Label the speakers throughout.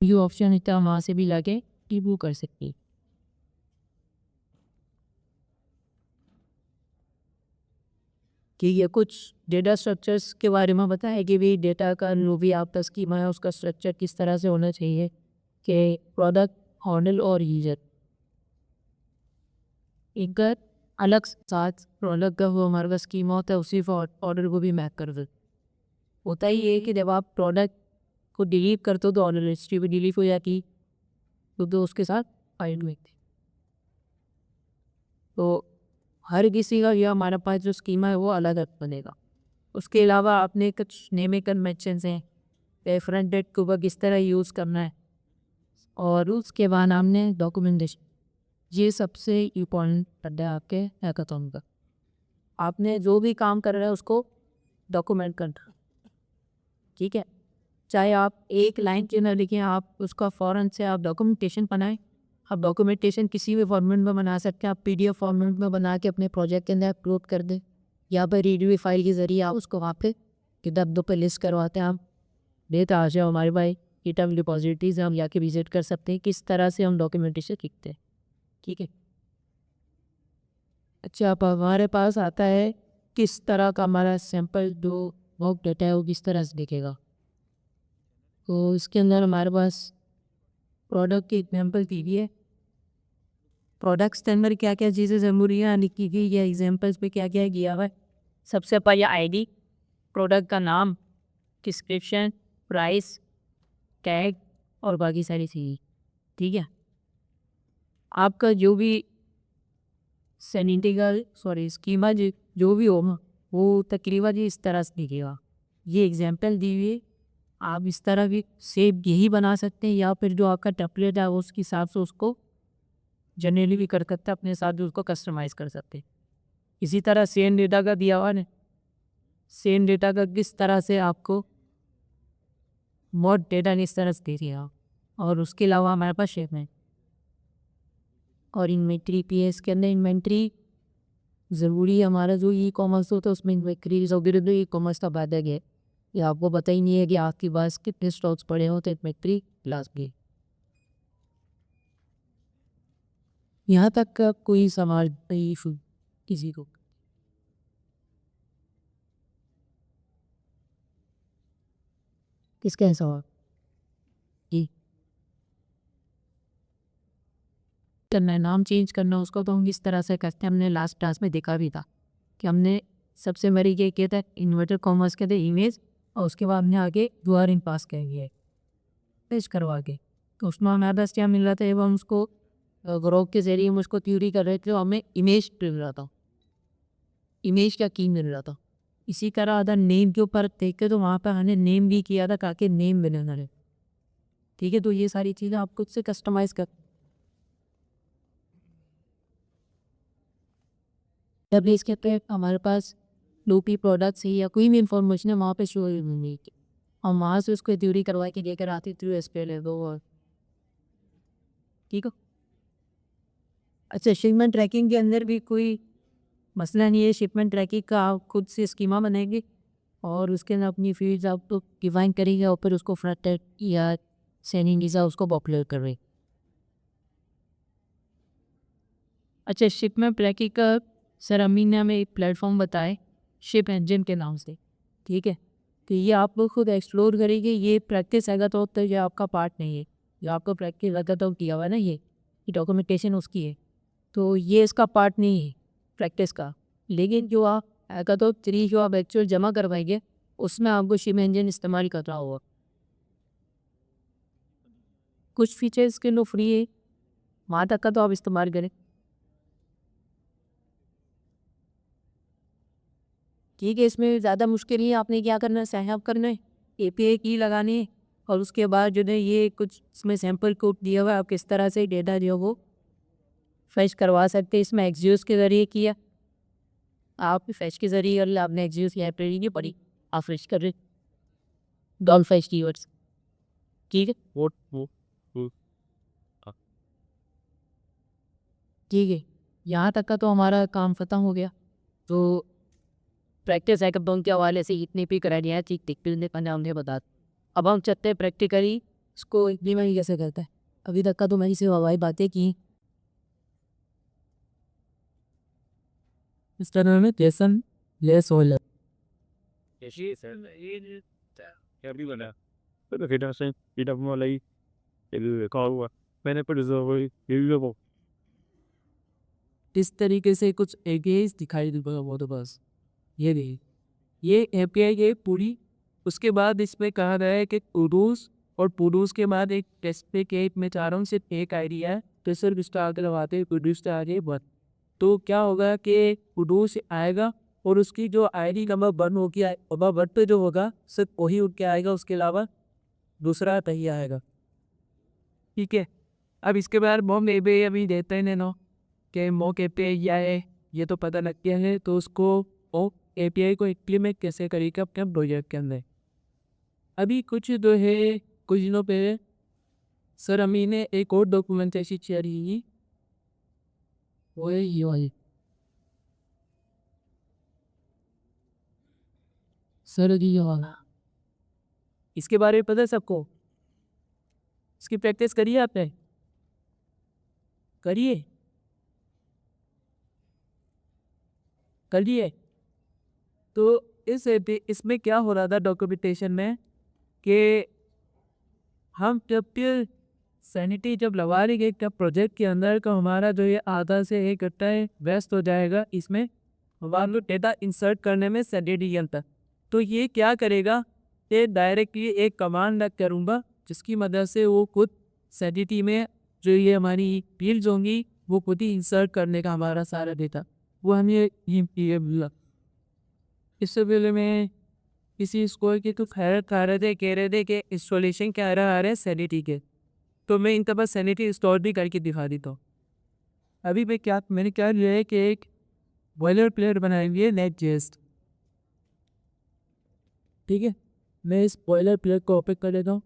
Speaker 1: ये ऑप्शन है, तो वहाँ से भी लाके रिव्यू कर सकते हैं। कि ये कुछ डेटा स्ट्रक्चर्स के बारे में बताया कि भी डेटा का जो भी आपका स्कीमा है उसका स्ट्रक्चर किस तरह से होना चाहिए, कि प्रोडक्ट, ऑर्डर और यूजर एक अलग साथ प्रोडक्ट का वो हमारे पास स्कीमा होता है, उसी ऑर्डर को भी मैप कर दो। होता ही है कि जब आप प्रोडक्ट को डिलीट करते हो तो ऑर्डर हिस्ट्री भी डिलीट हो जाती, तो उसके साथ फाइल में थी। तो हर किसी का यह हमारे पास जो स्कीमा है वो अलग अलग बनेगा। उसके अलावा आपने कुछ नेम कन्वेंशन हैं, रेफरेंस डेट को वह किस तरह यूज़ करना है, और उसके बाद हमने डॉक्यूमेंटेशन, ये सबसे इम्पोर्टेंट पड़ता है आपके हैकाथॉन का। आपने जो भी काम कर रहे हैं उसको डॉक्यूमेंट करना, ठीक है। चाहे आप एक लाइन क्यों ना लिखें, आप उसका फ़ौरन से आप डॉक्यूमेंटेशन बनाएं। आप डॉक्यूमेंटेशन किसी भी फॉर्मेट में बना सकते हैं, आप पीडीएफ फॉर्मेट में बना के अपने प्रोजेक्ट के अंदर अपलोड कर दें, या फिर रीडवी फाइल के ज़रिए आप उसको वहाँ पे किताब पे लिस्ट करवाते हैं। आप डेटा आ जाओ हमारे भाई गिटहब रिपॉजिटरीज, हम जाके विजिट कर सकते हैं किस तरह से हम डॉक्यूमेंटेशन लिखते हैं, ठीक है। अच्छा, अब हमारे पास आता है किस तरह का हमारा सैंपल जो वर्क डेटा है वो किस तरह से दिखेगा। तो इसके अंदर हमारे पास प्रोडक्ट की एग्जाम्पल दी हुई है। प्रोडक्ट्स के अंदर क्या क्या चीज़ें ज़रूरी हैं लिखी गई या एग्जाम्पल्स पे क्या क्या किया हुआ है। सबसे पहले आईडी, प्रोडक्ट का नाम, डिस्क्रिप्शन, प्राइस, टैग और बाकी सारी चीज़ें, ठीक है। आपका जो भी सैनिटिकल सॉरी स्कीमा जो भी होगा वो तकरीबन जी इस तरह से दिखेगा। ये एग्जाम्पल दी हुई है, आप इस तरह भी सेम यही बना सकते हैं, या फिर जो आपका टेम्पलेट है उसके हिसाब से उसको जनरली भी कर सकते हैं, अपने साथ भी उसको कस्टमाइज़ कर सकते हैं। इसी तरह सेम डेटा का दिया हुआ है, सेम डेटा का किस तरह से आपको मोड डेटा इस तरह से दे दिया। और उसके अलावा हमारे पास शेप है और इन्वेंट्री पीएस के अंदर इन्वेंट्री ज़रूरी है। हमारा जो ई कॉमर्स होता है उसमें इन्वेंट्री वगैरह तो ई कॉमर्स का बात है, ये आपको पता ही नहीं है कि आपके पास कितने स्टॉक्स पड़े हो, तो इन्वेंट्री लाजमी। यहाँ तक का कोई सवाल नहीं किसी को। किसका है सवाल जी। करना है, नाम चेंज करना उसको तो हम किस तरह से करते हैं, हमने लास्ट क्लास में देखा भी था कि हमने सबसे बड़ी क्या किया था, इन्वर्टर कॉमर्स के थे इमेज, और उसके बाद हमने आगे यूआर इन पास कर दिया पेश करवा के। तो उसमें हमारे पास क्या मिल रहा था, एवं उसको ग्रोक के जरिए हम उसको थ्योरी कर रहे थे, तो हमें इमेज मिल रहा था, इमेज का की मिल रहा था। इसी तरह अगर नेम के ऊपर देखे तो वहाँ पर हमने नेम भी किया था ताकि नेम बने रहे, ठीक है। तो ये सारी चीज़ें आप खुद से कस्टमाइज़ कर, जब इसके पे हमारे पास लोपी प्रोडक्ट्स है या कोई भी इंफॉर्मेशन है वहाँ पे शो होगी, हम वहाँ से उसको थ्योरी करवा के लेकर आते थ्रू एसक्यूएल है वो, और ठीक है। अच्छा, शिपमेंट ट्रैकिंग के अंदर भी कोई मसला नहीं है। शिपमेंट ट्रैकिंग का आप खुद से स्कीमा बनाएंगे और उसके अंदर अपनी फील्ड्स आप तो डिफाइन करेंगे और फिर उसको फ्रंट एंड या सेनिंग वीज़ा उसको पॉपुलर कर रहे। अच्छा, शिपमेंट ट्रैकिंग का सर अम्मी ने हमें एक प्लेटफॉर्म बताए शिप इंजन के नाम से, ठीक है। तो ये आप लोग खुद एक्सप्लोर करेंगे, ये प्रैक्टिस आएगा तो ये आपका पार्ट नहीं है, जो आपको प्रैक्टिस लगा तो किया हुआ है ना, ये डॉक्यूमेंटेशन उसकी है, तो ये इसका पार्ट नहीं है प्रैक्टिस का। लेकिन जो आप हैकाथॉन 3 जो आप एक्चुअल जमा करवाएंगे उसमें आपको शिप इंजन इस्तेमाल करना होगा। कुछ फीचर्स के लो फ्री है, वहाँ तक का तो आप इस्तेमाल करें, ठीक है। इसमें ज़्यादा मुश्किल नहीं है, आपने क्या करना है, साइन अप करना है, एपीआई की लगानी है, और उसके बाद जो है ये कुछ इसमें सैम्पल कोड दिया हुआ है, आप किस तरह से डेटा जो है वो फैच करवा सकते हैं। इसमें एक्सजीएस के ज़रिए किया, आप फैच के ज़रिए और आपने एक्सजीएस लाइब्रेरी नहीं पढ़ी, आप फैच कर रहे डॉल फैच कीवर्ड्स, ठीक है। वो ठीक है, यहाँ तक का तो हमारा काम ख़त्म हो गया। तो प्रैक्टिस हैकाथॉन के हवाले से इतने भी करा दिया है, ठीक टिक ने हमने बता। अब हम चलते हैं प्रैक्टिकली उसको इम्प्लीमेंट कैसे करता है। अभी तक का तो मैंने सिर्फ हवाई बातें की। इस तरह में जैसन लेस हो जाता इस तरीके से कुछ एपीआई दिखाई देगा वो तो बस ये नहीं ये एपीआई है पूरी। उसके बाद इसमें कहा गया है कि पुरुष और पुरुष के बाद एक टेस्ट पे के मैं चाह रहा हूँ सिर्फ एक आइडिया है तो सिर्फ इसका आगे लगाते पुरुष आ रही बट तो क्या होगा कि पुरुष आएगा और उसकी जो आईडी नंबर वन होगी नंबर वन पे जो होगा सिर्फ वही उठ के आएगा उसके अलावा दूसरा नहीं आएगा। ठीक है। अब इसके बाद बॉम ए बे अभी देते हैं नो कि मो के पे या है ये तो पता लग गया है तो उसको ओ एपीआई को इम्प्लीमेंट कैसे करेगा अपने प्रोजेक्ट के अंदर। अभी कुछ जो है कुछ दिनों पे सर अमी ने एक और डॉक्यूमेंट ऐसी शेयर की वो है ये वाली। सर ये वाला इसके बारे में पता है सबको। इसकी प्रैक्टिस करिए आपने करिए करिए। तो इसमें क्या हो रहा था डॉक्यूमेंटेशन में कि हम जब सैनिटी जब लगा रही गई तब प्रोजेक्ट के अंदर का हमारा जो ये आधा से एक घंटा है व्यस्त हो जाएगा इसमें हमारे को डेटा इंसर्ट करने में सैनिटी के अंदर। तो ये क्या करेगा ये डायरेक्टली एक कमांड लग करूँगा जिसकी मदद से वो खुद सैनिटी में जो ये हमारी फील्ड्स होंगी वो खुद ही इंसर्ट करने का हमारा सारा डेटा वो हमें ये मिला। इससे पहले मैं किसी स्कूल की तो खैर खा रहे थे कह रहे थे कि इंस्टॉलेशन क्या आ रहा है सैनिटी के तो मैं इनका बस सैनिटी इंस्टॉल भी करके दिखा देता हूँ। अभी मैंने क्या लिया है कि एक बॉयलर प्लेट बनाई हुई है नेट जेस्ट। ठीक है मैं इस बॉयलर प्लेट को ओपन कर लेता हूँ।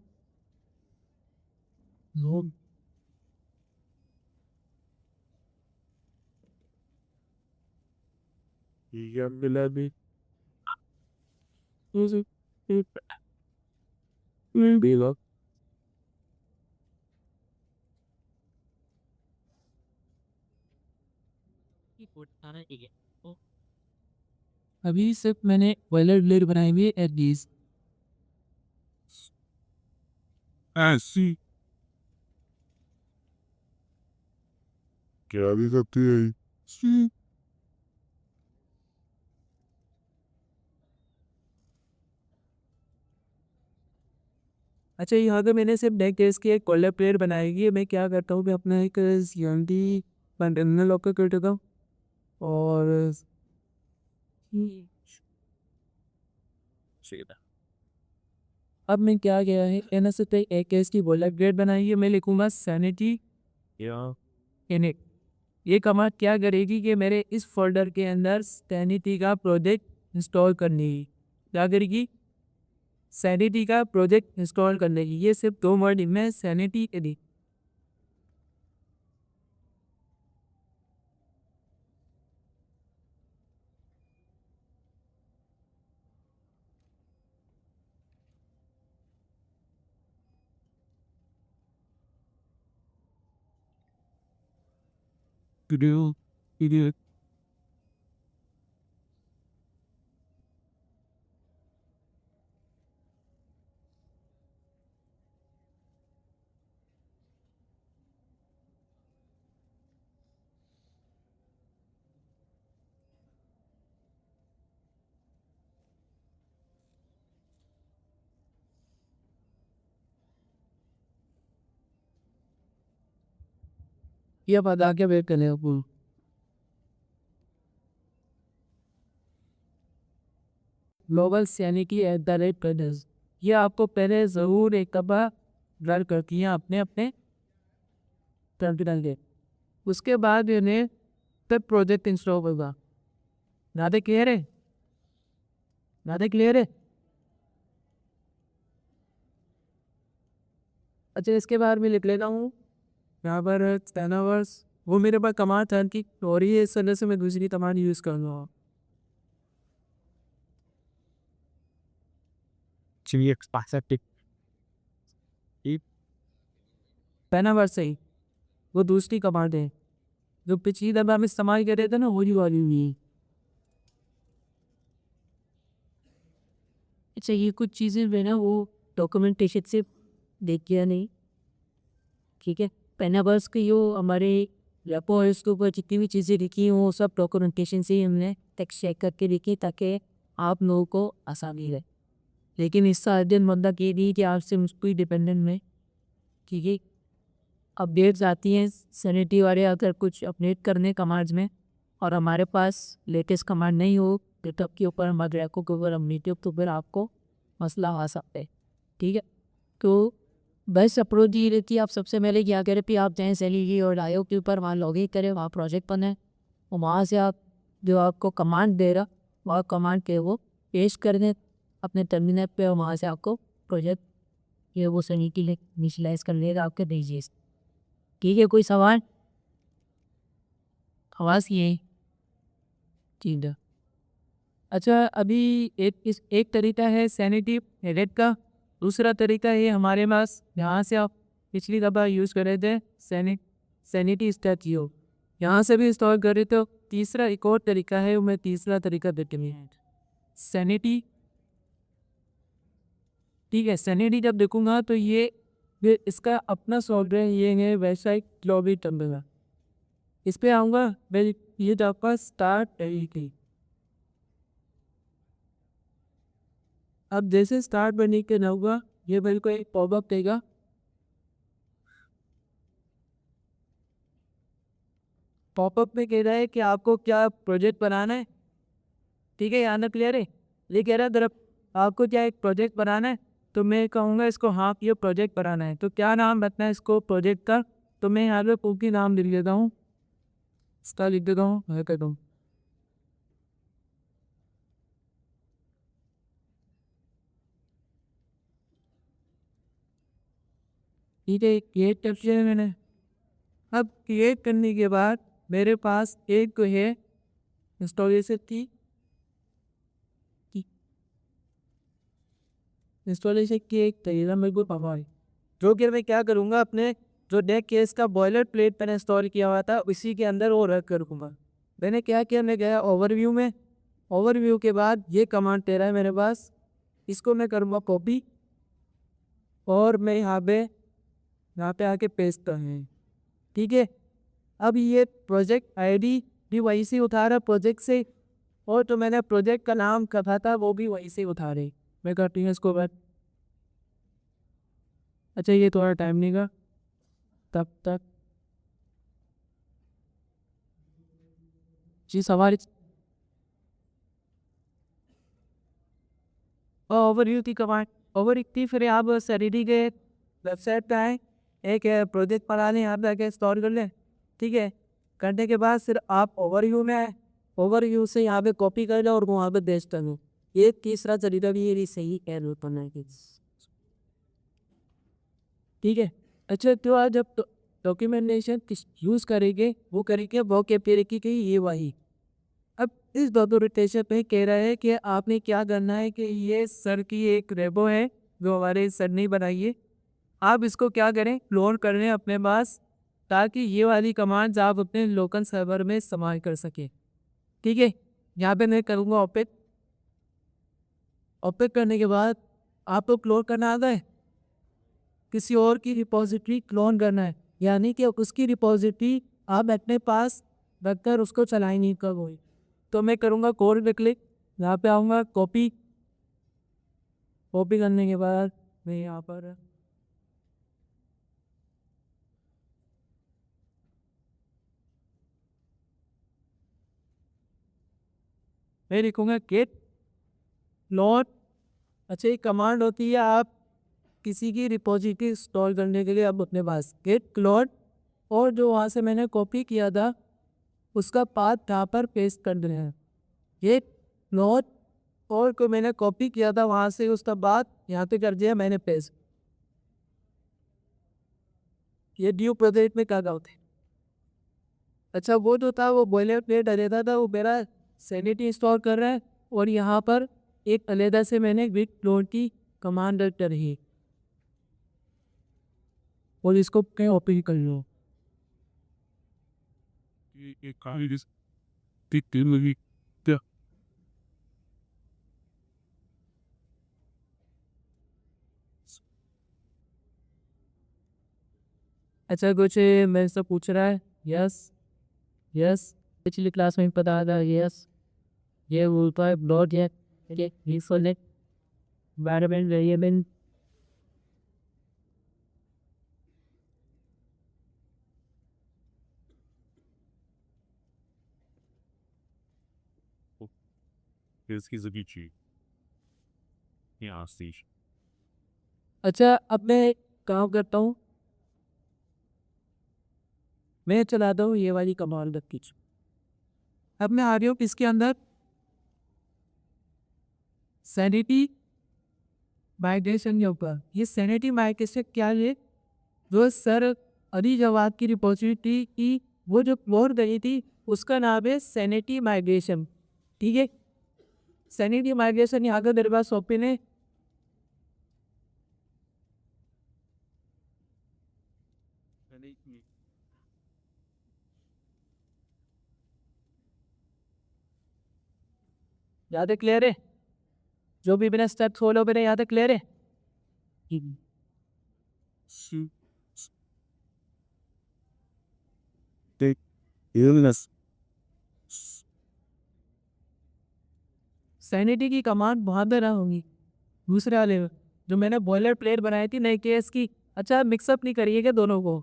Speaker 1: अभी सिर्फ मैंने बॉयलर प्लेट बनाई हुई है एटलीस्ट
Speaker 2: ऐसी क्या भी करती है ये?
Speaker 1: अच्छा यहाँ पे मैंने सिर्फ नेक केस की एक कॉलर प्लेट बनाई हुई है। मैं क्या करता हूँ मैं अपना एक सीएमडी कंटेनर लॉकर कर देता हूँ और अब मैं क्या गया है एन एस एक केस की बॉयलर प्लेट बनाई है। मैं लिखूंगा सैनिटी इनिट। ये कमांड क्या करेगी कि मेरे इस फोल्डर के अंदर सैनिटी का प्रोजेक्ट इंस्टॉल करने की क्या करेगी सैनिटी का प्रोजेक्ट इंस्टॉल करने की। ये सिर्फ दो वर्ड में सैनिटी एडिट। ये बता के वेट करें अपन ग्लोबल सैनिटी @. ये आपको पहले ज़रूर एक दफ़ा रन करती हैं अपने अपने टर्मिनल के। उसके बाद इन्हें तब प्रोजेक्ट इंस्टॉल होगा। नादे क्लियर है नादे क्लियर है। अच्छा इसके बाद मैं लिख लेता हूँ यहाँ पर स्टैनावर्स वो मेरे पास कमांड था कि और ये इस वजह से मैं दूसरी कमांड यूज़ करूँगा।
Speaker 2: चलिए पासा टिक
Speaker 1: पहला वर्ड सही, वो दूसरी कमांड है जो पिछली दफा हम इस्तेमाल कर रहे थे ना, वही वाली हुई। अच्छा, ये कुछ चीज़ें मैं ना वो डॉक्यूमेंटेशन से देख गया नहीं, ठीक है। पहला वर्ष की जो हमारे रेपो है उसके ऊपर जितनी भी चीज़ें लिखी हैं वो सब डॉक्यूमेंटेशन से ही हमने टेक्स्ट चेक करके लिखी ताकि आप लोगों को आसानी रहे। लेकिन इसका अर्जेंट मतलब ये नहीं कि आपसे मुझ पर डिपेंडेंट में, ठीक है। अपडेट्स आती हैं सैनिटी वाले अगर कुछ अपडेट करने कमांड्स में और हमारे पास लेटेस्ट कमांड नहीं हो गिटहब के ऊपर, हमारे रैको के ऊपर, हम तो फिर आपको मसला आ सकता है, ठीक है। तो बेस्ट अप्रोच ये रहती है, आप सबसे पहले क्या करें कि आप चाहें सैलरी और आयोग के ऊपर वहाँ लॉगिन करें, वहाँ प्रोजेक्ट बनाएं और वहाँ से आप जो आपको कमांड दे रहा वह कमांड के वो पेश कर दें अपने टर्मिनल पे और वहाँ से आपको प्रोजेक्ट ये वो सैनिटी इनिशियलाइज कर लेगा आपके भेजिए। ठीक है, कोई सवाल? आवाज़ ये ठीक है। अच्छा, अभी एक तरीका है सैनिटी एडिट का, दूसरा तरीका है हमारे पास यहाँ से आप पिछली दफ़ा यूज़ कर रहे थे सैनिटी स्टैच्यू, यहाँ से भी इंस्टॉल कर रहे तो तीसरा एक और तरीका है, वो मैं तीसरा तरीका देते हैं सैनिटी। ठीक है, सैनिटी जब देखूंगा तो ये इसका अपना सॉफ्टवेयर ये है वेबसाइट लॉबी टम्बेगा, इस पर आऊँगा मैं, ये आपका स्टार्ट है। अब जैसे स्टार्ट बनने के ना हुआ ये मेरे को एक पॉपअप देगा, पॉपअप में कह रहा है कि आपको क्या प्रोजेक्ट बनाना है, ठीक है, यहाँ तक क्लियर है। ये कह रहा है तरफ आपको क्या एक प्रोजेक्ट बनाना है, तो मैं कहूँगा इसको हाँ ये प्रोजेक्ट बनाना है, तो क्या नाम रखना है इसको प्रोजेक्ट का, तो मैं यहाँ पे कुकी नाम लिख देता हूँ, इसका लिख देता हूँ, मैं कहता हूँ ठीक है, क्रिएट कर लिया है मैंने। अब क्रिएट करने के बाद मेरे पास एक तो है इंस्टॉलेशन की इंस्टॉलेशन की एक तरीका मेरे को पता है, जो कि मैं क्या करूँगा अपने जो डेक केस का बॉयलर प्लेट मैंने इंस्टॉल किया हुआ था उसी के अंदर वो रख करूँगा। मैंने क्या किया, मैं गया ओवरव्यू में, ओवरव्यू के बाद ये कमांड तेरा है मेरे पास, इसको मैं करूँगा कॉपी और मैं यहाँ पे आके पेस्ट करूँगा, ठीक है। अब ये प्रोजेक्ट आईडी भी वहीं से उठा रहा प्रोजेक्ट से, और तो मैंने प्रोजेक्ट का नाम कहा था वो भी वहीं से उठा रही, मैं करती हूँ इसको बाद। अच्छा, ये थोड़ा टाइम लेगा तब तक जी सवाल ओवरव्यू थी कमांड, ओवरव्यू थी, फिर आप सैनिटी के वेबसाइट पे आए, एक प्रोजेक्ट बनाने यहाँ पे आके इंस्टॉल कर लें, ठीक है। करने के बाद फिर आप ओवरव्यू में आए, ओवरव्यू से यहाँ पे कॉपी कर लो और वहाँ पे पेस्ट कर लो। ये तीसरा तरीका भी ये सही है करने की, ठीक है। अच्छा, तो आज जब डॉक्यूमेंटेशन किस यूज़ करेंगे वो करेंगे वो के पेरे की ये वही। अब इस डॉक्यूमेंटेशन पे कह रहा है कि आपने क्या करना है कि ये सर की एक रेबो है जो हमारे सर ने बनाई है, आप इसको क्या करें लोड कर लें अपने पास ताकि ये वाली कमांड्स आप अपने लोकल सर्वर में इस्तेमाल कर सकें, ठीक है। यहाँ पे मैं करूँगा ओपन, ओपन करने के बाद आपको क्लोन करना आता है, किसी और की रिपोजिटरी क्लोन करना है, यानी कि उसकी रिपोजिटरी आप अपने पास रखकर उसको चलाई नहीं करोगे। तो मैं करूँगा कोड पे क्लिक, यहाँ पे आऊँगा कॉपी, कॉपी करने के बाद मैं यहाँ पर मैं लिखूँगा गेट क्लोन। अच्छा, एक कमांड होती है आप किसी की रिपोजिटरी इंस्टॉल करने के लिए आप अपने पास गेट क्लोन, और जो वहाँ से मैंने कॉपी किया था उसका पाथ यहाँ पर पेस्ट कर देना है, गेट क्लोन और को मैंने कॉपी किया था वहाँ से उसका बाद यहाँ पे कर दिया मैंने पेस्ट। ये ड्यू प्रोजेक्ट में क्या होता है। अच्छा, वो जो था वो बॉयलर प्लेट अलहदा था, वो मेरा सैनिटी इंस्टॉल कर रहा है और यहाँ पर एक अलहदा से मैंने विथ क्लोन की कमांड कर रही है। और इसको कहीं ओपन कर लो।
Speaker 2: ये कहाँ जिस तीन लगी क्या?
Speaker 1: अच्छा कुछ मेरे से पूछ रहा है। यस यस, पिछली क्लास में पता था। यस, ये बोलता है ब्लॉट है environment variable।
Speaker 2: इसकी जगी ची यहाँ से
Speaker 1: अच्छा अब मैं काम करता हूँ, मैं चलाता हूँ ये वाली कमाल रख कीजिए। अब मैं आ रही हूँ इसके अंदर सैनिटी माइग्रेशन के ऊपर। ये सैनिटी माइग्रेशन क्या है? जो सर अली जवाद की रिपोजिटरी की वो जो फ्लोर गई थी उसका नाम है सैनिटी माइग्रेशन। ठीक है, सैनिटी माइग्रेशन यहाँ का मेरे पास ओपन है। यहाँ तक क्लियर है? जो भी मैंने स्टेप फॉलो मैंने यहाँ तक क्लियर है?
Speaker 2: देख illness
Speaker 1: सैनिटी की कमांड बहुत देर होंगी दूसरे वाले में, जो मैंने बॉयलर प्लेट बनाई थी नई केस की। अच्छा मिक्सअप नहीं करिएगा दोनों को,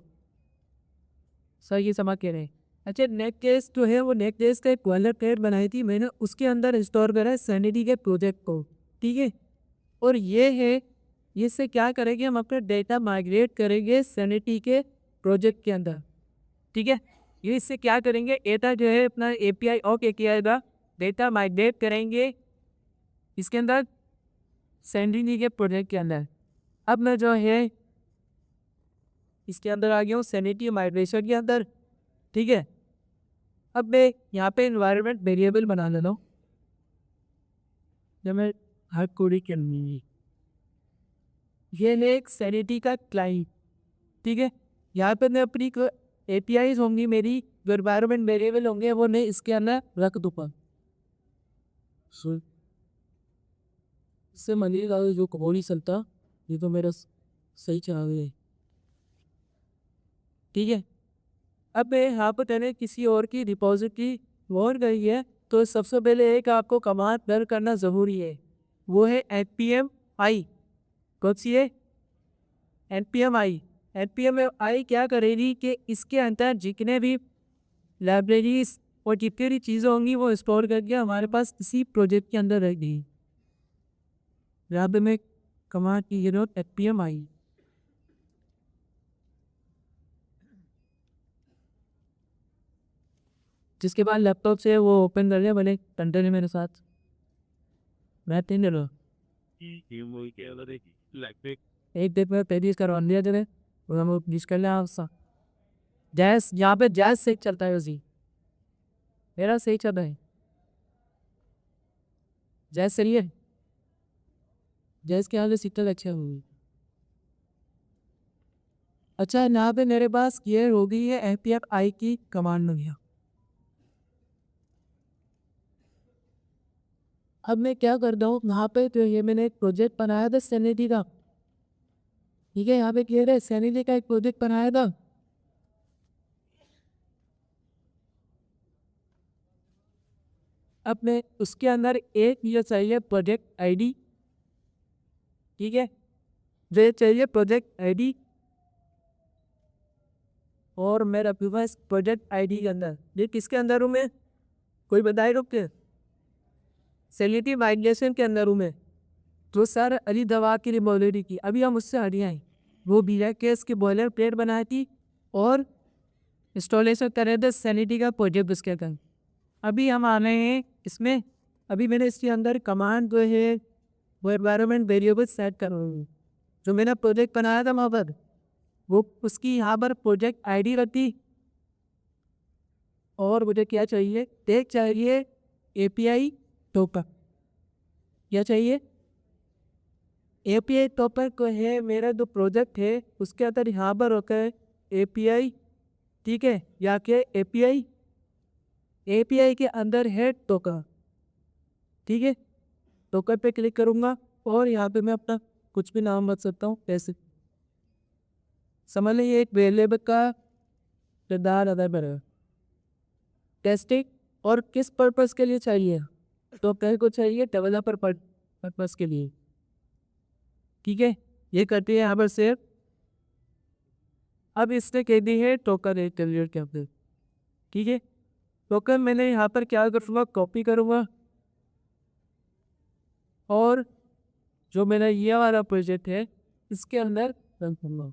Speaker 1: सर ये समझ के रहे। अच्छा नेक केस जो है वो नेक केस का एक बॉयलर प्लेट बनाई थी मैंने, उसके अंदर इंस्टॉल करा है सैनिटी के प्रोजेक्ट को। ठीक है, और ये है इससे क्या करेंगे, हम अपना डेटा माइग्रेट करेंगे सैनिटी के प्रोजेक्ट के अंदर। ठीक है, ये इससे क्या करेंगे, डेटा जो है अपना एपीआई और के किया जाएगा, डेटा माइग्रेट करेंगे इसके अंदर सैनिटी के प्रोजेक्ट के अंदर। अब मैं जो है इसके अंदर आ गया हूँ सैनिटी माइग्रेशन के अंदर। ठीक है, अब मैं यहाँ पे इन्वायरमेंट वेरिएबल बना लेता हूँ जब मैं हर कोडी के लिए। ये है एक सैनिटी का क्लाइंट। ठीक है, यहाँ पे मैं अपनी एपीआईज होंगी मेरी, जो इन्वायरमेंट वेरिएबल होंगे वो मैं इसके अंदर रख दूँगा। इससे मनिएगा जो हो नहीं सकता, ये तो मेरा सही चला गया है। ठीक है, अब मैं यहाँ पर मैंने किसी और की रिपोजिटरी वॉर गई है, तो सबसे पहले एक आपको कमांड रन करना ज़रूरी है, वो है npm-i। कौन सी है? npm-i। npm-i क्या करेगी कि इसके अंदर जितने भी लाइब्रेरीज और जितनी भी चीज़ें होंगी वो स्टोर करके हमारे पास इसी प्रोजेक्ट के अंदर रहेगी। यहाँ पे मैं कमांड की जरूरत npm-i। जिसके बाद लैपटॉप से वो ओपन कर लिया मैंने, कंटेनर है मेरे साथ, मैं तीन ले लो। एक देख में पेज करवा दिया तेरे, और हम जिस कर लिया उसका जैस, यहाँ पे जैस सही चलता है उसी, मेरा सही चल रहा है। जैस सही है, जैस के यहाँ से सिग्नल अच्छे होंगे। अच्छा यहाँ पे मेरे पास ये हो गई है npm-i की कमांड नहीं है। अब मैं क्या करता हूँ, यहाँ पे तो ये मैंने एक प्रोजेक्ट बनाया था सैनिटी का। ठीक है, यहाँ पे क्लियर है, सैनिटी का एक प्रोजेक्ट बनाया था। अब मैं उसके अंदर एक ये चाहिए प्रोजेक्ट आईडी। ठीक है, ये चाहिए प्रोजेक्ट आईडी, और मेरा पास प्रोजेक्ट आईडी के अंदर ये किसके अंदर हूँ मैं, कोई बताए रुक के? सैनिटी माइग्रेशन के अंदर हूँ मैं। तो सर अली दवा की रिमोलरी की अभी हम उससे हट गए, वो बीजा केस की बॉयलर प्लेट बनाई थी और इंस्टॉलेशन कर रहे थे सैनिटी का प्रोजेक्ट उसके अंदर। अभी हम आ रहे हैं इसमें, अभी मैंने इसके अंदर कमांड जो है वो एनवायरनमेंट वेरिएबल सेट कर रहा हूँ। जो मैंने प्रोजेक्ट बनाया था वहाँ पर, वो उसकी यहाँ पर प्रोजेक्ट आईडी रखी, और मुझे क्या चाहिए, टैग चाहिए एपीआई टोकन। क्या चाहिए? एपीआई टॉपर को है मेरा जो प्रोजेक्ट है उसके अंदर यहाँ पर होता है एपीआई, ठीक है, या के एपीआई, एपीआई के अंदर है टोकन, ठीक है। टोकन पे क्लिक करूँगा और यहाँ पे मैं अपना कुछ भी नाम रख सकता हूँ ऐसे। समझ लीजिए एक वेरिएबल का किरदार अदा करेगा। टेस्टिंग और किस पर्पस के लिए चाहिए, तो कहीं को चाहिए डेवलपर पर्पस के लिए, ठीक है। ये करती है यहाँ पर सेव। अब इसने कह दी है टोकन इंटीरियर के अंदर, ठीक है। टोकन मैंने यहाँ पर क्या करूँगा, कॉपी करूँगा और जो मेरा ये वाला प्रोजेक्ट है इसके अंदर रन करूँगा।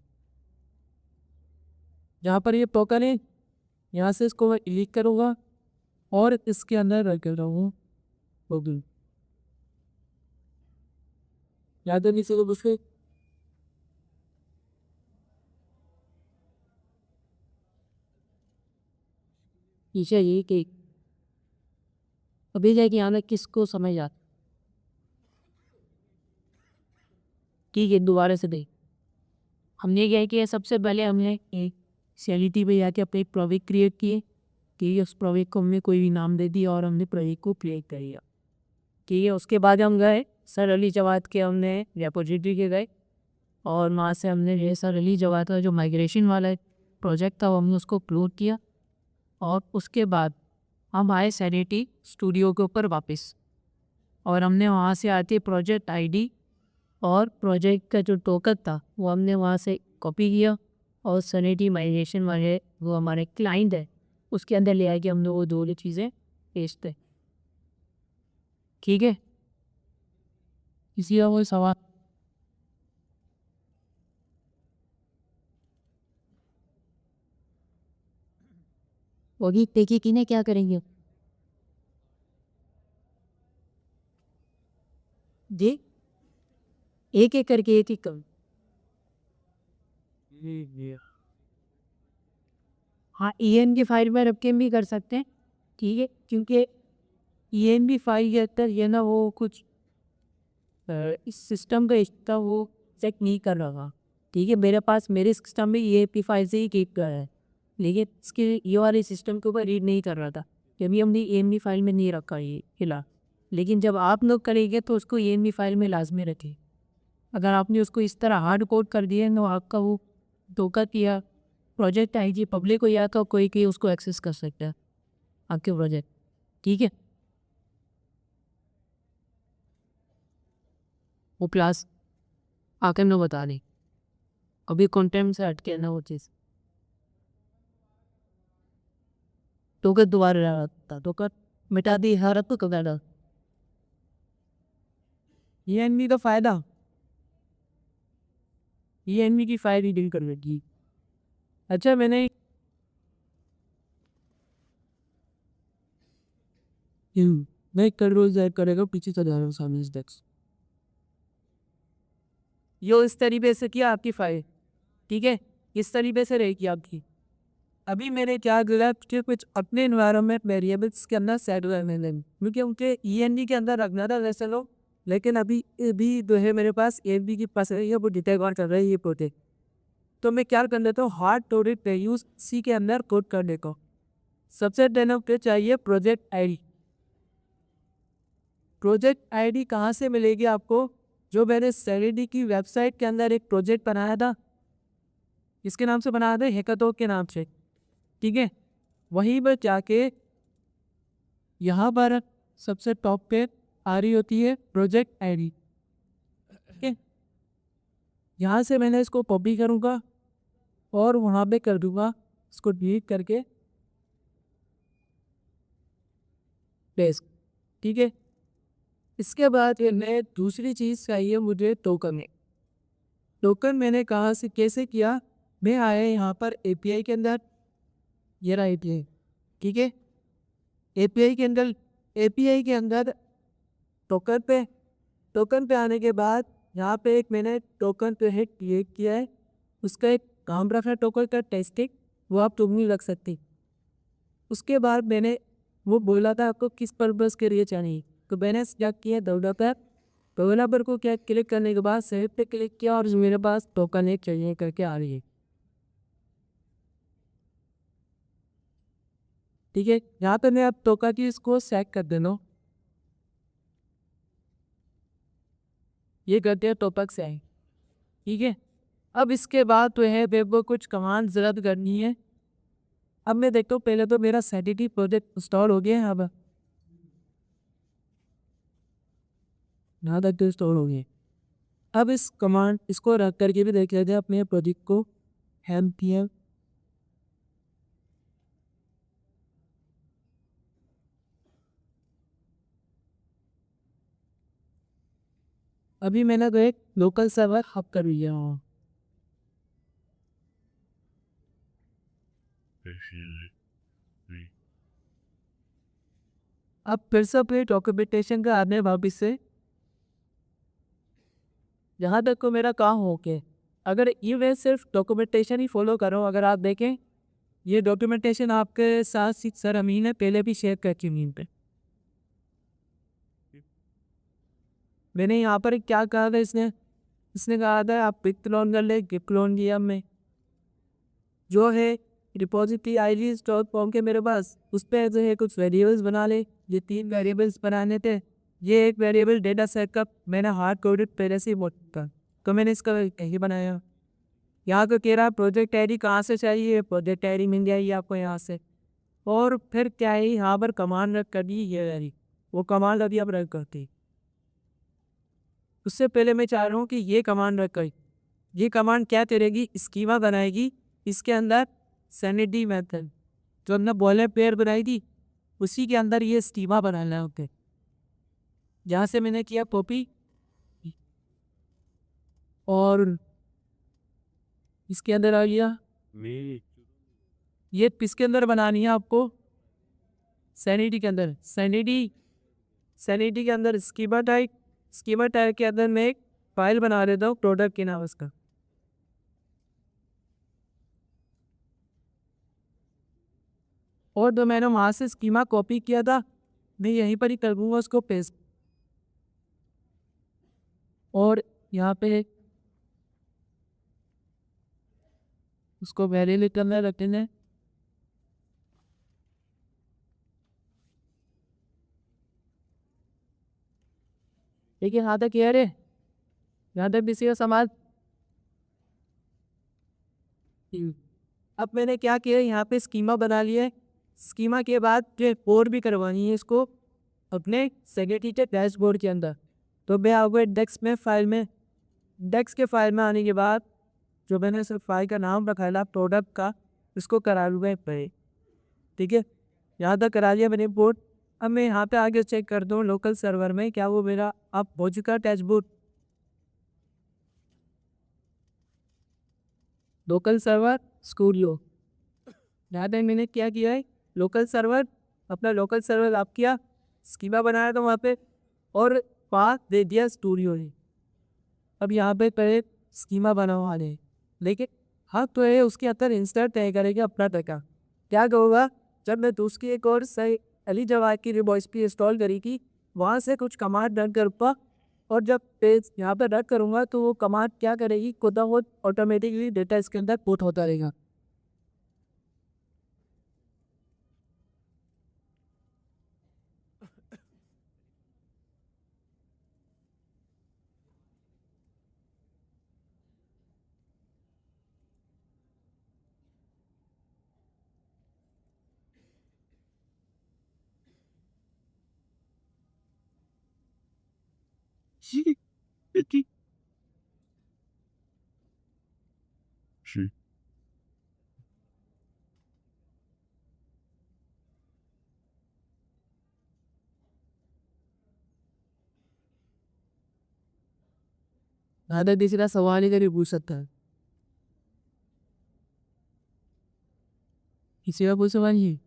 Speaker 1: जहाँ पर ये टोकन है यहाँ से इसको मैं क्लिक करूँगा और इसके अंदर रख कर रहा हूँ टोकन। याद है किसी को दूसरे पीछे ये कि अभी जाके आना किसको समझ आता, ठीक है। दोबारा से देख, हमने क्या किया, सबसे पहले हमने एक सैलिटी पे जाके अपने एक प्रोजेक्ट क्रिएट किए, ठीक है। उस प्रोजेक्ट को हमने कोई भी नाम दे दिया और हमने प्रोजेक्ट को क्रिएट कर लिया, ठीक है। उसके बाद हम गए सर अली जवाद के, हमने रेपोजिटरी के गए और वहाँ से हमने ये सर अली जवाद का जो माइग्रेशन वाला प्रोजेक्ट था वो हमने उसको अपलोड किया और उसके बाद हम आए सैनिटी स्टूडियो के ऊपर वापस और हमने वहाँ से आती प्रोजेक्ट आईडी और प्रोजेक्ट का जो टोकन था वो हमने वहाँ से कॉपी किया और सैनिटी माइग्रेशन वाले वो हमारे क्लाइंट है उसके अंदर ले आए कि हमने वो दो चीज़ें भेजते, ठीक है। किसी का कोई सवाल? होगी देखिए कि क्या करेंगे जी, एक एक करके एक एक कर। हाँ EN की फाइल में रख के भी कर सकते हैं, ठीक है, क्योंकि ENB फाइल के अंदर ये ना वो कुछ इस सिस्टम का हिस्सा वो चेक नहीं कर रहा, ठीक है। मेरे पास मेरे सिस्टम में EAP फाइल से ही कीप कर है, लेकिन इसके ये वाले सिस्टम के ऊपर रीड नहीं कर रहा था क्योंकि हमने ENB फाइल में नहीं रखा ये फिलहाल। लेकिन जब आप लोग करेंगे तो उसको ENB फाइल में लाजमी रखें। अगर आपने उसको इस तरह हार्ड कोड कर दिया तो आपका वो धोखा किया प्रोजेक्ट आईडी पब्लिक को या तो कोई कि उसको एक्सेस कर सकता है आपके प्रोजेक्ट, ठीक है। वो क्लास आकर मैं बता दें, अभी कंटेंट से हटके ना वो चीज़ टोकर दोबारा रहता टोकर मिटा दी हर तो कब डाला ENB का फ़ायदा, ENB की फाइल रीडिंग कर लेगी। अच्छा मैंने मैं कंट्रोल Z करेगा पीछे चला रहा हूँ सामने से डेस्क, यो इस तरीके से किया आपकी फाइल, ठीक है, इस तरीके से रहेगी आपकी। अभी मैंने क्या करा कि कुछ अपने इन्वायरमेंट वेरिएबल्स के अंदर सेट करने लगे क्योंकि उनके ENB के अंदर रखना था वैसे लोग, लेकिन अभी जो है मेरे पास ENB की पास है वो डिटेक्ट और कर रहा है ये प्रोजेक्ट। तो मैं क्या कर लेता हूँ हार्ड कोडेड वैल्यूज सी के अंदर कोड करने को। सबसे पहले पे चाहिए प्रोजेक्ट आईडी। प्रोजेक्ट आईडी कहाँ से मिलेगी आपको, जो मैंने सैनिटी की वेबसाइट के अंदर एक प्रोजेक्ट बनाया था, इसके नाम से बनाया था हैकाथॉन के नाम से, ठीक है। वहीं पर जाके यहाँ पर सबसे टॉप पे आ रही होती है प्रोजेक्ट आईडी, ठीक है। यहाँ से मैंने इसको कॉपी करूँगा और वहाँ पे कर दूँगा इसको डिलीट करके पेस्ट, ठीक है। इसके बाद ये मैं दूसरी चीज़ चाहिए मुझे टोकन। टोकन मैंने कहाँ से कैसे किया, मैं आया यहाँ पर API के अंदर, ये रहा API, ठीक है। API के अंदर टोकन पे आने के बाद यहाँ पे एक मैंने टोकन पे है क्रिएट किया है, उसका एक काम रखा है टोकन का टेस्टिंग, वो आप तुम नहीं रख सकती। उसके बाद मैंने वो बोला था आपको किस पर्पज़ के लिए चाहिए, तो मैंने क्या किया डेवलपर पहला पर को क्या क्लिक करने के बाद सेव पे क्लिक किया और मेरे पास टोकन एक चाहिए करके आ रही है। ठीक है, यहाँ पे मैं अब टोकन की इसको सेट कर देना हूँ। ये करते हैं टोपक से। ठीक है, अब इसके बाद तो है वेब को कुछ कमांड ज़रूरत करनी है। अब मैं देखता हूँ, पहले तो मेरा सैनिटी प्रोजेक्ट इंस्टॉल हो गया है। अब यहाँ तक तो इंस्टॉल हो गया। अब इस कमांड इसको रख करके भी देख लेते हैं अपने प्रोजेक्ट को। npm अभी मैंने तो एक लोकल सर्वर हब कर लिया हूँ। अब फिर से अपने डॉक्यूमेंटेशन का आने वापिस से जहाँ तक को मेरा काम हो के, अगर ये मैं सिर्फ डॉक्यूमेंटेशन ही फॉलो कर रहा हूँ। अगर आप देखें, ये डॉक्यूमेंटेशन आपके साथ सर अमीन ने पहले भी शेयर कर की मीन पे। मैंने यहाँ पर क्या कहा था, इसने कहा था आप पिक क्लोन कर ले, गिप क्लोन किया मैं जो है रिपोजिटरी आई स्टोर फॉर्म के मेरे पास, उस पर जो है कुछ वेरिएबल्स बना ले। ये 3 वेरिएबल्स बनाने थे। ये एक वेरिएबल डेटा सेट का मैंने हार्ड कोडेड पहले से ही था, तो मैंने इसका यही बनाया। यहाँ को कह रहा प्रोजेक्ट आईडी कहाँ से चाहिए, प्रोजेक्ट आईडी मिल जाएगी आपको यहाँ से। और फिर क्या है, यहाँ पर कमांड रख कर दी ये वाली, वो कमांड अभी अब रख करती। उससे पहले मैं चाह रहा हूँ कि ये कमांड रख कर, ये कमांड क्या करेगी, स्कीमा बनाएगी। इसके अंदर सैनिटी मेथड जो हमने बॉयलर पेयर बनाई थी, उसी के अंदर ये स्कीमा बनाना है। ओके, जहाँ से मैंने किया कॉपी और इसके अंदर आ गया। ये किसके अंदर बनानी है आपको, सैनिटी के अंदर। सैनिटी के अंदर स्कीमा टाइप के अंदर मैं एक फाइल बना देता हूँ प्रोडक्ट के नाम उसका। और जो मैंने वहाँ से स्कीमा कॉपी किया था, मैं यहीं पर ही कर दूँगा उसको पेस्ट। और यहाँ पे उसको वेरिएबल करना रखते हैं। लेकिन यहाँ तक क्या रे, यहाँ तक किसी का समाज। अब मैंने क्या किया, यहाँ पे स्कीमा बना लिया है। स्कीमा के बाद जो और भी करवानी है इसको अपने सेक्रेटरी के डैशबोर्ड के अंदर। तो मैं आपको डेस्क के फाइल में आने के बाद जो मैंने सिर्फ फाइल का नाम रखा है प्रोडक्ट का, इसको करा लूँगा पे। ठीक है, यहाँ तक करा लिया मैंने इंपोर्ट। अब मैं यहाँ पे आगे चेक कर दूँ लोकल सर्वर में क्या वो मेरा अब हो चुका डैशबोर्ड। लोकल सर्वर स्टूडियो, यहाँ तक मैंने क्या किया है, लोकल सर्वर अपना लोकल सर्वर आप किया, स्कीमा बनाया था वहाँ पे और पास दे दिया स्टूडियो ने। अब यहाँ पे पहले स्कीमा बनवा दे, लेकिन हाँ तो ये उसके अंदर इंस्टेंट तय करेगा अपना तरीका। क्या कहूँगा, जब मैं दूसरी एक और सही अली जवाब की रिवॉइस भी इंस्टॉल करेगी, वहाँ से कुछ कमांड रन करूँगा और जब पेज यहाँ पे रन करूँगा तो वो कमांड क्या करेगी, खुद वो ऑटोमेटिकली डेटा इसके अंदर पुट होता रहेगा। दादा तीसरा सवाल ही कभी पूछ सकता है, किसी का कोई सवाल नहीं।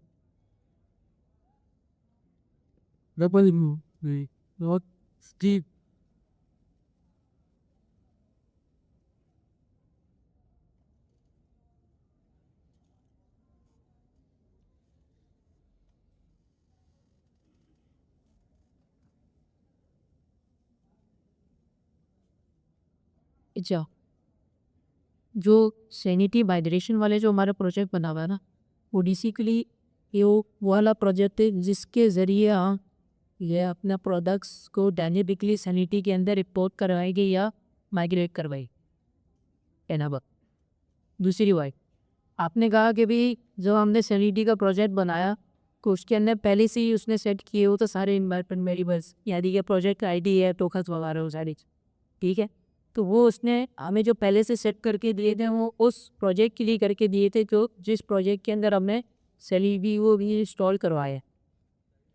Speaker 1: रबल नहीं, बहुत स्टीप। अच्छा, जो सैनिटी वाइब्रेशन वाले जो हमारा प्रोजेक्ट बना हुआ है ना, वो बेसिकली ये वो वाला प्रोजेक्ट है जिसके ज़रिए हम ये अपना प्रोडक्ट्स को डायनेमिकली सैनिटी के अंदर रिपोर्ट करवाएंगे या माइग्रेट करवाएंगे। है ना बात। दूसरी बात, आपने कहा कि भी जो हमने सैनिटी का प्रोजेक्ट बनाया तो उसके अंदर पहले से ही उसने सेट किए हो तो सारे इन्वायरमेंट वेरिएबल्स, यानी कि प्रोजेक्ट आईडी है, टोकन्स वगैरह वो सारी, ठीक है। तो वो उसने हमें जो पहले से सेट करके दिए थे वो उस प्रोजेक्ट के लिए करके दिए थे जो जिस प्रोजेक्ट के अंदर हमने सेलिबी वो भी इंस्टॉल करवाया।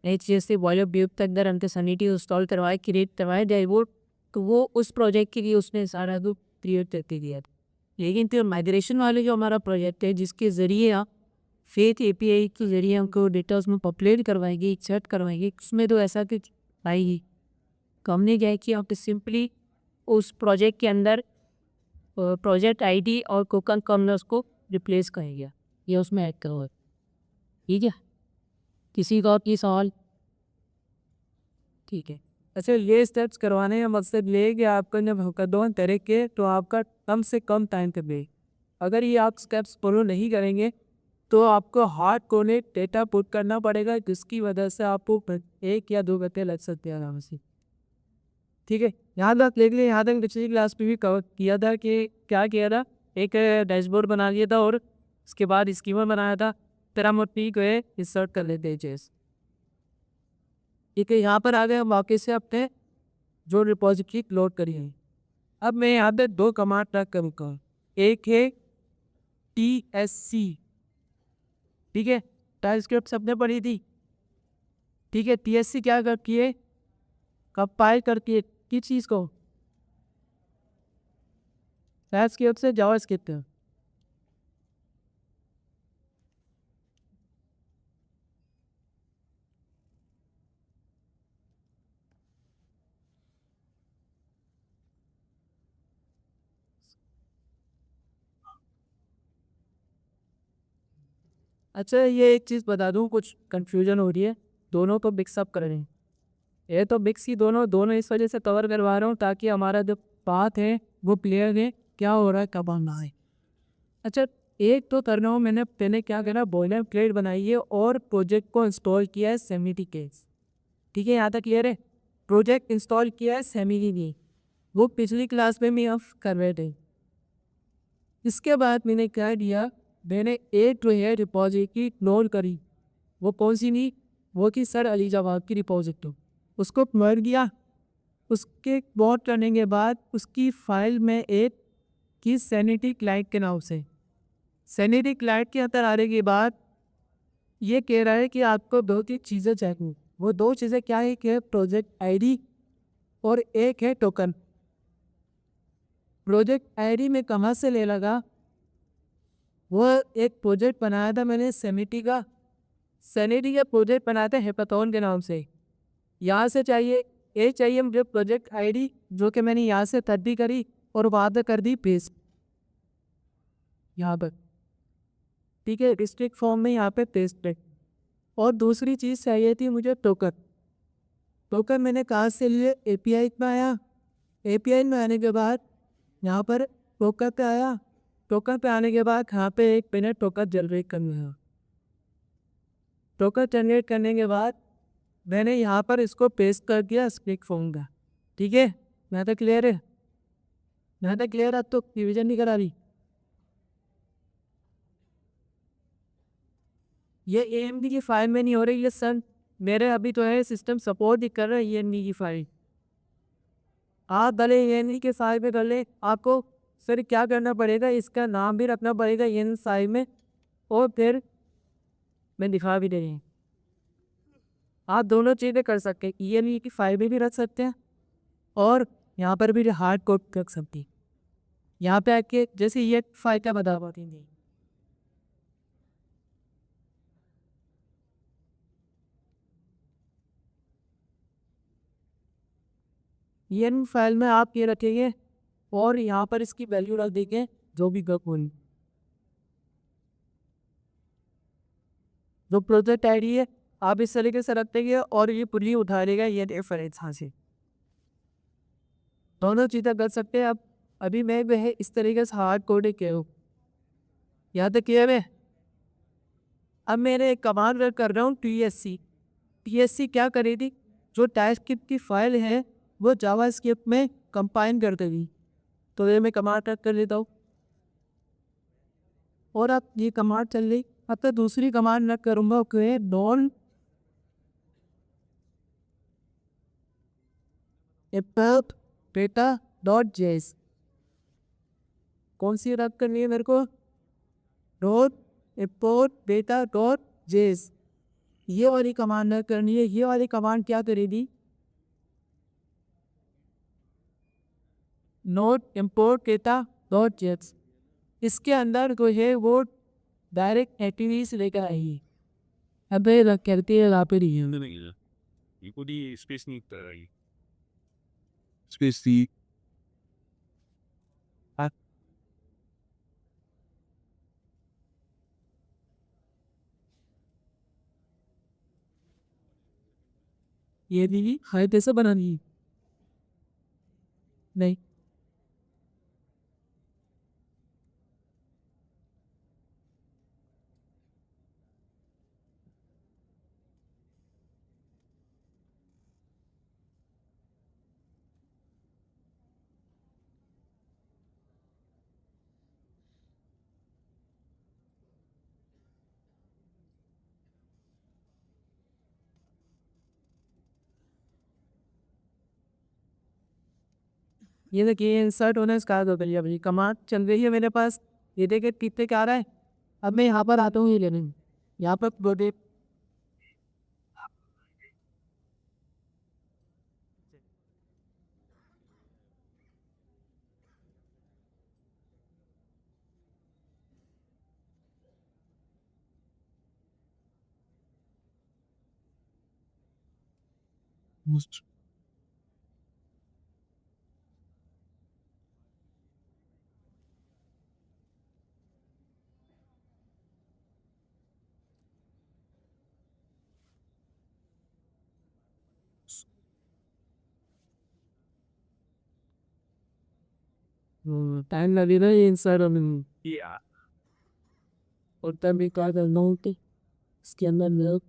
Speaker 1: नहीं जैसे बॉयलर ब्यूब के अंदर हमने सैनिटी इंस्टॉल करवाए, क्रिएट करवाए डैशबोर्ड, तो वो उस प्रोजेक्ट के लिए उसने सारा कुछ क्रिएट करके दिया था। लेकिन फिर माइग्रेशन वाले जो हमारा प्रोजेक्ट है जिसके ज़रिए आप फेथ एपीआई के ज़रिए हमको डेटा उसमें पॉपुलेट करवाएंगे, एक्सेप्ट करवाएंगे, उसमें तो ऐसा कुछ आएगी। तो हमने क्या है कि आप सिंपली उस प्रोजेक्ट के अंदर प्रोजेक्ट आईडी और कोकन कॉर्नर्स को रिप्लेस करेंगे या उसमें ऐड करोगे, ठीक है। किसी का और की सवाल? ठीक है।
Speaker 3: अच्छा, ये स्टेप्स करवाने का मकसद ये है कि आपका जब हकदोन तरीके तो आपका कम से कम टाइम पे बे अगर ये आप स्टेप्स फॉलो नहीं करेंगे तो आपको हार्ड कोडेड डेटा पुट करना पड़ेगा जिसकी वजह से आपको 1 या 2 घंटे लग सकते हैं आराम से। ठीक है, यहाँ तक देख लिए, यहाँ तक पिछली क्लास में भी कवर किया था कि क्या किया था, एक डैशबोर्ड बना लिया था और उसके बाद स्कीमर बनाया था, पैरामीटर को इंसर्ट कर लेते हैं जैसे। ठीक है, यहाँ पर आ गए हम वापस से अपने जो रिपोजिटरी लोड करी है। अब मैं यहाँ पे 2 कमांड रख करूँगा, एक है TSC, ठीक है, टाइपस्क्रिप्ट सबने पढ़ी थी। ठीक है, TSC क्या करती है, कंपाइल करती है किस चीज़ को, टाइपस्क्रिप्ट से जावास्क्रिप्ट। अच्छा, ये एक चीज़ बता दूं, कुछ कंफ्यूजन हो रही है, दोनों को मिक्सअप कर रहे हैं। ये तो मिक्स ही दोनों दोनों इस वजह से कवर करवा रहा हूँ ताकि हमारा जो बात है वो क्लियर है, क्या हो रहा है कब आना है। अच्छा, एक तो करना हो, मैंने पहले क्या करा, बॉयलर प्लेट बनाई है और प्रोजेक्ट को इंस्टॉल किया है सेमिटी केस। ठीक है, यहाँ तक क्लियर है। प्रोजेक्ट इंस्टॉल किया है सेमिटी की, वो पिछली क्लास में भी आप कर रहे थे। इसके बाद मैंने क्या दिया, मैंने एक जो है रिपोजिटरी लोड करी, वो कौन सी नहीं, वो कि सर अली जवाब की रिपोजिटरी, उसको मर गया। उसके लोड करने के बाद उसकी फाइल में एक की सैनिटी क्लाइंट के नाम से, सैनिटी क्लाइंट के अंदर आने के बाद ये कह रहा है कि आपको 2-3 चीज़ें चाहिए। वो 2 चीज़ें क्या है कि प्रोजेक्ट आईडी और एक है टोकन। प्रोजेक्ट आईडी में कहाँ से ले लगा, वो एक प्रोजेक्ट बनाया था मैंने सैनिटी का, सैनिटी का प्रोजेक्ट बनाया था हैकाथॉन के नाम से। यहाँ से चाहिए, ये चाहिए मुझे प्रोजेक्ट आईडी जो कि मैंने यहाँ से तब्दील करी और वहाँ पे कर दी पेस्ट यहाँ पर। ठीक है, डिस्ट्रिक्ट फॉर्म में यहाँ पे पेस्ट पे। और दूसरी चीज़ चाहिए थी मुझे टोकन। टोकन मैंने कहाँ से लिए, एपीआई में आया, एपीआई में आने के बाद यहाँ पर टोकन पे आया, टोकन पे आने के बाद यहाँ पे एक मैंने टोकन जनरेट करना है। टोकन जनरेट करने के बाद मैंने यहाँ पर इसको पेस्ट कर दिया स्क्रिप्ट फॉर्म का। ठीक है, यहाँ तक क्लियर है, यहाँ तक क्लियर है। अब तो रिविजन नहीं करा रही। ये AMD की फाइल में नहीं हो रही है सर, मेरे अभी तो है सिस्टम सपोर्ट ही कर रहा है AMD की फाइल। आप भले AMD के फाइल में कर ले, आपको सर क्या करना पड़ेगा, इसका नाम भी रखना पड़ेगा AMD फाइल में, और फिर मैं दिखा भी दे रही हूँ। आप दोनों चीज़ें कर सकते हैं, AMD की फाइल में भी रख सकते हैं और यहाँ पर भी हार्ड कॉपी रख सकती हैं। यहाँ पे आके जैसे ये फाइल का बता पाती थी, ये फाइल में आप ये रखेंगे और यहाँ पर इसकी वैल्यू रख देंगे जो भी गप होनी, जो प्रोजेक्ट आईडी है आप इस तरीके से रख देंगे और ये पूरी उठा लेगा ये रेफरेंस। हाँ से दोनों चीज़ें कर सकते हैं आप। अभी मैं वह इस तरीके से हार्ड कोड किया हूँ, यहाँ तक किया मैं। अब मैंने एक कमांड रन कर रहा हूँ TSC क्या करेगी, जो टाइपस्क्रिप्ट की फाइल है वो जावास्क्रिप्ट में कंपाइन कर देगी। तो ये मैं कमांड रन कर लेता हूँ और अब ये कमांड चल रही। अब तो दूसरी कमांड रन करूँगा कि नॉन import data.js। कौन सी रन करनी है मेरे को, डॉट import data.js, ये वाली कमांड रन करनी है। ये वाली कमांड क्या करेगी, नोट import data.js, इसके अंदर जो है वो डायरेक्ट एक्टिविटीज लेकर आएगी। अब ये रख करती है यहाँ पे रही है।
Speaker 2: नहीं है ये कोई स्पेस नहीं कर रही स्पेस थी
Speaker 3: ये भी हाई कैसे बनानी है, नहीं ये देखिए इंसर्ट होना स्टार्ट हो गई है। अभी कमांड चल रही है मेरे पास, ये देखिए कितने क्या आ रहा है। अब मैं यहाँ पर आता हूँ ये लेने, यहाँ पर बोले टाइम लगेगा ये इंसर्ट होने में।
Speaker 2: या
Speaker 3: और तब भी क्या करना होता है, इसके अंदर लोग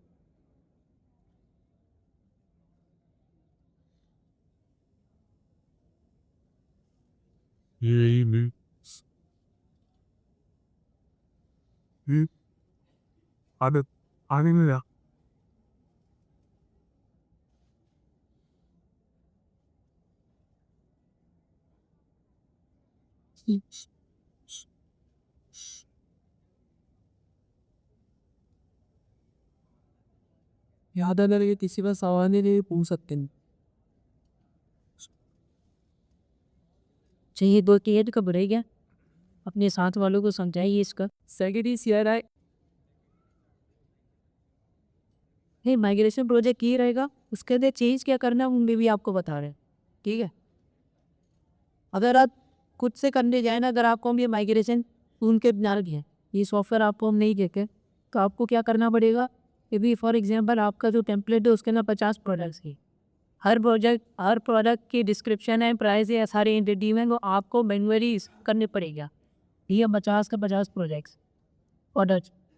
Speaker 2: ये में आदत आने में या
Speaker 3: याद अगर ये किसी का सवाल नहीं पूछ सकते हैं।
Speaker 1: चाहिए दो की हेड कब रहेगा, अपने साथ वालों को समझाइए इसका।
Speaker 3: सेकेंडरी CRI
Speaker 1: नहीं, माइग्रेशन प्रोजेक्ट ही रहेगा, उसके अंदर चेंज क्या करना है उनमें भी आपको बता रहे हैं। ठीक है, अगर आप खुद से करने जाए ना, अगर आपको हम ये माइग्रेशन उनके बिना है, ये सॉफ्टवेयर आपको हम नहीं देखे, तो आपको क्या करना पड़ेगा। यदि फॉर एग्जांपल आपका जो टेम्पलेट है उसके अंदर 50 प्रोडक्ट्स है, हर प्रोडक्ट की डिस्क्रिप्शन है, प्राइस है, सारे इंटीटीव हैं, वो आपको मैनुअली करने पड़ेगा। ये 50 का 50 प्रोडक्ट्स,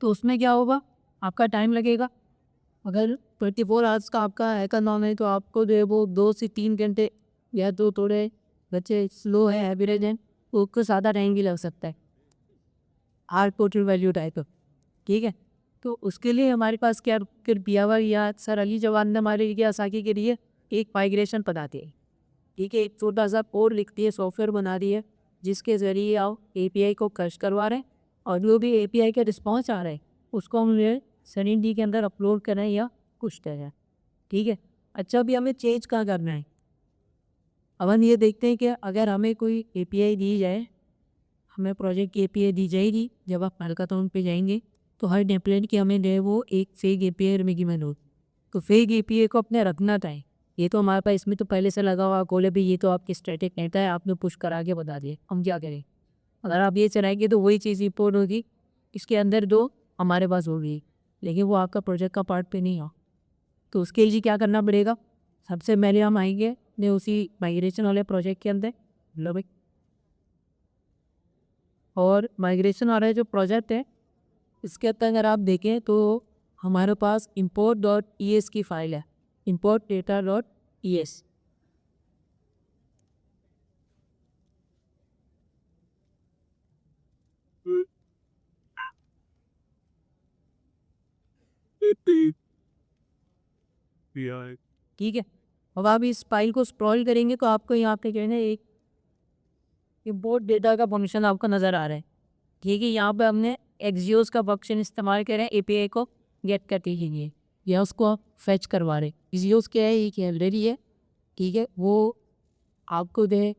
Speaker 1: तो उसमें क्या होगा, आपका टाइम लगेगा। अगर 24 आवर्स का आपका हैकाथॉन है तो आपको जो है वो 2 से 3 घंटे, या तो थोड़े बच्चे स्लो है एवरेज है तो उसको ज़्यादा टाइम भी लग सकता है, हार्ड टोटल वैल्यू टाइप। ठीक है, तो उसके लिए हमारे पास क्या फिर बियावर या सर अली जवान ने हमारे लिए आसाकी के लिए एक माइग्रेशन बनाती है। ठीक है, एक छोटा सा कोड लिखती है, सॉफ्टवेयर बना रही है, जिसके ज़रिए आप API को क्रश करवा रहे हैं, और जो भी API का रिस्पॉन्स आ रहा है उसको हम ये सनी के अंदर अपलोड करें या कुछ करें। ठीक है, अच्छा अभी हमें चेंज कहाँ करना है। अब हम ये देखते हैं कि अगर हमें कोई API दी जाए, हमें प्रोजेक्ट की API दी जाएगी, जब आप हैकाथॉन पे जाएंगे तो हर टेम्पलेट की हमें जो है वो एक फेक API मिलेगी मैनुअल। तो फेक API को अपने रखना था, ये तो हमारे पास इसमें तो पहले से लगा हुआ गोले भी, ये तो आपकी स्टैटिक कहता है, आपने पुश करा के बता दिए, हम क्या करें। अगर आप ये चलाएंगे तो वही चीज़ रिपोर्ट होगी, इसके अंदर दो हमारे पास होगी, लेकिन वो आपका प्रोजेक्ट का पार्ट पे नहीं हो। तो उसके लिए क्या करना पड़ेगा, सबसे पहले हम आएंगे ने उसी माइग्रेशन वाले प्रोजेक्ट के अंदर, लो भाई और माइग्रेशन आ रहा है जो प्रोजेक्ट है, इसके अंदर अगर आप देखें तो हमारे पास import.es की फाइल है, import data.es। ठीक है, अब आप इस फाइल को स्क्रॉल करेंगे तो आपको यहाँ पे जो है ना एक import डेटा का फंक्शन आपको नज़र आ रहा है। ठीक है, यहाँ पे हमने एक्जियोस का फंक्शन इस्तेमाल कर रहे हैं एपीआई को गेट करने के लिए, या उसको फेच करवा रहे हैं। एक्जियोस क्या है, एक लाइब्रेरी है, ठीक है, वो आपको जो है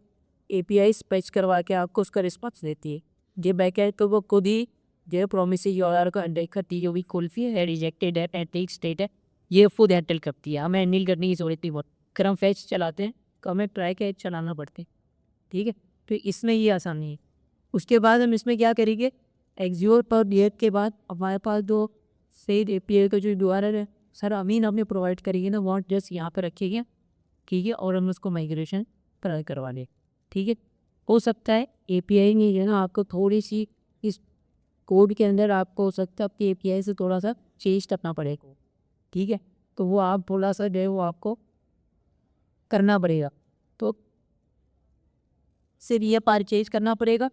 Speaker 1: एपीआई फेच करवा के आपको उसका रिस्पॉन्स देती है। ये बैकएंड तो वो खुद ही जो है प्रोमिस यूआरएल को हैंडल करती है, जो भी कुल्फी है, रिजेक्टेड है, एंटिक स्टेट है, ये खुद हैंडल करती है, हमें हैंडल करने की जरूरत नहीं बहुत। अगर हम फैच चलाते हैं तो हमें ट्राई कैच चलाना पड़ता है। ठीक है, तो इसमें ये आसानी है। उसके बाद हम इसमें क्या करेंगे, एक्जियोर पर डेट के बाद हमारे पास जो सेड एपीआई का जो यूआरएल है सर अमीन हमें प्रोवाइड करेंगे ना, वो जस्ट यहाँ पर रखिएगा। ठीक है, और हम उसको माइग्रेशन ट्राई करवा लें। ठीक है, हो सकता है एपीआई में जो है ना आपको थोड़ी सी इस कोड के अंदर आपको हो सकता है आपकी एपीआई से थोड़ा सा चेंज करना पड़ेगा। ठीक है, तो वो आप थोड़ा सा जो है वो आपको करना पड़ेगा, तो सिर्फ ये परचेज करना पड़ेगा।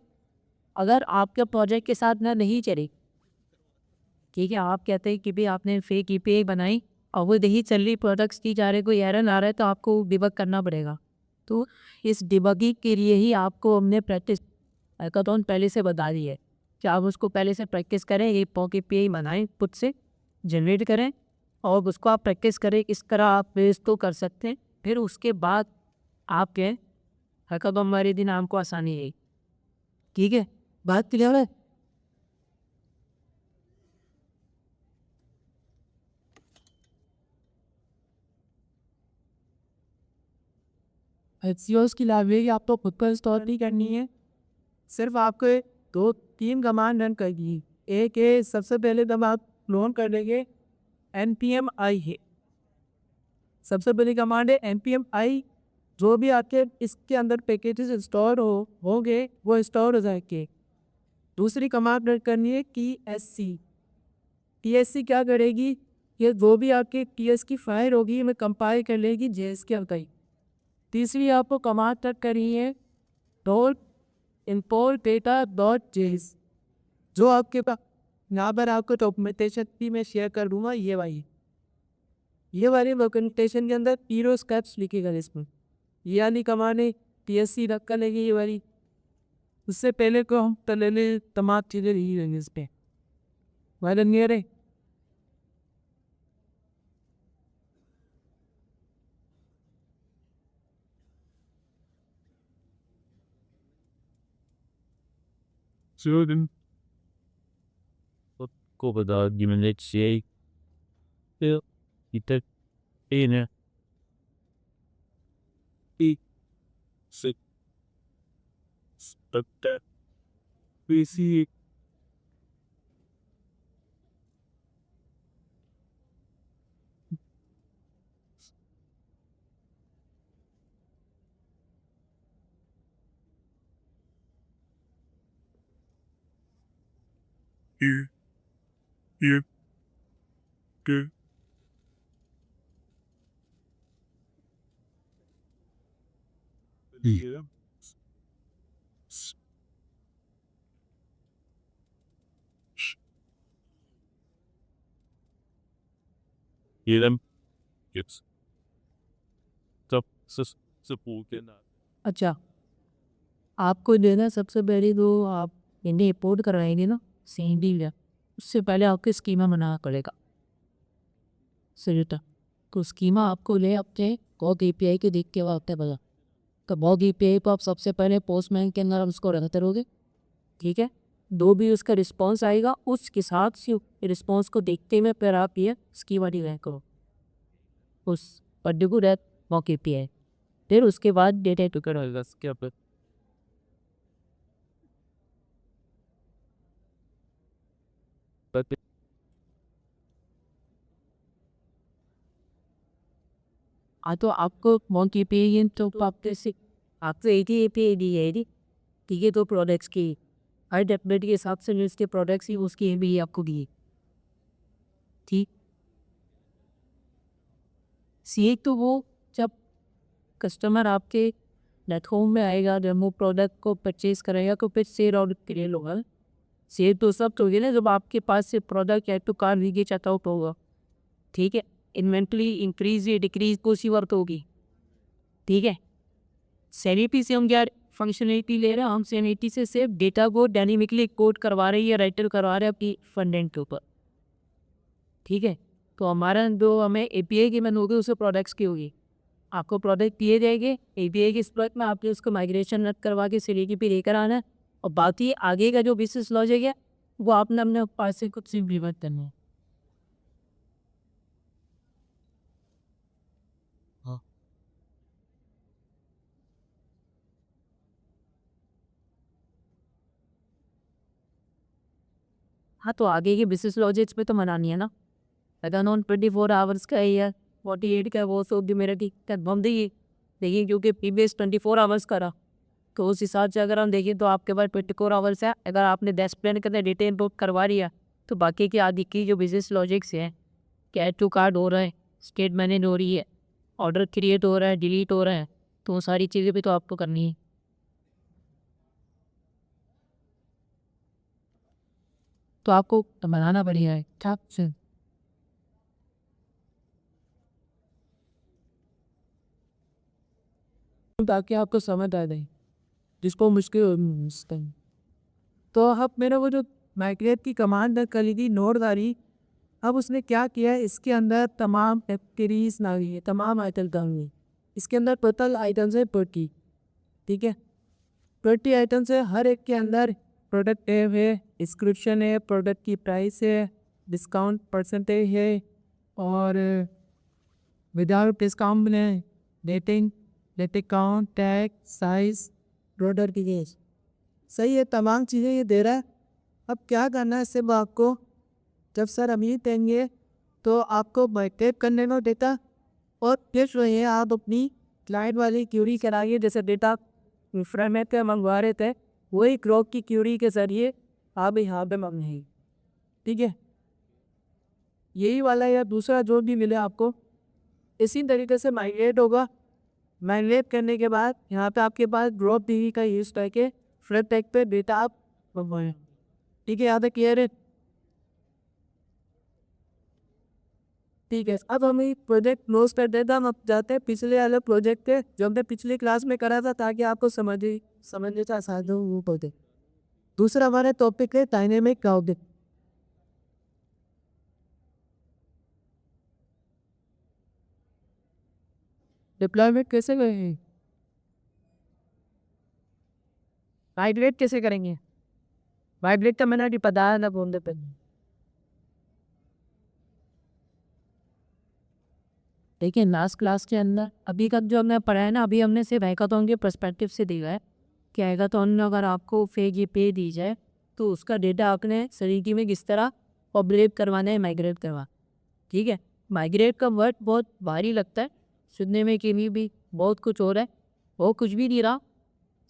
Speaker 1: अगर आपके प्रोजेक्ट के साथ ना नहीं चले, ठीक है, आप कहते हैं कि भाई आपने फेक ईपीआई बनाई और वो नहीं चल रही, प्रोडक्ट्स की जा रहे, कोई एरर आ रहा है, तो आपको डिबग करना पड़ेगा। तो इस डिबगिंग के लिए ही आपको हमने प्रैक्टिस हैकाथॉन पहले से बता दी है कि आप उसको पहले से प्रैक्टिस करें, ये पॉक ईपीआई बनाएं, खुद से जनरेट करें और उसको आप प्रैक्टिस करें। इस तरह आप बेस तो कर सकते हैं, फिर उसके बाद आपके हैकाथॉन वाले दिन आपको आसानी है। ठीक है, बात क्लियर है?
Speaker 3: एक्सियोस की लाइब्रेरी आपको खुद पर इंस्टॉल नहीं करनी है, सिर्फ आपको 2-3 कमांड रन करनी है। एक है, सबसे पहले जब आप क्लोन कर लेंगे npm i है, सबसे पहली कमांड है npm i। जो भी आपके इसके अंदर पैकेजेस इंस्टॉल होंगे वो इंस्टॉल हो जाएंगे। दूसरी कमांड रन करनी है टीएससी क्या करेगी, ये जो भी आपके टीएस की फाइल होगी हमें कंपाइल कर लेगी जेएस के अंदर। तीसरी आपको कमांड रन करनी है डॉट import data.js, जो आपके पास यहाँ पर आपको डॉक्यूमेंटेशन भी मैं शेयर कर दूँगा। ये वाली डॉक्यूमेंटेशन के अंदर 0 स्टेप्स लिखेगा इसमें, ये वाली कमांड है टीएससी रख कर लेगी ये वाली। उससे पहले को हम तले तमाम चीज़ें नहीं लेंगे इस पर वाले नियर है।
Speaker 2: Söyleyeyim. Kopada gimlet şey. İtek yine. İ. Sık. Sıkta. Bisi. Ü. Ü. Gü. İ. Yedim. Jetzt. Stop. Sıpulken.
Speaker 1: अच्छा, आपको जो है ना सबसे पहले तो आप इन्हें इंपोर्ट करवाएंगे ना सीडी या, उससे पहले आपको स्कीमा बनाना पड़ेगा सरिता। तो स्कीमा आपको ले अपने कॉग एपीआई के देख के वक्त है बजा, तो बॉग एपीआई को आप सबसे पहले पोस्टमैन के अंदर उसको रन करोगे। ठीक है, दो भी उसका रिस्पॉन्स आएगा, उसके साथ से रिस्पॉन्स को देखते हुए फिर आप ये स्कीमा डिजाइन करो उस पर्टिकुलर बॉग एपीआई, फिर उसके बाद डेटा टू करोगे क्या पर। हाँ, तो आपको मॉन्क एपीआई तो आपके से आपको एक ही एपीआई दी है ठीक है, तो प्रोडक्ट्स की हर टेम्पलेट के हिसाब से जो इसके प्रोडक्ट्स ही उसकी भी आपको दिए। ठीक, सी तो वो जब कस्टमर आपके प्लेटफॉर्म में आएगा, जब वो प्रोडक्ट को परचेज करेगा तो फिर सेल और क्लियर होगा। सेल तो सब तो होगी ना जब आपके पास से प्रोडक्ट या तो कार लीके चेकआउट होगा। ठीक है, इन्वेंट्री इंक्रीज या डिक्रीज को सी वर्क होगी। ठीक है, सैनिटी से हम क्या फंक्शनलिटी ले रहे हैं, हम सैनिटी से सिर्फ डेटा को डायनेमिकली कोड करवा रहे हैं या राइटर करवा रहे हैं अपनी फ्रंट एंड के ऊपर। ठीक है, तो हमारा जो हमें एपीआई की मैन होगी उसे प्रोडक्ट्स की होगी। आपको प्रोडक्ट दिए जाएंगे एपीआई के स्प्रेड में, आपने उसको माइग्रेशन रद्द करवा के सिलेटी पे लेकर आना है और बाकी आगे का जो बिजनेस लॉजिक है वो आपने अपने पास से कुछ इम्प्लीमेंट करना है। हाँ, तो आगे के बिजनेस लॉजिक्स पे तो मनानी है ना। अगर नॉन 24 आवर्स का है या 48 का है वो तो जो मेरा हम देखिए क्योंकि प्रीवियस 24 आवर्स करा तो उस हिसाब से अगर हम देखें तो आपके पास 24 आवर्स है। अगर आपने 10 प्लान के अंदर डेटा इनपुट करवा लिया तो बाकी की आदि की जो बिजनेस लॉजिक्स हैं, कैड टू कार्ड हो रहा है, स्टेट मैनेज हो रही है, ऑर्डर क्रिएट हो रहा है, डिलीट हो रहा है, तो वो सारी चीज़ें भी तो आपको करनी है। तो आपको बनाना बढ़िया है ठीक से,
Speaker 3: ताकि आपको समझ आ जाए जिसको मुश्किल। तो अब मेरा वो जो माइग्रेट की कमांड करी थी नोटदारी, अब उसने क्या किया है इसके अंदर तमाम फैक्ट्रीज ना गई है, तमाम आइटम डाली है। इसके अंदर टोटल आइटम्स है 30। ठीक है, 30 आइटम्स है, हर एक के अंदर प्रोडक्ट नेम है, डिस्क्रिप्शन है, प्रोडक्ट की प्राइस है, डिस्काउंट परसेंटेज है और विदाउट डिस्काउंट में rating, rating count, tag, size, product की गेज। सही है, तमाम चीज़ें ये दे रहा है। अब क्या करना है सिर्फ आपको, जब सर अमीर देंगे तो आपको माइग्रेट करने को डेटा और फिर जो है आप अपनी क्लाइंट वाली क्यूरी कराइए। जैसे डेटा फ्रेमेट पे मंगवा रहे थे वही ग्रोक की क्यूरी के ज़रिए आप यहाँ पे मंगाएंगे। ठीक है, यही वाला या दूसरा जो भी मिले आपको इसी तरीके से माइग्रेट होगा। माइग्रेट करने के बाद यहाँ पे आपके पास ड्रॉप टीवी का यूज़ करके फ्रंट टैग पे डेटा आप मंगवाएं। ठीक है, यहाँ तक क्लियर है। ठीक है, अब हम ये प्रोजेक्ट क्लोज कर देते हैं। हम अब जाते हैं पिछले वाले प्रोजेक्ट पे जो हमने पिछली क्लास में करा था ताकि आपको समझने का आसान हो वो प्रोजेक्ट। दूसरा हमारा टॉपिक है डायनेमिक क्लाउड। डिप्लॉयमेंट कैसे करेंगे, माइग्रेट कैसे करेंगे? माइग्रेट का मैंने अभी बताया ना बोलने पे।
Speaker 1: देखिए लास्ट क्लास के अंदर अभी का जो हमने पढ़ा है ना, अभी हमने सिर्फ हैकाथॉन के पर्सपेक्टिव से दिया है कि हैकाथॉन में अगर आपको फेक ये पे दी जाए तो उसका डेटा आपने सरीकी में किस तरह अपडेट करवाना है, माइग्रेट करवा। ठीक है, माइग्रेट का वर्ड बहुत भारी लगता है सुनने में कि भी बहुत कुछ हो रहा है, वो कुछ भी नहीं रहा।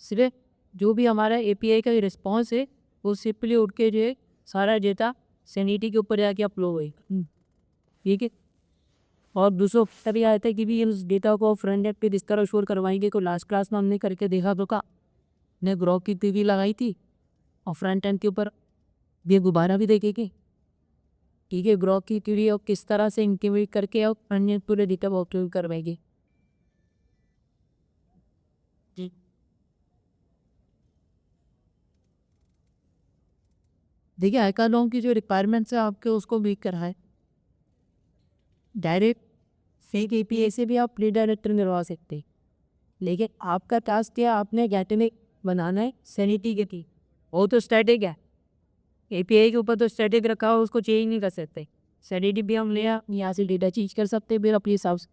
Speaker 1: सिर्फ जो भी हमारा एपीआई का रिस्पॉन्स है वो सिंपली उठ के जो है सारा डेटा सैनिटी के ऊपर जाके अपलोड हुई। ठीक है, और दूसरों तभी आया था कि भी उस डेटा को फ्रंट एंड पे किस तरह शोर करवाएंगे। को लास्ट क्लास में हमने करके देखा तो का ने ग्रॉक की टीवी लगाई थी और फ्रंट एंड के ऊपर ये गुब्बारा भी देखेंगे। ठीक है, ग्रॉक की टीवी और किस तरह से इंटीग्रेट करके और फ्रंट एंड पूरे डेटा को अपलोड करवाएंगे। जी, देखिए हैकाथॉन की जो रिक्वायरमेंट्स है आपके उसको मीट करा है। डायरेक्ट फेक एपीआई से भी आप रीडायरेक्टर करवा सकते हैं, लेकिन आपका टास्क क्या है, आपने गैटनिक बनाना है सैनिटी के थी। वो तो स्टैटिक है, एपीआई के ऊपर तो स्टैटिक रखा हो उसको चेंज नहीं कर सकते। सैनिटी भी हम ले यहाँ से डेटा चेंज कर सकते हैं फिर अपने हिसाब से।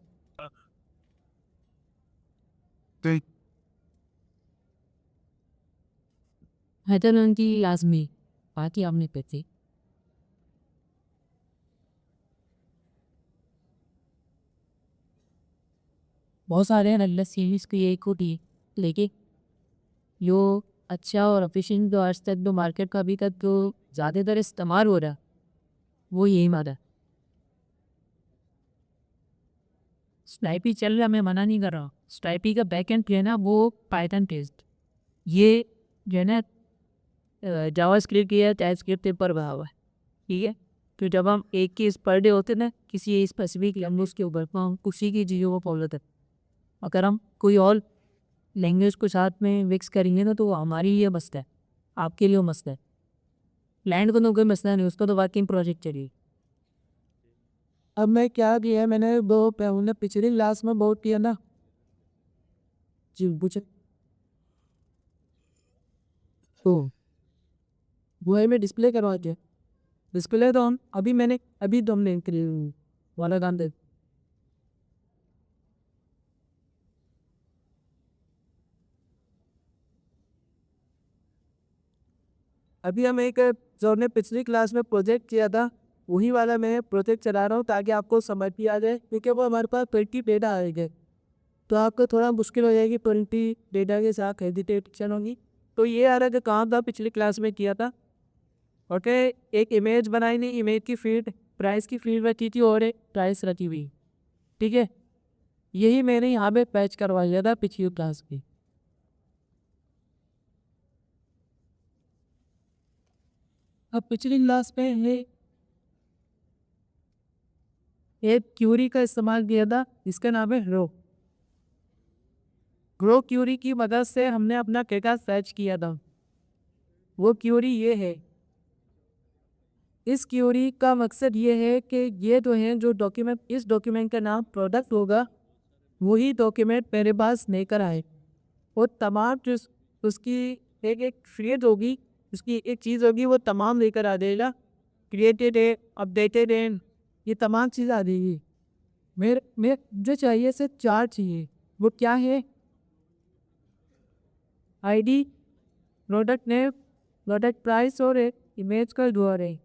Speaker 1: हैकाथॉन की लाजमी बाकी आपने करते बहुत सारे हैं अल्लाह सीरीज की एक होती है, लेकिन जो अच्छा और एफिशिएंट जो आज तक जो मार्केट का अभी तक जो ज़्यादातर इस्तेमाल हो रहा है वो यही मारा है। स्नाइपी चल रहा है, मैं मना नहीं कर रहा हूँ। स्नाइपी का बैकएंड जो है ना वो पाइथन टेस्ट ये जो है ना जावास्क्रिप्ट या टाइपस्क्रिप्ट पर बना हुआ है। ठीक है, तो जब हम एक केस पर डे होते ना किसी स्पेसिफिक लैंग्वेज के ऊपर तो हम उसी की चीज़ों को फॉलो करते हैं। अगर हम कोई और लैंग्वेज को साथ में मिक्स करेंगे ना तो वो हमारे लिए मस्त है, आपके लिए मस्त है। लैंड को तो कोई मसला नहीं, उसका तो वर्किंग प्रोजेक्ट चलिए।
Speaker 3: अब मैं क्या किया, मैंने वो हमने पिछली क्लास में बहुत किया ना जी पूछे तो वो है मैं डिस्प्ले करवा दिया। डिस्प्ले तो हम अभी तो हमने वाला काम दे अभी हम एक जो हमने पिछली क्लास में प्रोजेक्ट किया था वही वाला मैं प्रोजेक्ट चला रहा हूँ ताकि आपको समझ भी आ जाए, क्योंकि वो हमारे पास 20 डेटा आएंगे तो आपको थोड़ा मुश्किल हो जाएगी 20 डेटा के साथ हेजिटेशन होगी। तो ये आ रहा जो काम था पिछली क्लास में किया था। ओके, एक इमेज बनाई नहीं, इमेज की फील्ड प्राइस की फील्ड रखी थी और एक प्राइस रखी हुई। ठीक है, यही मैंने यहाँ पे पैच करवा लिया था पिछली क्लास की। अब पिछली क्लास में एक क्यूरी का इस्तेमाल किया था जिसका नाम है ग्रो क्यूरी की मदद से हमने अपना डेटा सर्च किया था। वो क्यूरी ये है, इस क्यूरी का मकसद ये है कि ये तो है जो डॉक्यूमेंट, इस डॉक्यूमेंट का नाम प्रोडक्ट होगा वही डॉक्यूमेंट मेरे पास लेकर आए और तमाम जो उसकी एक फील्ड होगी, उसकी एक चीज़ होगी वो तमाम लेकर आ जाएगा। क्रिएटेड है, अपडेटेड है, ये तमाम चीज़ आ जाएगी। मेरे जो चाहिए सिर्फ 4 चाहिए। वो क्या है? ID, product name, product price और एक इमेज का URL।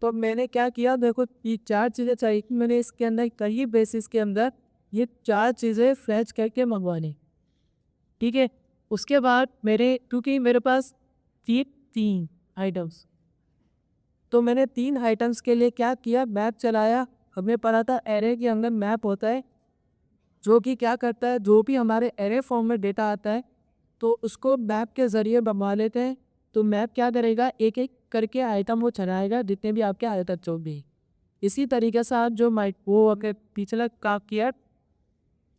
Speaker 3: तो मैंने क्या किया, देखो ये 4 चीज़ें चाहिए, मैंने इसके अंदर कई बेसिस के अंदर ये 4 चीज़ें फ्लैच करके मंगवानी। ठीक है, उसके बाद क्योंकि मेरे पास तीन आइटम्स, तो मैंने 3 आइटम्स के लिए क्या किया, मैप चलाया। हमें पता था एरे के अंदर मैप होता है जो कि क्या करता है, जो भी हमारे एरे फॉर्म में डेटा आता है तो उसको मैप के ज़रिए बनवा लेते हैं। तो मैप क्या करेगा, एक एक करके आइटम वो चलाएगा जितने भी आपके आइटम जो भी। इसी तरीके से आप जो वो अगर पिछला काम किया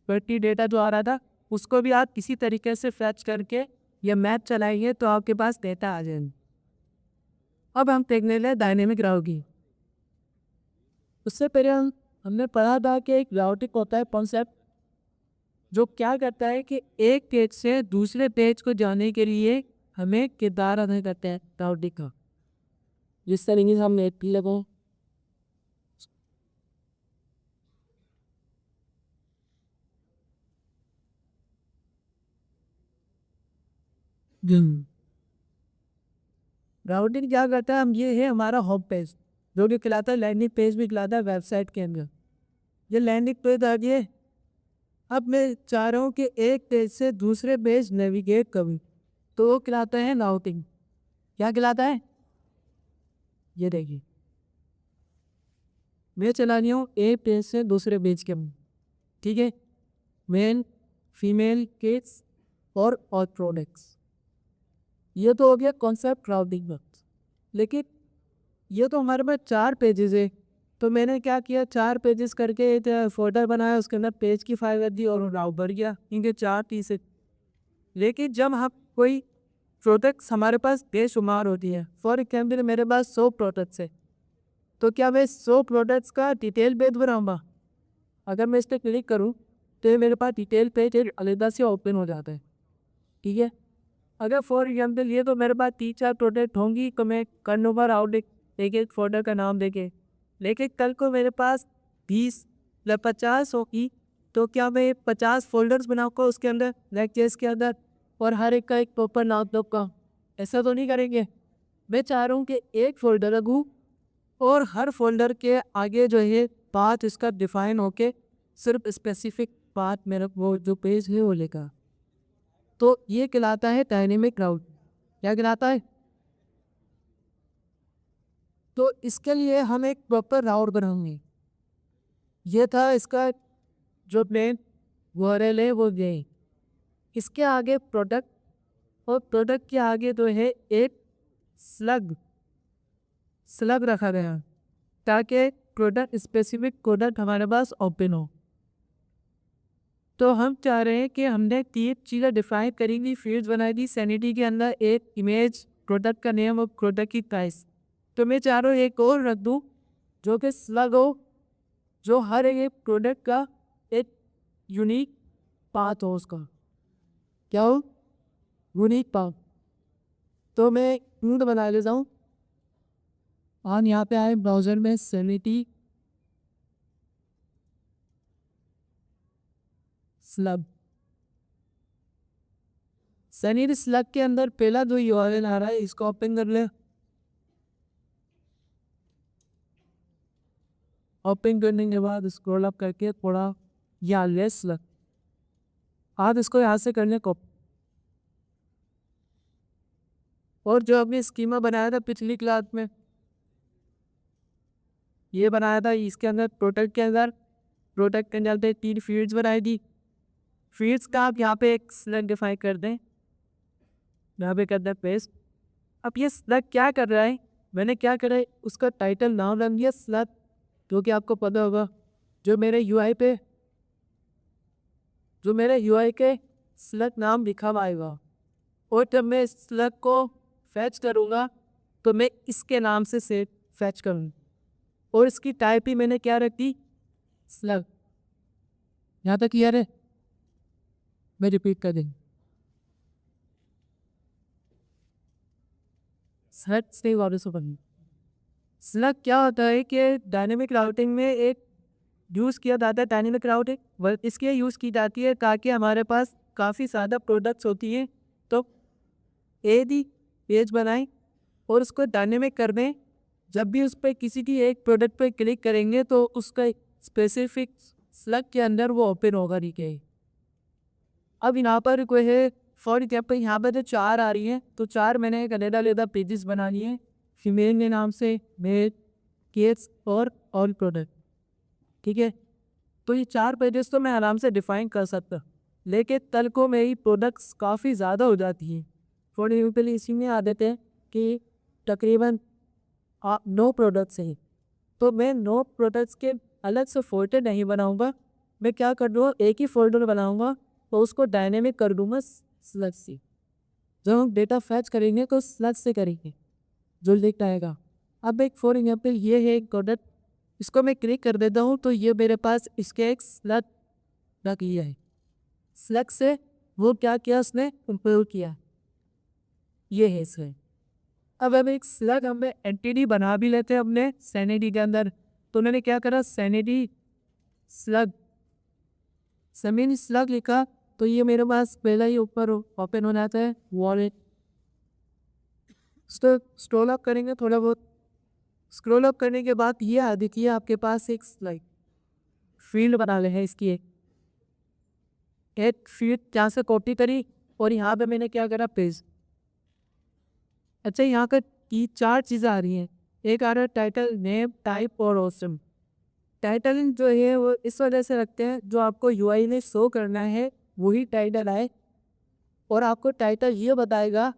Speaker 3: बल्कि डेटा जो आ रहा था उसको भी आप किसी तरीके से फैच करके या मैप चलाएंगे तो आपके पास डेटा आ जाएगा। अब हम देखने लगे डायनेमिक राउटिंग। उससे पहले हमने पढ़ा था कि एक राउटिंग होता है कॉन्सेप्ट जो क्या करता है कि एक पेज से दूसरे पेज को जाने के लिए हमें किरदार अदा करते हैं राउटिंग का। जिस तरीके से हम नेट भी लगो राउटिंग क्या करता है, हम ये है हमारा होम पेज जो कि खिलाता है, लैंडिंग पेज भी खिलाता है वेबसाइट के अंदर। ये लैंडिंग पेज आ गया। अब मैं चाह रहा हूँ कि एक पेज से दूसरे पेज नेविगेट करूँ तो वो खिलाता है राउटिंग। क्या खिलाता है, ये देखिए मैं चला रही हूँ एक पेज से दूसरे पेज के अंदर। ठीक है, मेल, फीमेल, किड्स और प्रोडक्ट्स, ये तो हो गया कॉन्सेप्ट राउटिंग का। लेकिन ये तो हमारे पास 4 पेजेस है, तो मैंने क्या किया 4 पेजेस करके एक फोल्डर बनाया, उसके अंदर पेज की फाइल रख दी और राउट भर गया इनके 4 पीस है। लेकिन जब हम कोई प्रोडक्ट्स हमारे पास बेशुमार होती है, फॉर एग्जाम्पल मेरे पास 100 प्रोडक्ट्स है, तो क्या मैं 100 प्रोडक्ट्स का डिटेल पेज बनाऊँगा? अगर मैं इस पर क्लिक करूँ तो ये मेरे पास डिटेल पेज एक अलग से ओपन हो जाता है। ठीक है, अगर फॉर एग्जाम्पल ये तो मेरे पास 3-4 प्रोडक्ट होंगी तो मैं कर लूँगा राउट एक एक फोल्डर का नाम देके। लेकिन कल को मेरे पास 20 या 50 होगी तो क्या मैं 50 फोल्डर्स बनाऊँगा उसके अंदर लेक्चर्स के अंदर और हर एक का एक प्रॉपर नाम दूँगा? ऐसा तो नहीं करेंगे। मैं चाह रहा हूँ कि एक फोल्डर रखूँ और हर फोल्डर के आगे जो है पाथ इसका डिफाइन होके सिर्फ स्पेसिफिक पाथ मेरा वो जो पेज है वो लेगा। तो ये कहलाता है डायनेमिक राउट। क्या कहलाता है। तो इसके लिए हम एक प्रॉपर राउट बनाएंगे। ये था इसका जो मेन URL है वो ये। इसके आगे प्रोडक्ट, और प्रोडक्ट के आगे जो है एक स्लग रखा गया ताकि प्रोडक्ट स्पेसिफिक प्रोडक्ट हमारे पास ओपन हो। तो हम चाह रहे हैं कि हमने 3 चीज़ें डिफाइन करेंगी, फील्ड्स बनाई दी सैनिटी के अंदर, एक इमेज, प्रोडक्ट का नेम और प्रोडक्ट की प्राइस। तो मैं चाह रहा हूँ एक और रख दूँ जो कि स्लग हो, जो हर एक प्रोडक्ट का एक यूनिक पाथ हो, उसका क्या हो, यूनिक पाथ। तो मैं इंट बना लेता हूँ और यहाँ पे आए ब्राउज़र में सैनिटी स्लग। सैनिटी स्लग के अंदर पहला जो URL आ रहा है इसको ओपन कर ले। ओपन करने के बाद स्क्रॉल अप करके थोड़ा या लेस लग, आप इसको यहाँ से करने को। और जो हमने स्कीमा बनाया था पिछली क्लास में, ये बनाया था, इसके अंदर प्रोडक्ट के अंदर पे 3 फील्ड्स बनाई थी। फील्ड्स का आप यहाँ पे एक स्लग डिफाइन कर दें, यहाँ पे कर दें पेस्ट। अब ये स्लग क्या कर रहा है, मैंने क्या करा है, उसका टाइटल नाम रख दिया स्लग, जो कि आपको पता होगा जो मेरे UI के स्लग नाम लिखा हुआ आएगा। और जब मैं स्लग को फैच करूँगा तो मैं इसके नाम से फैच करूँगा, और इसकी टाइप ही मैंने क्या रख दी, स्लग। यहाँ तक क्लियर है, मैं रिपीट कर देंगे। स्लग क्या होता है कि डायनेमिक राउटिंग में एक यूज़ किया जाता है, डायनेमिक राउटिंग इसके यूज़ की जाती है ताकि हमारे पास काफ़ी ज़्यादा प्रोडक्ट्स होती हैं, तो एक पेज बनाएं और उसको डायनेमिक कर दें। जब भी उस पर किसी की एक प्रोडक्ट पर क्लिक करेंगे तो उसका स्पेसिफिक स्लग के अंदर वो ओपन होगा, ठीक है। अब यहाँ पर कोई है, फॉर एग्जाम्पल यहाँ पर जो 4 आ रही हैं, तो 4 मैंने एक अलग पेजेस बना लिए हैं, फीमेल के नाम से, मेल, केस और ऑल प्रोडक्ट, ठीक है। तो ये 4 पेजेस तो मैं आराम से डिफाइन कर सकता, लेकिन कल को मेरी प्रोडक्ट्स काफ़ी ज़्यादा हो जाती हैं। फॉर एग्जाम्पल इसी में आ देते हैं कि तकरीबन 9 प्रोडक्ट्स हैं, तो मैं 9 प्रोडक्ट्स के अलग से फोल्डर नहीं बनाऊंगा। मैं क्या कर दूँगा, एक ही फोल्डर बनाऊंगा, तो उसको डायनेमिक कर दूंगा स्लग से। जब हम डेटा फैच करेंगे तो स्लग से करेंगे, जो लिख आएगा। अब एक फॉर एग्जाम्पल ये है एक प्रोडक्ट, इसको मैं क्लिक कर देता हूँ तो ये मेरे पास इसके एक स्लग ना किया है, स्लग से वो क्या किया उसने उपयोग किया, ये है इसमें। अब हम एक स्लग हमें एंटिटी बना भी लेते हैं अपने सैनिटी के अंदर। तो उन्होंने क्या करा, सैनिटी स्लग, समीन स्लग लिखा, तो ये मेरे पास पहला ही ऊपर ओपन हो जाता है वॉलेट। स्क्रॉल अप करेंगे थोड़ा बहुत, स्क्रॉल अप करने के बाद ये देखिए आपके पास एक स्लाइड फील्ड बना ले है, इसकी एक फील्ड यहाँ से कॉपी करी और यहाँ पे मैंने क्या करा, पेज। अच्छा, यहाँ का 4 चीज़ें आ रही हैं, एक आ रहा है टाइटल, नेम, टाइप और ऑसम। टाइटल जो है वो इस वजह से रखते हैं, जो आपको UI में शो करना है वही टाइटल आए, और आपको टाइटल ये बताएगा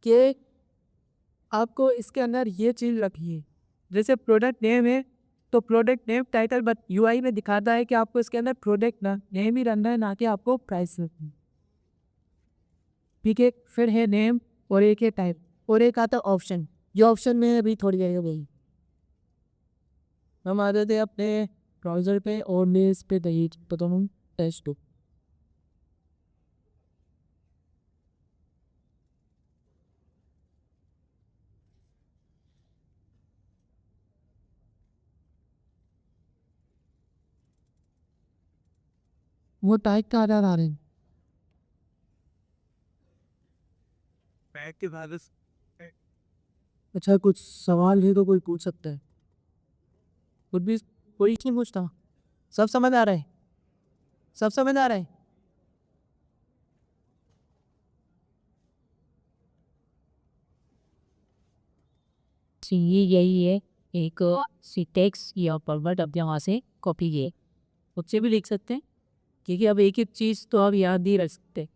Speaker 3: कि आपको इसके अंदर ये चीज़ रखी है। जैसे प्रोडक्ट नेम है तो product name title, but UI में दिखाता है कि आपको इसके अंदर प्रोडक्ट नेम ही रखना है, ना कि आपको प्राइस रखना है, ठीक है। फिर है नेम और एक है टाइप और एक आता ऑप्शन। ये ऑप्शन में अभी थोड़ी देर गई हम आ जाते अपने ब्राउज़र पे और मैं इस पे तो हम टेस्ट हो। वो टाइप का आधार आ रहे हैं।
Speaker 2: पैक के बाद
Speaker 3: अच्छा, कुछ सवाल है तो कोई पूछ सकता है, कुछ भी कोई नहीं पूछता। सब समझ आ रहा है, सब समझ आ रहा है।
Speaker 1: ये यही है एक टेक्स्ट या फॉर्मेट आप वहाँ से कॉपी किए उससे भी लिख सकते हैं, क्योंकि अब एक एक चीज़ तो आप याद नहीं रख सकते।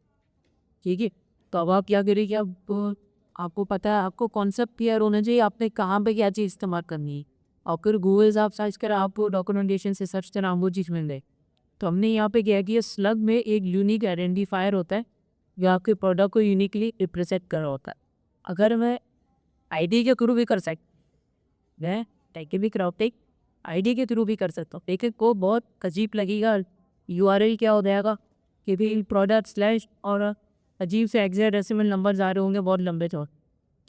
Speaker 1: ठीक है, तो अब आप क्या करें कि अब आपको पता है, आपको कॉन्सेप्ट क्लियर होना चाहिए आपने कहाँ पे क्या चीज़ इस्तेमाल करनी है। और फिर गूगल से आप सर्च करें, आपको डॉक्यूमेंटेशन से सर्च करें, आप वो चीज़ मिल जाए। तो हमने यहाँ पे क्या किया, स्लग में एक यूनिक आइडेंटिफायर होता है जो आपके प्रोडक्ट को यूनिकली रिप्रेजेंट कर रहा होता है। अगर मैं आईडी के थ्रू भी कर सकता, मैं डायनेमिक राउटिंग आईडी के थ्रू भी कर सकता हूँ, लेकिन को बहुत अजीब लगेगा। यूआरएल क्या हो जाएगा कि भी प्रोडक्ट स्लैश और अजीब से हेक्साडेसिमल नंबर आ रहे होंगे बहुत लंबे चौड़े।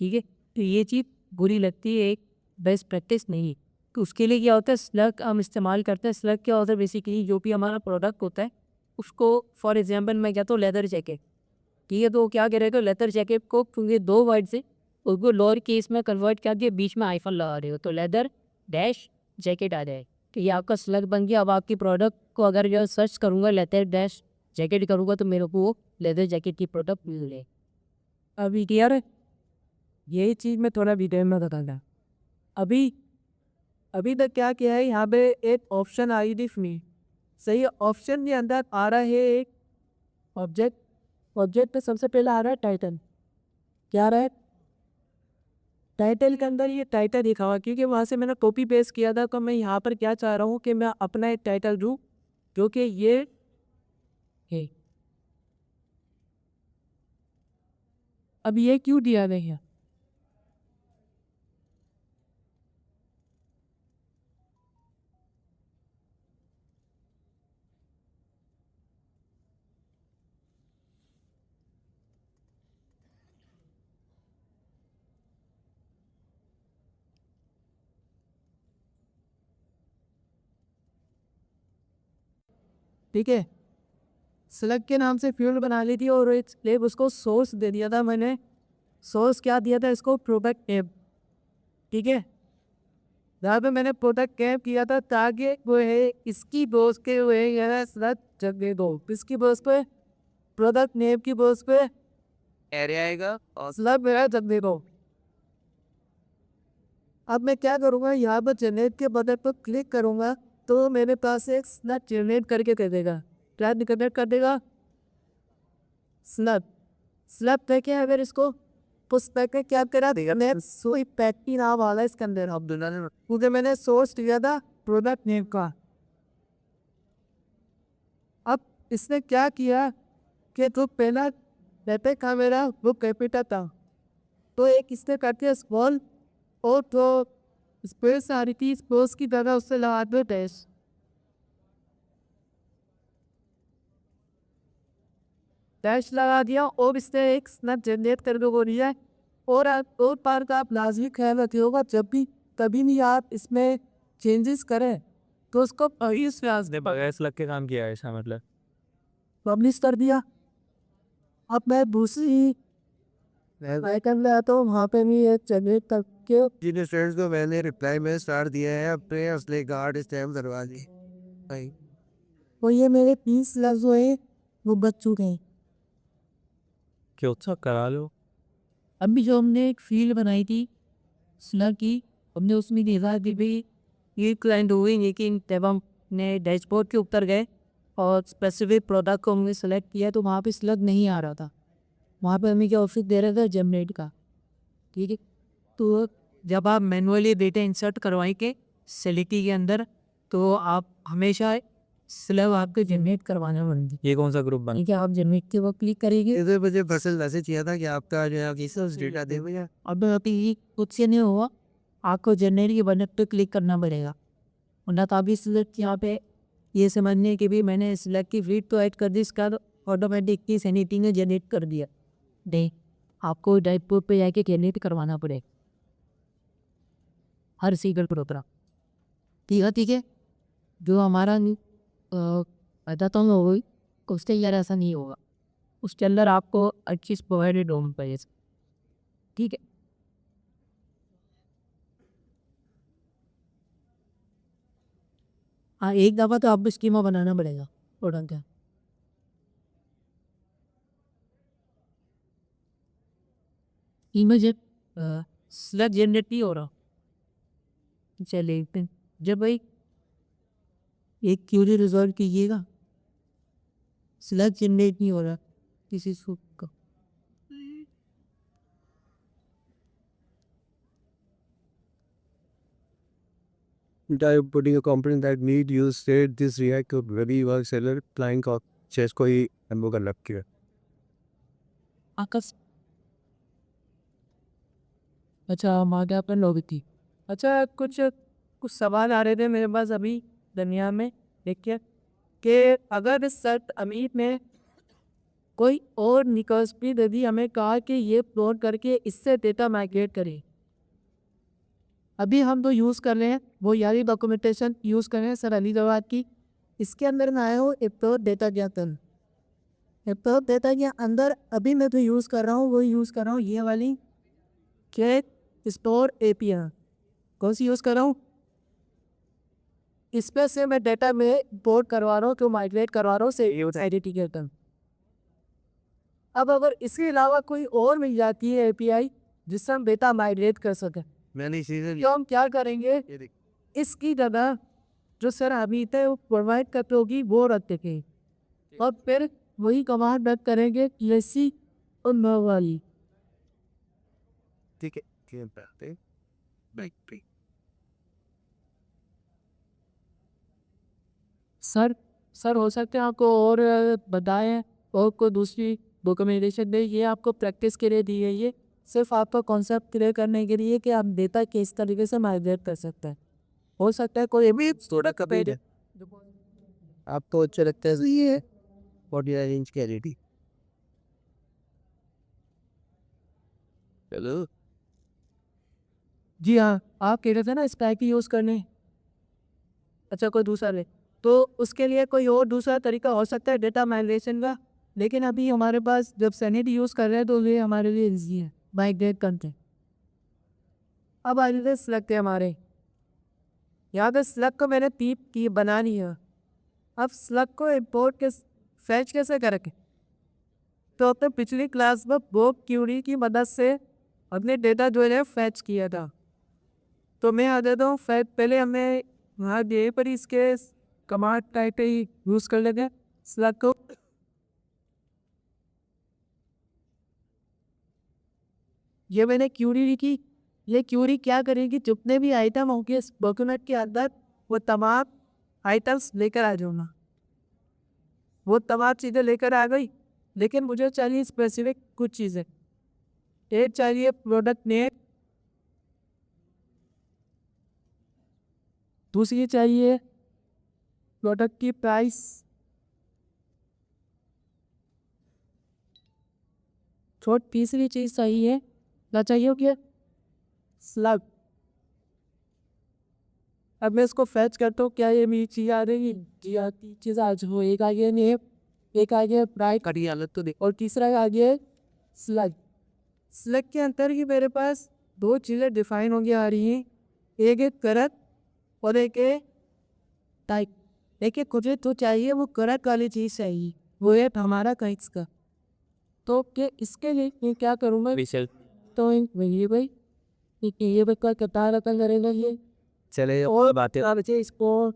Speaker 1: ठीक है, तो ये चीज़ बुरी लगती है, एक बेस्ट प्रैक्टिस नहीं है। तो उसके लिए क्या होता है, स्लग हम इस्तेमाल करते हैं। स्लग क्या होता है, बेसिकली जो भी हमारा प्रोडक्ट होता है उसको, फॉर एग्जांपल मैं कहता हूँ लेदर जैकेट। ठीक है, तो वो क्या करेगा, लेदर जैकेट को क्योंकि 2 वर्ड से उसको लोअर केस में कन्वर्ट करके बीच में आईफन लगा रहे हो तो लेदर डैश जैकेट आ जाए, तो ये आपका स्लग बन गया। अब आपकी प्रोडक्ट को अगर जो सर्च करूँगा लेदर डैश जैकेट करूँगा तो मेरे को वो लेदर जैकेट की प्रोडक्ट मिल जाए।
Speaker 3: अभी क्लियर है, यही चीज़ मैं थोड़ा डिटेल में बताऊंगा। अभी अभी तक क्या किया है, यहाँ पे एक ऑप्शन आई थी फ्री, सही है। ऑप्शन के अंदर आ रहा है एक ऑब्जेक्ट, ऑब्जेक्ट पे सबसे पहले आ रहा है टाइटल। क्या आ रहा है, टाइटल के अंदर ये टाइटल लिखा हुआ, क्योंकि वहाँ से मैंने कॉपी पेस्ट किया था। तो मैं यहाँ पर क्या चाह रहा हूँ कि मैं अपना एक टाइटल दूँ जो कि ये है। अब ये क्यों दिया गया है, ठीक है। स्लग के नाम से फील्ड बना ली थी और एक स्लेब उसको सोर्स दे दिया था मैंने। सोर्स क्या दिया था इसको, प्रोडक्ट नेम। ठीक है, जहाँ पे मैंने प्रोडक्ट कैप किया था ताकि वो है इसकी बोस के वो है यह स्लग जगह दो, इसकी बोस पे प्रोडक्ट नेम की बोस पे एरे आएगा और स्लग मेरा जगह दो। अब मैं क्या करूँगा, यहाँ पर जनरेट के बटन पर क्लिक करूँगा तो मेरे पास एक स्लग जनरेट करके दे देगा। क्या जनरेट कर देगा, स्लग। स्लग पैक है, अगर इसको पुश पैक में क्या करा देगा, मैं सोई पैक की नाम वाला इसके अंदर अब्दुल्ला ने, क्योंकि मैंने सोर्स दिया था प्रोडक्ट नेम का। अब इसने क्या किया कि जो पहला लेते का मेरा वो कैपिटल था, तो एक इसने करके स्मॉल और तो स्पेस आ रही थी स्पेस की जगह उससे लगा दो डैश। डैश लगा दिया और इसने एक स्नैप जनरेट करके को दिया है। और और बार का आप लाजमी ख्याल रखिएगा, जब भी कभी भी आप इसमें चेंजेस करें तो उसको इस व्याज दे
Speaker 2: बगैर स्लग के काम किया है ऐसा मतलब।
Speaker 3: पब्लिश कर दिया। अब मैं दूसरी आइकन में आता हूँ, वहाँ पे भी एक जनरेट करके
Speaker 4: जिन स्टूडेंट्स को मैंने रिप्लाई में स्टार दिया है अपने असली कार्ड स्टैम्प करवा दी भाई।
Speaker 3: तो ये मेरे 30 लफ्ज जो है वो बच चुके हैं।
Speaker 2: क्यों अच्छा करा लो।
Speaker 1: अभी जो हमने एक फील्ड बनाई थी स्लग की, हमने उसमें देखा कि भाई ये क्लाइंट हुई, लेकिन जब हमने डैशबोर्ड के ऊपर गए और स्पेसिफिक प्रोडक्ट को हमने सेलेक्ट किया तो वहाँ पे स्लग नहीं आ रहा था। वहाँ पे हमें क्या ऑप्शन दे रहा था, जनरेट का। ठीक है, तो जब आप मैनुअली डेटा इंसर्ट करवाएंगे सेलेक्टी के अंदर तो आप हमेशा स्लग आपको जनरेट करवाना पड़ेगा।
Speaker 2: ये कौन सा ग्रुप बन,
Speaker 1: ठीक है, आप जनरेट के वक्त क्लिक करेंगे।
Speaker 4: इधर मुझे फसल मैसेज किया था कि आपका जो है रिसर्च डेटा दे भैया।
Speaker 1: अब अभी कुछ से नहीं हुआ, आपको जनरेट के बटन पे क्लिक करना पड़ेगा। वरना तो अभी सिलेक्ट यहाँ पे ये समझने कि भी मैंने सिलेक्ट की फीड तो ऐड कर दी, इसका ऑटोमेटिक की सैनिटी ने जनरेट कर दिया। नहीं, आपको डैशबोर्ड पे जाके जनरेट करवाना पड़ेगा हर सिंगल प्रोग्राम। ठीक है, जो हमारा बताता हूँ वही, उसके अंदर ऐसा नहीं होगा। उसके अंदर आपको हर चीज़ प्रोवाइडेड होनी चाहिए। ठीक है, हाँ एक दफ़ा तो आपको स्कीमा बनाना पड़ेगा प्रोडक्ट का। इमेज स्लग जनरेट नहीं हो रहा, चलिए फिर जब भाई एक क्यूरी रिजॉल्व कीजिएगा, स्लग जनरेट नहीं हो रहा किसी सूप का।
Speaker 4: I'm putting a component that need use state this react to very well seller flying cock chess कोई एम्बो कर रखी है।
Speaker 1: आकाश अच्छा हम आ गया अपन लोग थी।
Speaker 3: अच्छा कुछ कुछ सवाल आ रहे थे मेरे पास अभी दुनिया में, देखिए कि अगर इस सर्ट अमीर ने कोई और निकस्पी यदि हमें कहा कि ये प्लॉट करके इससे डेटा माइग्रेट करें, अभी हम तो यूज़ कर रहे हैं वो यारी डॉक्यूमेंटेशन यूज़ कर रहे हैं सर अलीजाबाद की। इसके अंदर में आया हो एप्टोर डेटा ज्ञातन, एप्टोर डेटा के अंदर अभी मैं तो यूज़ कर रहा हूँ वो यूज़ कर रहा हूँ ये वाली के स्टोर एपीआई। कौन सी यूज़ कर रहा हूँ? इस पर से मैं डेटा में इंपोर्ट करवा रहा हूँ, क्यों माइग्रेट करवा रहा हूँ से आइडेंटिटी के तरफ। अब अगर इसके अलावा कोई और मिल जाती है एपीआई जिससे हम डेटा माइग्रेट कर सकें,
Speaker 4: मैंने सीजन
Speaker 3: तो हम क्या करेंगे,
Speaker 4: ये देख
Speaker 3: इसकी जगह जो सर अभी थे वो प्रोवाइड करते होगी वो रख देंगे और फिर वही कमांड रख करेंगे जैसी उन वाली।
Speaker 4: ठीक है क्या बात है बाइक पे
Speaker 3: सर हो सकते हैं आपको और बताएं और कोई दूसरी डॉक्यूमेंटेशन दे, ये आपको प्रैक्टिस के लिए दी है, ये सिर्फ आपका कॉन्सेप्ट क्लियर करने के लिए कि आप डेटा किस तरीके से माइग्रेट कर सकते हैं। हो सकता है कोई भी
Speaker 4: थोड़ा कभी आपको अच्छा लगता है ये है 49 इंच की एलईडी। चलो
Speaker 3: जी हाँ, आप कह रहे थे ना स्पैक ही यूज़ करने। अच्छा कोई दूसरा ले, तो उसके लिए कोई और दूसरा तरीका हो सकता है डेटा माइग्रेशन का, लेकिन अभी हमारे पास जब सैनिटी यूज़ कर रहे हैं तो ये हमारे लिए ईजी है माइग्रेट करते हैं। अब आ जाते स्लग थे हमारे यहाँ पे, स्लग को मैंने पीप की बना लिया। अब स्लग को इम्पोर्ट के फैच कैसे करेंगे, तो अपने पिछली क्लास में बोक क्यूरी की मदद से अपने डेटा जो है फैच किया था। तो मैं आ जाता हूँ फैच, पहले हमें वहाँ यहीं पर ही इसके कमांड टाइप ही यूज़ कर लेते हैं स्लग को। ये मैंने क्यूरी लिखी, ये क्यूरी क्या करेगी, जितने भी आइटम होंगे इस डॉक्यूमेंट के अंदर वो तमाम आइटम्स लेकर आ जाऊँगा। वो तमाम चीज़ें लेकर आ गई, लेकिन मुझे चाहिए स्पेसिफिक कुछ चीज़ें। एक चाहिए प्रोडक्ट नेम, दूसरी चाहिए प्रोडक्ट की प्राइस, छोट तीसरी चीज़ चाहिए क्या चाहिए क्या, स्लग। अब मैं इसको फैच करता हूँ, क्या ये मेरी चीज़ आ रही है, जी आती चीज़ आज हो, एक आ गया नेम, एक आ गया प्राइस
Speaker 4: कड़ी हालत तो देख
Speaker 3: और तीसरा आ गया स्लग। स्लग के अंदर ही मेरे पास दो चीज़ें डिफाइन होंगी आ रही हैं, एक है करंट और एक है टाइप। देखिए मुझे तो चाहिए वो करंट वाली चीज़ चाहिए, वो है हमारा काइट्स का। तो कि इसके लिए मैं क्या करूँगा, तो ये भाई ये का कतार रखा करेगा ये,
Speaker 4: चले
Speaker 3: और
Speaker 4: बातें
Speaker 3: बच्चे इसको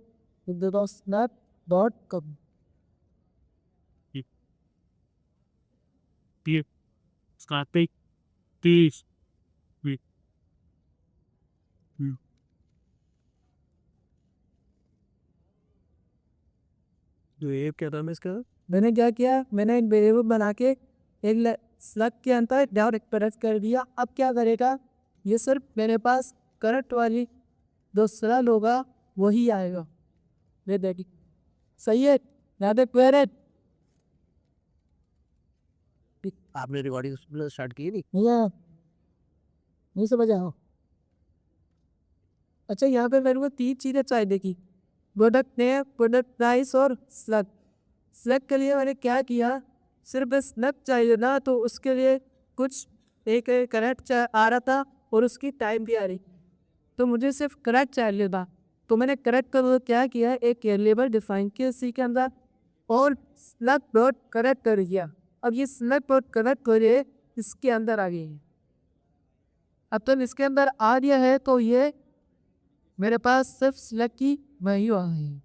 Speaker 3: snap.com
Speaker 2: P static this with
Speaker 4: जो ये क्या नाम है इसका
Speaker 3: मैंने क्या किया, मैंने एक वेरिएबल बना के एक स्लग के अंदर डायरेक्ट प्रेस कर दिया। अब क्या करेगा, ये सिर्फ मेरे पास करंट वाली जो स्लग होगा वही आएगा। ये देखिए सही है ना, देख क्वेरी
Speaker 4: आपने रिकॉर्डिंग स्टार्ट की नहीं
Speaker 3: भैया नहीं समझ आओ। अच्छा यहाँ पे मेरे को तीन चीज़ें चाहिए, देखी प्रोडक्ट नेम, प्रोडक्ट प्राइस और स्लग। स्लग के लिए मैंने क्या किया, सिर्फ बस स्लग चाहिए ना, तो उसके लिए कुछ एक करेक्ट आ रहा था और उसकी टाइम भी आ रही, तो मुझे सिर्फ करेक्ट चाहिए था। तो मैंने करेक्ट का क्या किया, एक लेबल डिफाइन किया इसी के अंदर और स्लग डॉट करेक्ट कर दिया। अब ये स्लग डॉट करेक्ट करे इसके अंदर आ गई है। अब तक इसके अंदर आ गया है तो ये मेरे पास सिर्फ सिलेक्ट की वैल्यू आ गई।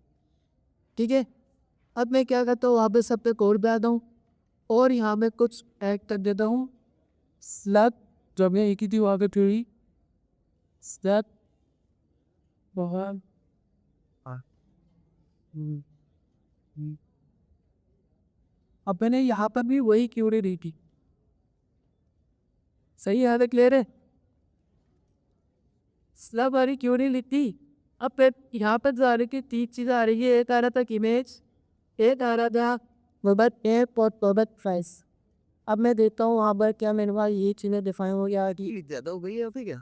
Speaker 3: ठीक है, अब मैं क्या करता हूँ, वहाँ पे सब पे कोड पे आता हूँ और यहाँ पे कुछ ऐड कर देता हूँ। सेलेक्ट जब मैं एक ही थी वहाँ पे थी सेलेक्ट बहुत अब मैंने यहाँ पर भी वही क्यूरी दी थी। सही यहाँ तक क्लियर है? स्लब वाली क्यूरी ली थी। अब फिर यहाँ पर जा रही थी 3 चीज़ें आ रही है। एक आ रहा था इमेज, एक आ रहा था मोबाइल ऐप और मोबाइल प्राइस। अब मैं देता हूँ वहाँ पर क्या मेरे पास ये चीज़ें डिफाइन हो गया कि
Speaker 4: ज़्यादा हो गई है अभी क्या?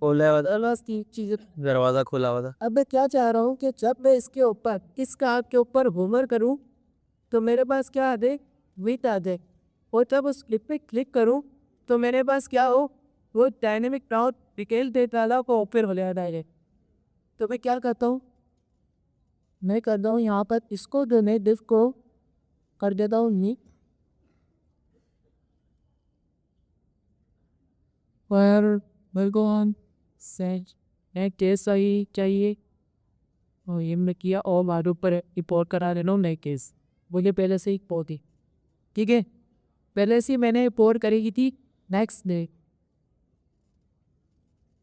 Speaker 4: खोला हुआ था,
Speaker 3: बस 3 चीज़ें।
Speaker 4: दरवाज़ा खुला हुआ था।
Speaker 3: अब मैं क्या चाह रहा हूँ कि जब मैं इसके ऊपर इस कार्ड के ऊपर होमर करूँ तो मेरे पास क्या आ जाए, विथ आ जाए। और जब उस क्लिप पे क्लिक करूँ तो मेरे पास क्या हो, वो डायनेमिक क्राउड डिटेल डेटा वाला को ओपन हो जाए डायरेक्ट। तो मैं क्या करता हूँ, मैं करता हूँ यहाँ पर इसको जो मैं डिफ को कर देता हूँ नी पर मेरे को सेट नेक्स्ट केस ही चाहिए और ये मैं किया और बाद ऊपर रिपोर्ट करा देना हूँ नए केस। मुझे पहले से ही रिपोर्ट थी, ठीक है, पहले से ही मैंने रिपोर्ट करी थी नेक्स्ट डे।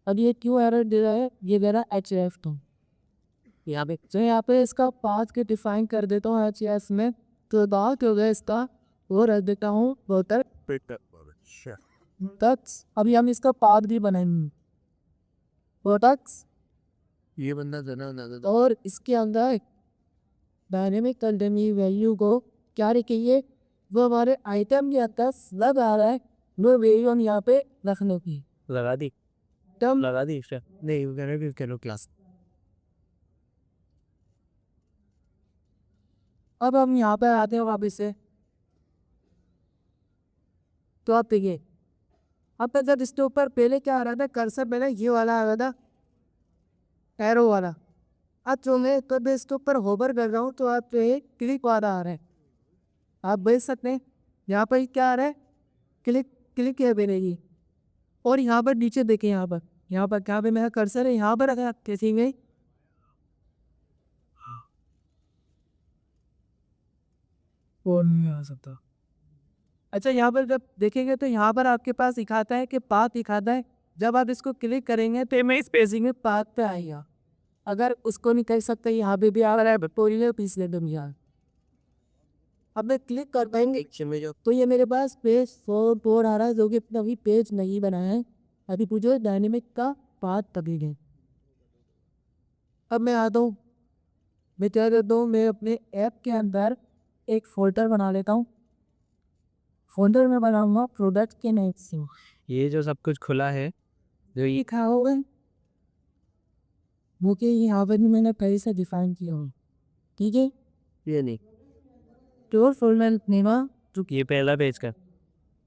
Speaker 3: अब ये क्यों एरर दे रहा है, ये मेरा एच एफ तो यहाँ पे इसका पाथ के डिफाइन कर देता हूँ एच एफ में। तो बात हो गया इसका, वो रख देता हूँ वोटर तक्स। अभी हम इसका पाथ भी बनाएंगे वोटक्स
Speaker 4: ये बंदा ज़रा
Speaker 3: और इसके अंदर डायनेमिक कंटेंट वैल्यू को क्या रखिए, वो हमारे आइटम के अंदर लग आ रहा है, वो वैल्यू हम यहाँ पे रखने की
Speaker 4: लगा दी,
Speaker 3: टर्म।
Speaker 4: लगा दी इसे नहीं वो कह रहे हैं करो क्लास।
Speaker 3: अब हम यहाँ पे आते हैं वापस से, तो आप देखिए अब तक जब इसके ऊपर पहले क्या आ रहा था, कर्सर पहले ये वाला आ रहा था एरो वाला। अब जो मैं तो मैं इसके ऊपर होवर कर रहा हूँ तो आप क्लिक वाला आ रहा है, आप देख सकते हैं यहाँ पर क्या आ रहा है, क्लिक क्लिक है बनेगी। और यहाँ पर नीचे देखें, यहाँ पर क्या पे मेरा कर्सर है, यहाँ पर अगर आप देखेंगे और नहीं आ सकता। अच्छा, यहाँ पर जब देखेंगे तो यहाँ पर आपके पास दिखाता है कि पाथ दिखाता है। जब आप इसको क्लिक करेंगे तो मैं स्पेसिंग में पाथ पे आएगा। अगर उसको नहीं कर सकते यहाँ पे भी आ रहा है विक्टोरिया पिछले दम यार। अब मैं क्लिक कर पाएंगे तो ये मेरे पास पेज 4 आ रहा है, जो कि अभी पेज नहीं बना है। अभी पूछो डायनेमिक का पाथ तभी है। अब मैं आता हूँ, मैं क्या करता हूँ, मैं अपने ऐप के अंदर एक फोल्डर बना लेता हूँ। फोल्डर में बनाऊंगा प्रोडक्ट के नेम से।
Speaker 4: ये जो सब कुछ खुला है जो
Speaker 3: ये क्या होगा, वो कि यहाँ पर भी मैंने पहले से डिफाइन किया हूँ, ठीक है।
Speaker 4: ये नहीं,
Speaker 3: तो फोल्डर नेमा जो
Speaker 4: ये पहला पेज का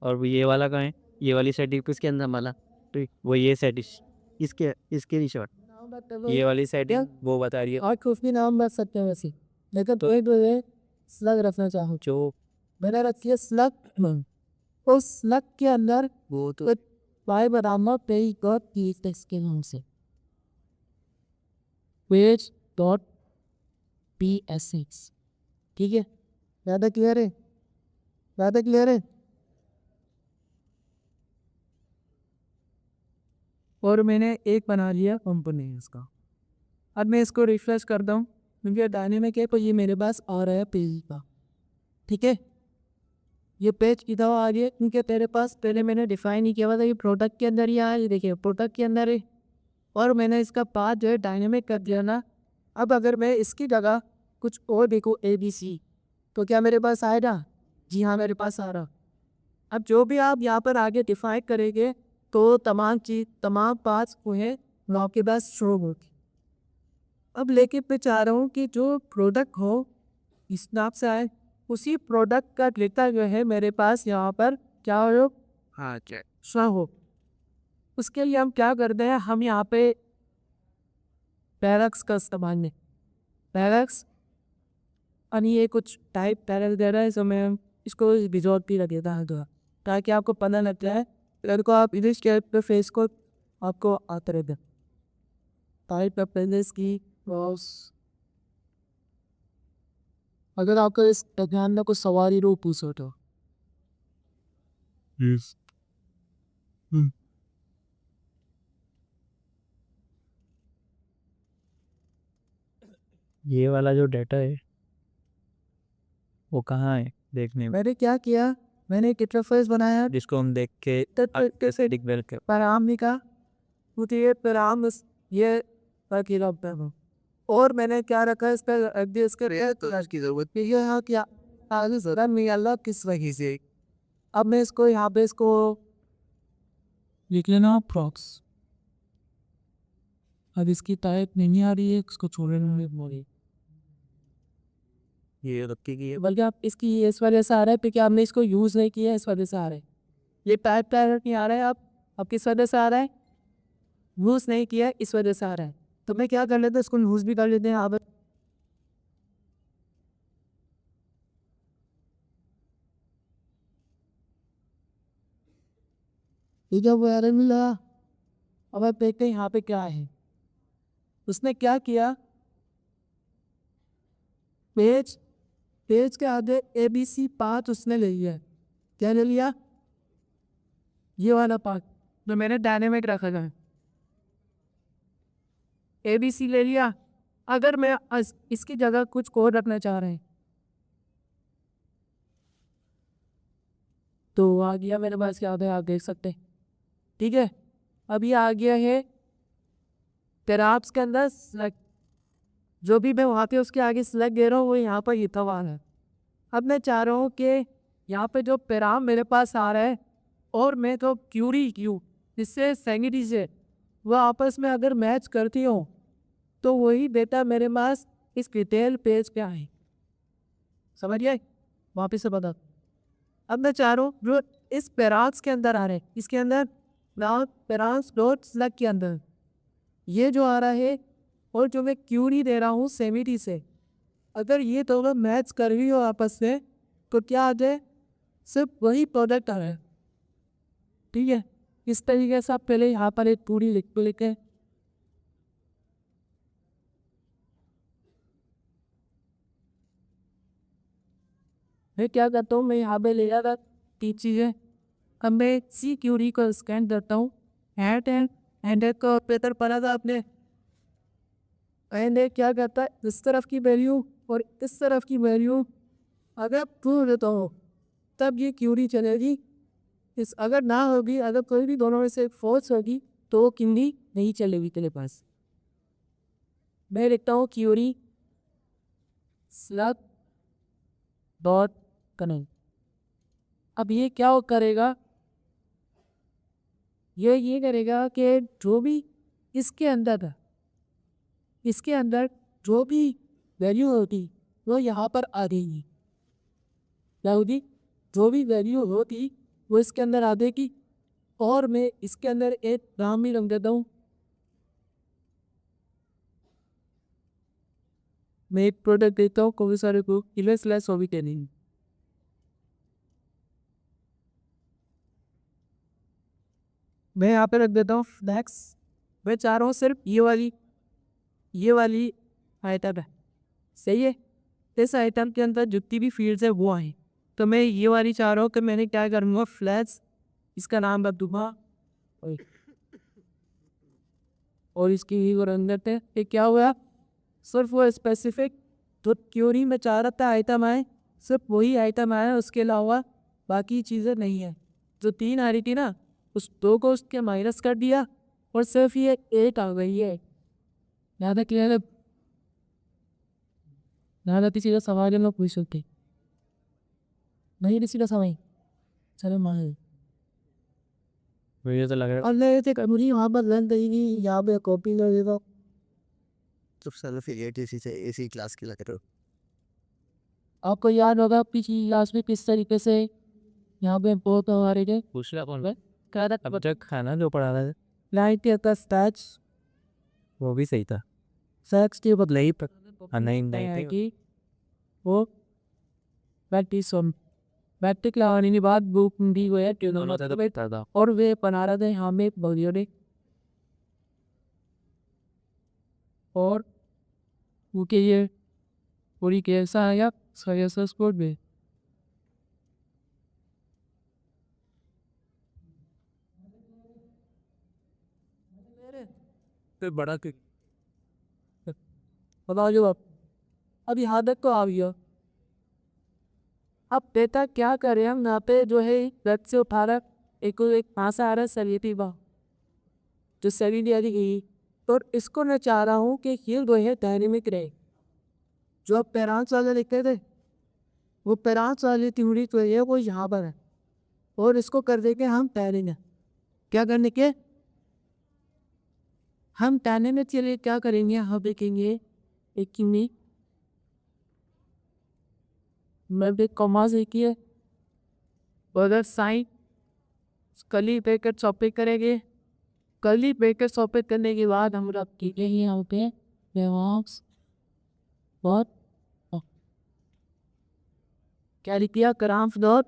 Speaker 4: और वो ये वाला कहाँ है, ये वाली सेटिंग किसके अंदर माला तो वो ये सेटिंग इसके रिशॉर्ट
Speaker 3: नाम बता
Speaker 4: ये वाली सेटिंग वो बता रही है
Speaker 3: और कुछ भी नाम बच सकते हैं वैसे, लेकिन तो एक स्लग रखना चाहूँ।
Speaker 4: जो
Speaker 3: मैंने रखी है स्लग। उस स्लग के अंदर
Speaker 4: वो तो
Speaker 3: बाय बरामा पेज डॉट पी टेक्स्ट के नाम से page dot P S X, ठीक है। ज़्यादा क्लियर है, ज़्यादा क्लियर है। और मैंने एक बना लिया कंपोनेंट इसका। अब मैं इसको रिफ्रेश करता हूँ क्योंकि डायनेमिक है तो ये मेरे पास आ रहा है पेज का, ठीक है। ये पेज इधर आ गया क्योंकि तेरे पास पहले मैंने डिफाइन नहीं किया हुआ था, ये प्रोडक्ट के अंदर ही आया, ये देखिए प्रोडक्ट के अंदर है। और मैंने इसका पाथ जो है डायनेमिक कर दिया ना। अब अगर मैं इसकी जगह कुछ और देखूँ ABC तो क्या मेरे पास आएगा, जी हाँ मेरे पास आ रहा। अब जो भी आप यहाँ पर आगे डिफाइन करेंगे तो तमाम पाथ्स को है वो आपके पास शो होगी। अब लेके मैं चाह रहा हूँ कि जो प्रोडक्ट हो इस नाम से आए, उसी प्रोडक्ट का डेटा जो है मेरे पास यहाँ पर क्या हो,
Speaker 4: हाँ चेक
Speaker 3: शो हो। उसके लिए हम क्या करते हैं, हम यहाँ पे पैरक्स का इस्तेमाल नहीं, पैरक्स यानी ये कुछ टाइप पैरक्स दे रहा है, तो मैं इसको विजोट भी रख देता हूँ ताकि आपको पता लग जाए। अगर को आप इंग्लिश के पे फेस को आपको आता रहता है। टाइप ऑफ बिजनेस की बॉस। अगर आपका इस ध्यान में कुछ सवारी रो पूछ तो
Speaker 5: ये वाला जो डाटा है वो कहाँ है देखने में,
Speaker 3: मैंने क्या किया, मैंने एक इंटरफेस बनाया
Speaker 5: जिसको हम देख के
Speaker 3: कैसे
Speaker 5: दिग्बल के
Speaker 3: पैराम का मुझे ये पैराम ये अकेला हूँ। और मैंने क्या रखा है इस पर एफडीएस के तलाश की जरूरत नहीं है। यहाँ क्या आगे जरा नहीं अल्लाह किस वजह से अब मैं इसको यहाँ पे इसको लिख लेना प्रॉक्स। अब इसकी टाइप नहीं आ रही है, इसको छोड़ने में
Speaker 5: ये रखी की है।
Speaker 3: बल्कि आप इसकी इस वजह से आ रहा है क्योंकि आपने इसको यूज़ नहीं किया, इस वजह से आ रहा है। ये टाइप नहीं आ रहा है, आप किस वजह से आ रहा है, यूज़ नहीं किया इस वजह से आ रहा है। तो मैं क्या कर लेता हूँ, इसको यूज़ भी कर लेते हैं। आप ठीक है वो यार मिला। अब आप देखते हैं यहाँ पे क्या है। उसने क्या किया, पेज पेज के आगे ABC पार्ट उसने ले लिया। क्या ले लिया, ये वाला पार्ट जो मैंने डायनेमिक रखा है, ABC ले लिया। अगर मैं इसकी जगह कुछ कोड रखना चाह रहे हैं तो आ गया मेरे पास, क्या होता है आप देख सकते हैं। ठीक है, अभी आ गया है टेराप्स के अंदर सेलेक्ट, जो भी मैं वहाँ पे उसके आगे सेलेक्ट दे रहा हूँ वो यहाँ पर हितवान है। अब मैं चाह रहा हूँ कि यहाँ पे जो पैराम मेरे पास आ रहा है और मैं तो क्यूरी क्यू जिससे सेंगिटी से वह आपस में अगर मैच करती हो तो वही डेटा मेरे पास इस डिटेल पेज पे आए। समझिए, वापस से बता। अब मैं चाह रहा हूँ जो इस पैराग्स के अंदर आ रहे हैं, इसके अंदर नाउ पैराग्स डॉट सेलेक्ट के अंदर ये जो आ रहा है और जो मैं क्यूरी दे रहा हूँ सेमिटी से, अगर ये दोनों मैच कर रही हो आपस में तो क्या आ जाए, सिर्फ वही प्रोडक्ट आ रहा है। ठीक है, इस तरीके से आप पहले यहाँ पर एक पूरी लिखे मैं क्या करता हूँ, मैं यहाँ पे ले जाता 3 चीज़ें। अब मैं सी क्यूरी को स्कैन करता हूँ, हैंड का ऑपरेटर पढ़ा था आपने। एंड क्या करता है, इस तरफ की वैल्यू और इस तरफ की वैल्यू अगर ट्रू देता हो तब ये क्यूरी चलेगी। इस अगर ना होगी, अगर कोई भी दोनों में से फॉल्स होगी तो वो क्यूरी नहीं चलेगी तेरे पास। मैं लिखता हूँ क्यूरी स्लग डॉट कनेक्ट। अब ये क्या करेगा, ये करेगा कि जो भी इसके अंदर था, इसके अंदर जो भी वैल्यू होती वो यहाँ पर आ देगी। क्या होगी, जो भी वैल्यू होती वो इसके अंदर आ देगी। और मैं इसके अंदर एक नाम भी रख देता हूँ। मैं एक प्रोडक्ट देता हूँ काफ़ी सारे को इलेस हो भी नहीं। मैं यहाँ पे रख देता हूँ फ्लैक्स। मैं चाह रहा हूँ सिर्फ ये वाली आइटम है, सही है। इस आइटम के अंदर जितनी भी फील्ड्स है वो आए, तो मैं ये वाली चाह रहा हूँ कि मैंने क्या करूँगा, फ्लैक्स इसका नाम रख दूँगा और इसकी ही रन देते हैं। ये क्या हुआ, सिर्फ वो स्पेसिफिक जो क्यूरी में चाह रहा था आइटम आए, सिर्फ वही आइटम आया, उसके अलावा बाकी चीज़ें नहीं है। जो 3 आ रही थी ना, उस 2 को उसके माइनस कर दिया और सिर्फ ये 8 आ गई है। ज़्यादा क्लियर है, ज़्यादा किसी का सवाल हम लोग पूछ सकते नहीं, किसी का सवाल चलो मान
Speaker 5: मुझे तो लग रहा है
Speaker 3: अल्लाह से कमरी वहाँ पर रन देगी, यहाँ पे कॉपी कर देता।
Speaker 4: तो सर फिर इसी से इसी क्लास की लग रहे हो।
Speaker 3: आपको याद होगा पिछली क्लास में किस तरीके से यहाँ पे बहुत हमारे थे
Speaker 5: पूछ रहा कौन
Speaker 3: क्या था,
Speaker 5: अब तक खाना जो पढ़ा था
Speaker 3: लाइट का स्टैच
Speaker 5: वो भी सही था।
Speaker 3: सेक्स के बदले ही
Speaker 5: नहीं
Speaker 3: कि वो बैटरी सुन बैटरी लगाने के बाद बुक दी हुई है ट्यूनर
Speaker 5: था
Speaker 3: और वे बना रहे थे यहाँ में बलियों ने और क्योंकि ये पूरी कैसा है या सही स्पोर्ट में फिर बड़ा के बताओ जो आप अब यहाँ तक तो आ गया। अब बेटा क्या करें हम यहाँ पे जो है रथ से उठा रहा एक पासा आ रहा सरियती बा जो सरी दियारी गई और इसको मैं चाह रहा हूँ कि हील जो है डायनेमिक रहे। जो आप पैरांस वाले लिखते थे वो पैरांस वाली त्यूरी जो है वो यहाँ पर है और इसको कर देंगे हम टैनिंग क्या करने के हम टैनिंग के लिए क्या करेंगे हम देखेंगे एक किमी मैं भी कॉमर्स एक ही है अगर साइन कली पैकेट शॉपिंग करेंगे कली पैकेट शॉपिंग करने के बाद हम लोग कीजिए यहाँ पे बेवॉक्स बहुत क्या लिखिया क्राफ्ट डॉट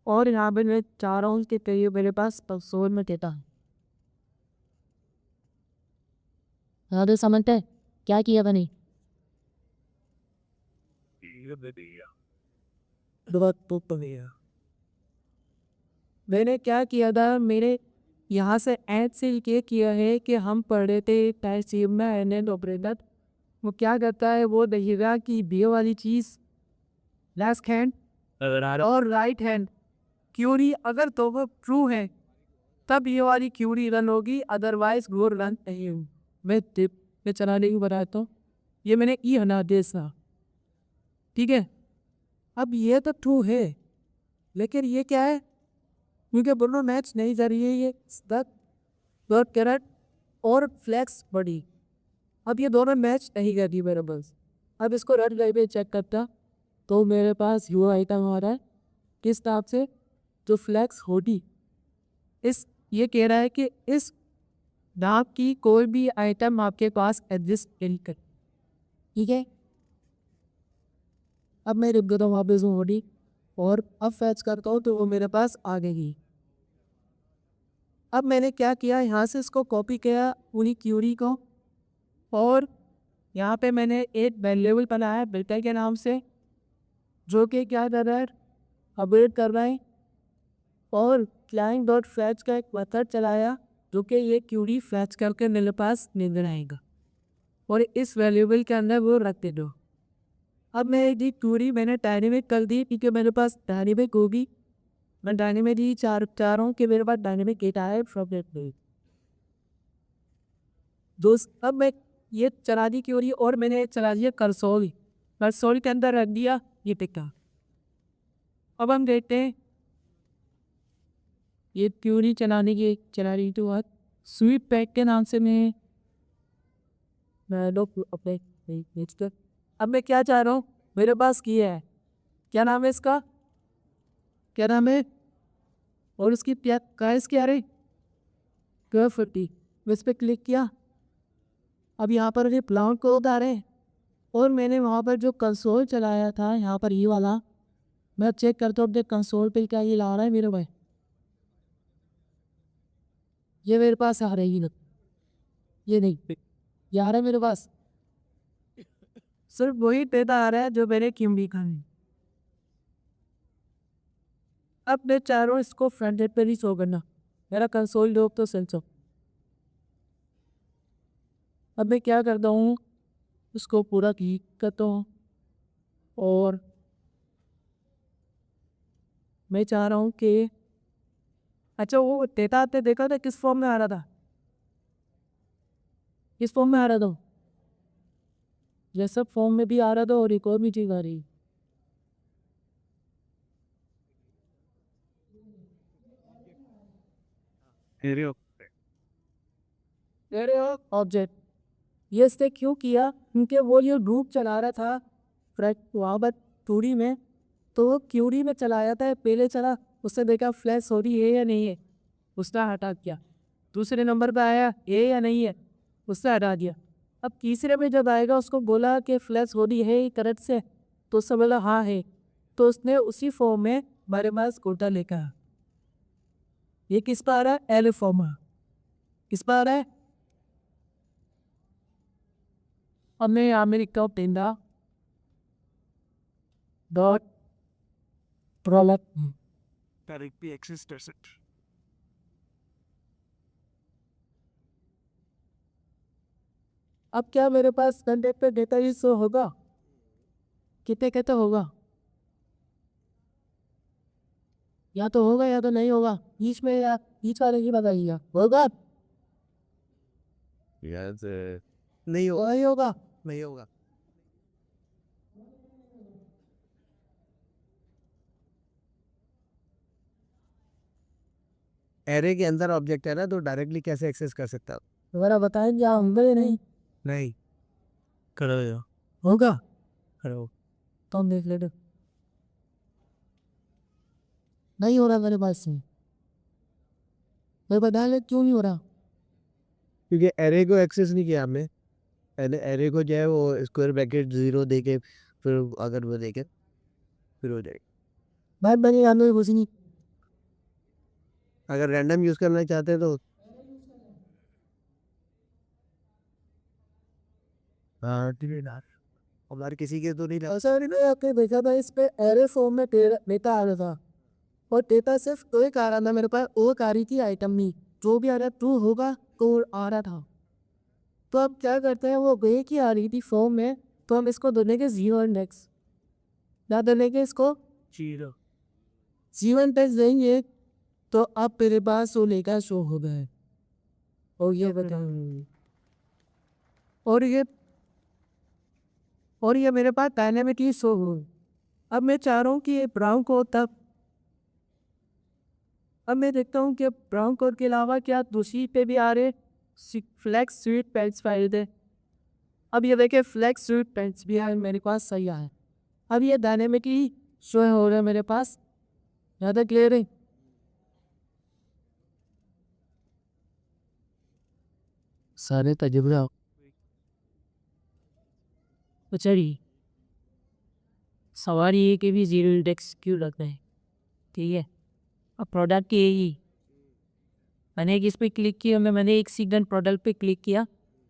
Speaker 3: और यहाँ पे मैं चाह रहा हूँ कि कहिए मेरे पास कंसोल में देता है हाँ तो समझते हैं क्या किया बनी मैंने क्या किया था मेरे यहाँ से ऐड से ये किया है कि हम पढ़ रहे थे तहसीब में एन ऑपरेटर वो क्या करता है वो देखिएगा कि बी वाली चीज़ लेफ्ट हैंड और राइट हैंड क्यूरी अगर तो वो ट्रू है तब ये वाली क्यूरी रन होगी अदरवाइज वो रन नहीं होगी। मैं टिप में चलाने की बताता हूँ ये मैंने ई हना देसा ठीक है। अब ये तो ट्रू है लेकिन ये क्या है क्योंकि दोनों मैच नहीं जा रही है ये डॉट कैरेट और फ्लैक्स बड़ी अब ये दोनों मैच नहीं कर रही मेरे पास। अब इसको रेड लाइट पे चेक करता तो मेरे पास यू आइटम आ रहा है किस टाइप से जो फ्लैक्स होती इस ये कह रहा है कि इस नाम की कोई भी आइटम आपके पास एडजस्ट नहीं कर ठीक है। अब मैं रुक गया था वापस होती और अब फैच करता हूँ तो वो मेरे पास आ गई। अब मैंने क्या किया यहाँ से इसको कॉपी किया पूरी क्यूरी को और यहाँ पे मैंने एक वेरिएबल बनाया बिल्टा के नाम से जो कि क्या कर रहा है अपडेट कर रहा है और क्लाइंट डॉट फैच का एक मेथड चलाया जो कि ये क्यूरी फैच करके मेरे पास निकल आएगा और इस वेरिएबल के अंदर वो रखते दो। अब मैं ये क्यूरी मैंने डायनेमिक कर दी क्योंकि मेरे पास डायनेमिक होगी मैं डायनेमिक ही चाह रहा हूँ कि मेरे पास डायनेमिक डेटा है फ्रॉम दैट दोस्त। अब मैं ये चला दी क्यूरी और मैंने चला दिया कंसोल के अंदर रख दिया ये टिक्का। अब हम देखते हैं ये क्यूरी चला रही तो बात स्वीप पैक के नाम से मैं लोग अपने कर अब मैं क्या चाह रहा हूँ मेरे पास किया है क्या नाम है इसका क्या नाम है और उसकी प्राइस क्या रही 50 इस पर क्लिक किया। अब यहाँ पर ये प्लाउड को उतार रहे और मैंने वहाँ पर जो कंसोल चलाया था यहाँ पर ये वाला मैं चेक करता हूँ अपने कंसोल पे क्या ये ला रहा है मेरे भाई ये मेरे पास आ रही है ये नहीं ये आ रहा है मेरे पास सिर्फ वही डेटा आ रहा है जो मैंने क्यों लिखा है। अब मैं चाह रहा हूँ इसको फ्रंट एंड पर ही शो करना मेरा कंसोल लोग तो सेंसर। अब मैं क्या करता हूँ उसको पूरा क्लिक करता हूँ और मैं चाह रहा हूँ कि अच्छा वो डेटा आपने देखा था किस फॉर्म में आ रहा था किस फॉर्म में आ रहा था जैसा फॉर्म में भी आ रहा था और एक और भी चीज़ आ रही ऑब्जेक्ट ये इसने क्यों किया क्योंकि वो ये ग्रुप चला रहा था फ्रैक वहाँ पर क्यूरी में तो वो क्यूरी में चलाया था पहले चला उसने देखा फ्लैश हो रही है या नहीं है उसने हटा दिया। दूसरे नंबर पे आया है या नहीं है उसने हटा दिया। अब तीसरे में जब आएगा उसको बोला कि फ्लैश हो रही है करेक्ट से तो उसने बोला हाँ है तो उसने उसी फॉर्म में हमारे पास कोटा लेकर ये किस पर आ रहा है एल फॉर्म किस पर आ रहा है अब मैं यहाँ में लिखता हूँ पेंदा dot product
Speaker 2: Directly access asset.
Speaker 3: अब क्या मेरे पास कंटेंट पे डेटा यूज होगा कितने कहते होगा या तो होगा या तो नहीं होगा बीच में या बीच वाले की बताइएगा होगा
Speaker 4: यार नहीं होगा
Speaker 3: नहीं होगा
Speaker 4: नहीं होगा एरे के अंदर ऑब्जेक्ट है ना तो डायरेक्टली कैसे एक्सेस कर सकता हूँ
Speaker 3: दोबारा बताएं क्या होंगे नहीं
Speaker 4: नहीं
Speaker 5: करो यो
Speaker 3: होगा
Speaker 5: करो
Speaker 3: तो हम देख लेते नहीं हो रहा मेरे पास से मैं बता ले क्यों नहीं हो रहा
Speaker 4: क्योंकि एरे को एक्सेस नहीं किया हमने एरे को जो है वो स्क्वायर ब्रैकेट 0 देके फिर अगर वो देखे फिर हो जाएगा
Speaker 3: बात बनी याद नहीं कुछ नहीं
Speaker 4: अगर रैंडम यूज करना चाहते हैं तो हाँ हमारे किसी के तो नहीं लगा
Speaker 3: ऐसा नहीं आपने देखा था इस पे एरे फॉर्म में डेटा आ रहा था और डेटा सिर्फ तो एक आ रहा था मेरे पास वो आ रही थी आइटम नहीं जो भी आ रहा ट्रू होगा तो आ रहा था तो अब क्या करते हैं वो एक ही आ रही थी फॉर्म में तो हम इसको देंगे जीरो इंडेक्स क्या देंगे इसको
Speaker 5: जीरो
Speaker 3: जीरो इंडेक्स देंगे तो अब मेरे पास वो लेकर शो हो गए और ये बताऊँ और ये मेरे पास डायनेमिक ही शो हो अब मैं चाह रहा हूँ कि ये ब्राउन कोड तब अब मैं देखता हूँ कि ब्राउन कोड के अलावा क्या दूसरी पे भी आ रहे फ्लैक्स स्वीट पेंट्स फाइल थे अब ये देखिए फ्लैक्स स्वीट पेंट्स भी है मेरे पास सही है अब ये डायनेमिकली शो हो रहा है मेरे पास ज़्यादा क्लियर है सारे तजुर्बा तो चलिए सवाल ये है कि भी जीरो इंडेक्स क्यों लगता है ठीक है अब प्रोडक्ट की यही मैंने एक इस पर क्लिक किया मैंने एक सीगन प्रोडक्ट पे क्लिक किया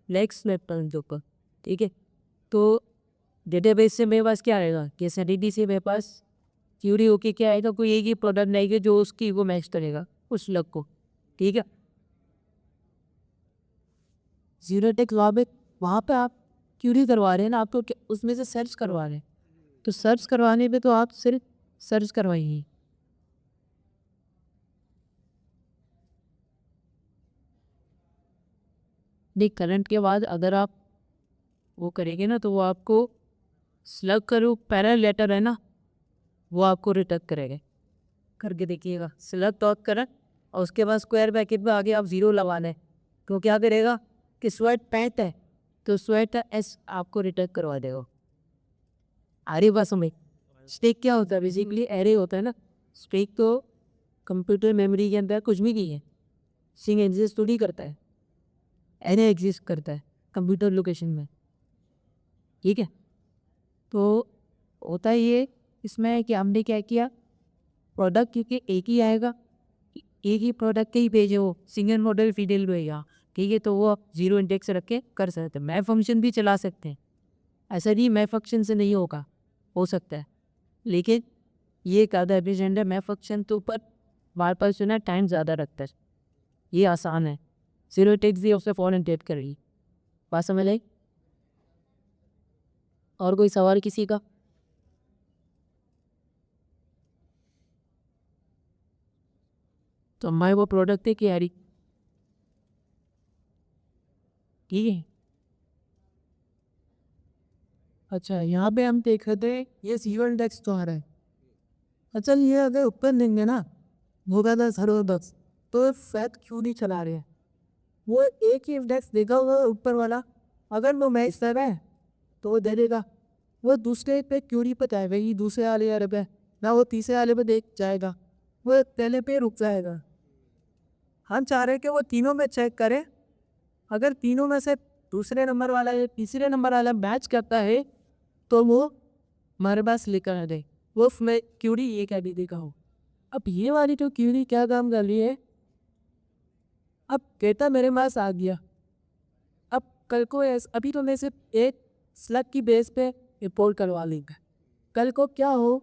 Speaker 3: लेक्स लेफ्टन के ऊपर ठीक है तो डेटाबेस से मेरे पास क्या आएगा कि एसएनडीटी से मेरे पास क्यूरी होके क्या आएगा कोई एक ही प्रोडक्ट नहीं जो उसकी वो मैच करेगा उस लग को ठीक है जीरो टेक लॉबिक वहाँ पे आप क्यूरी करवा रहे हैं ना आपको उसमें से सर्च करवा रहे हैं तो सर्च करवाने पे तो आप सिर्फ सर्च करवाइए देख करंट के बाद अगर आप वो करेंगे ना तो वो आपको स्लग करो पैरल लेटर है ना वो आपको रिटर्न करेगा करके देखिएगा स्लग टॉक करंट और उसके बाद स्क्वायर ब्रैकेट में आगे आप ज़ीरो लगाना है तो क्या करेगा कि स्वेट पैंट है तो स्वेट एस आपको रिटर्न करवा देगा आ रही बात समझ स्टेक क्या होता है बेसिकली एरे होता है ना स्टेक तो कंप्यूटर मेमोरी के अंदर कुछ भी नहीं है सिंग एग्जिस्ट थोड़ी करता है एरे एग्जिस्ट करता है कंप्यूटर लोकेशन में ठीक है तो होता है ये इसमें कि हमने क्या किया प्रोडक्ट क्योंकि एक ही आएगा एक ही प्रोडक्ट के ही पेज है वो सिंगल मॉडल फीडेल रहेगा ठीक है तो वो आप जीरो इंडेक्स रख के कर सकते हैं मैप फंक्शन भी चला सकते हैं ऐसा नहीं मैप फंक्शन से नहीं होगा हो सकता है लेकिन ये एक आधा एफिशिएंट है मैप फंक्शन तो ऊपर हमारे पास जो है टाइम ज़्यादा रखता है ये आसान है जीरो टेक्स दिए उससे फ़ौरन टेप कर रही बात समझ आई और कोई सवाल किसी का तो हमारे वो प्रोडक्ट है कि यारी ठीक है अच्छा यहाँ पे हम देख रहे थे ये जीरो इंडेक्स तो आ रहा है अच्छा ये अगर ऊपर देंगे ना होगा 10 तो फैट क्यों नहीं चला रहे हैं वो एक ही इंडेक्स देगा वो ऊपर वाला अगर वो मैच कर रहा है तो वो दे देगा वो दूसरे पे क्यूरी पे जाएगा ये दूसरे वाले वाले पे ना वो तीसरे वाले पे देख जाएगा वो पहले पे रुक जाएगा हम चाह रहे हैं कि वो तीनों में चेक करें अगर तीनों में से दूसरे नंबर वाला या तीसरे नंबर वाला मैच करता है तो वो हमारे पास लेकर आ जाए वो मैं क्यूरी ये क्या भी देखा हो अब ये वाली तो क्यूरी क्या काम कर रही है अब डेटा मेरे पास आ गया अब कल को अभी तो मैं सिर्फ एक स्लग की बेस पे इंपोर्ट करवा लेंगे। कल को क्या हो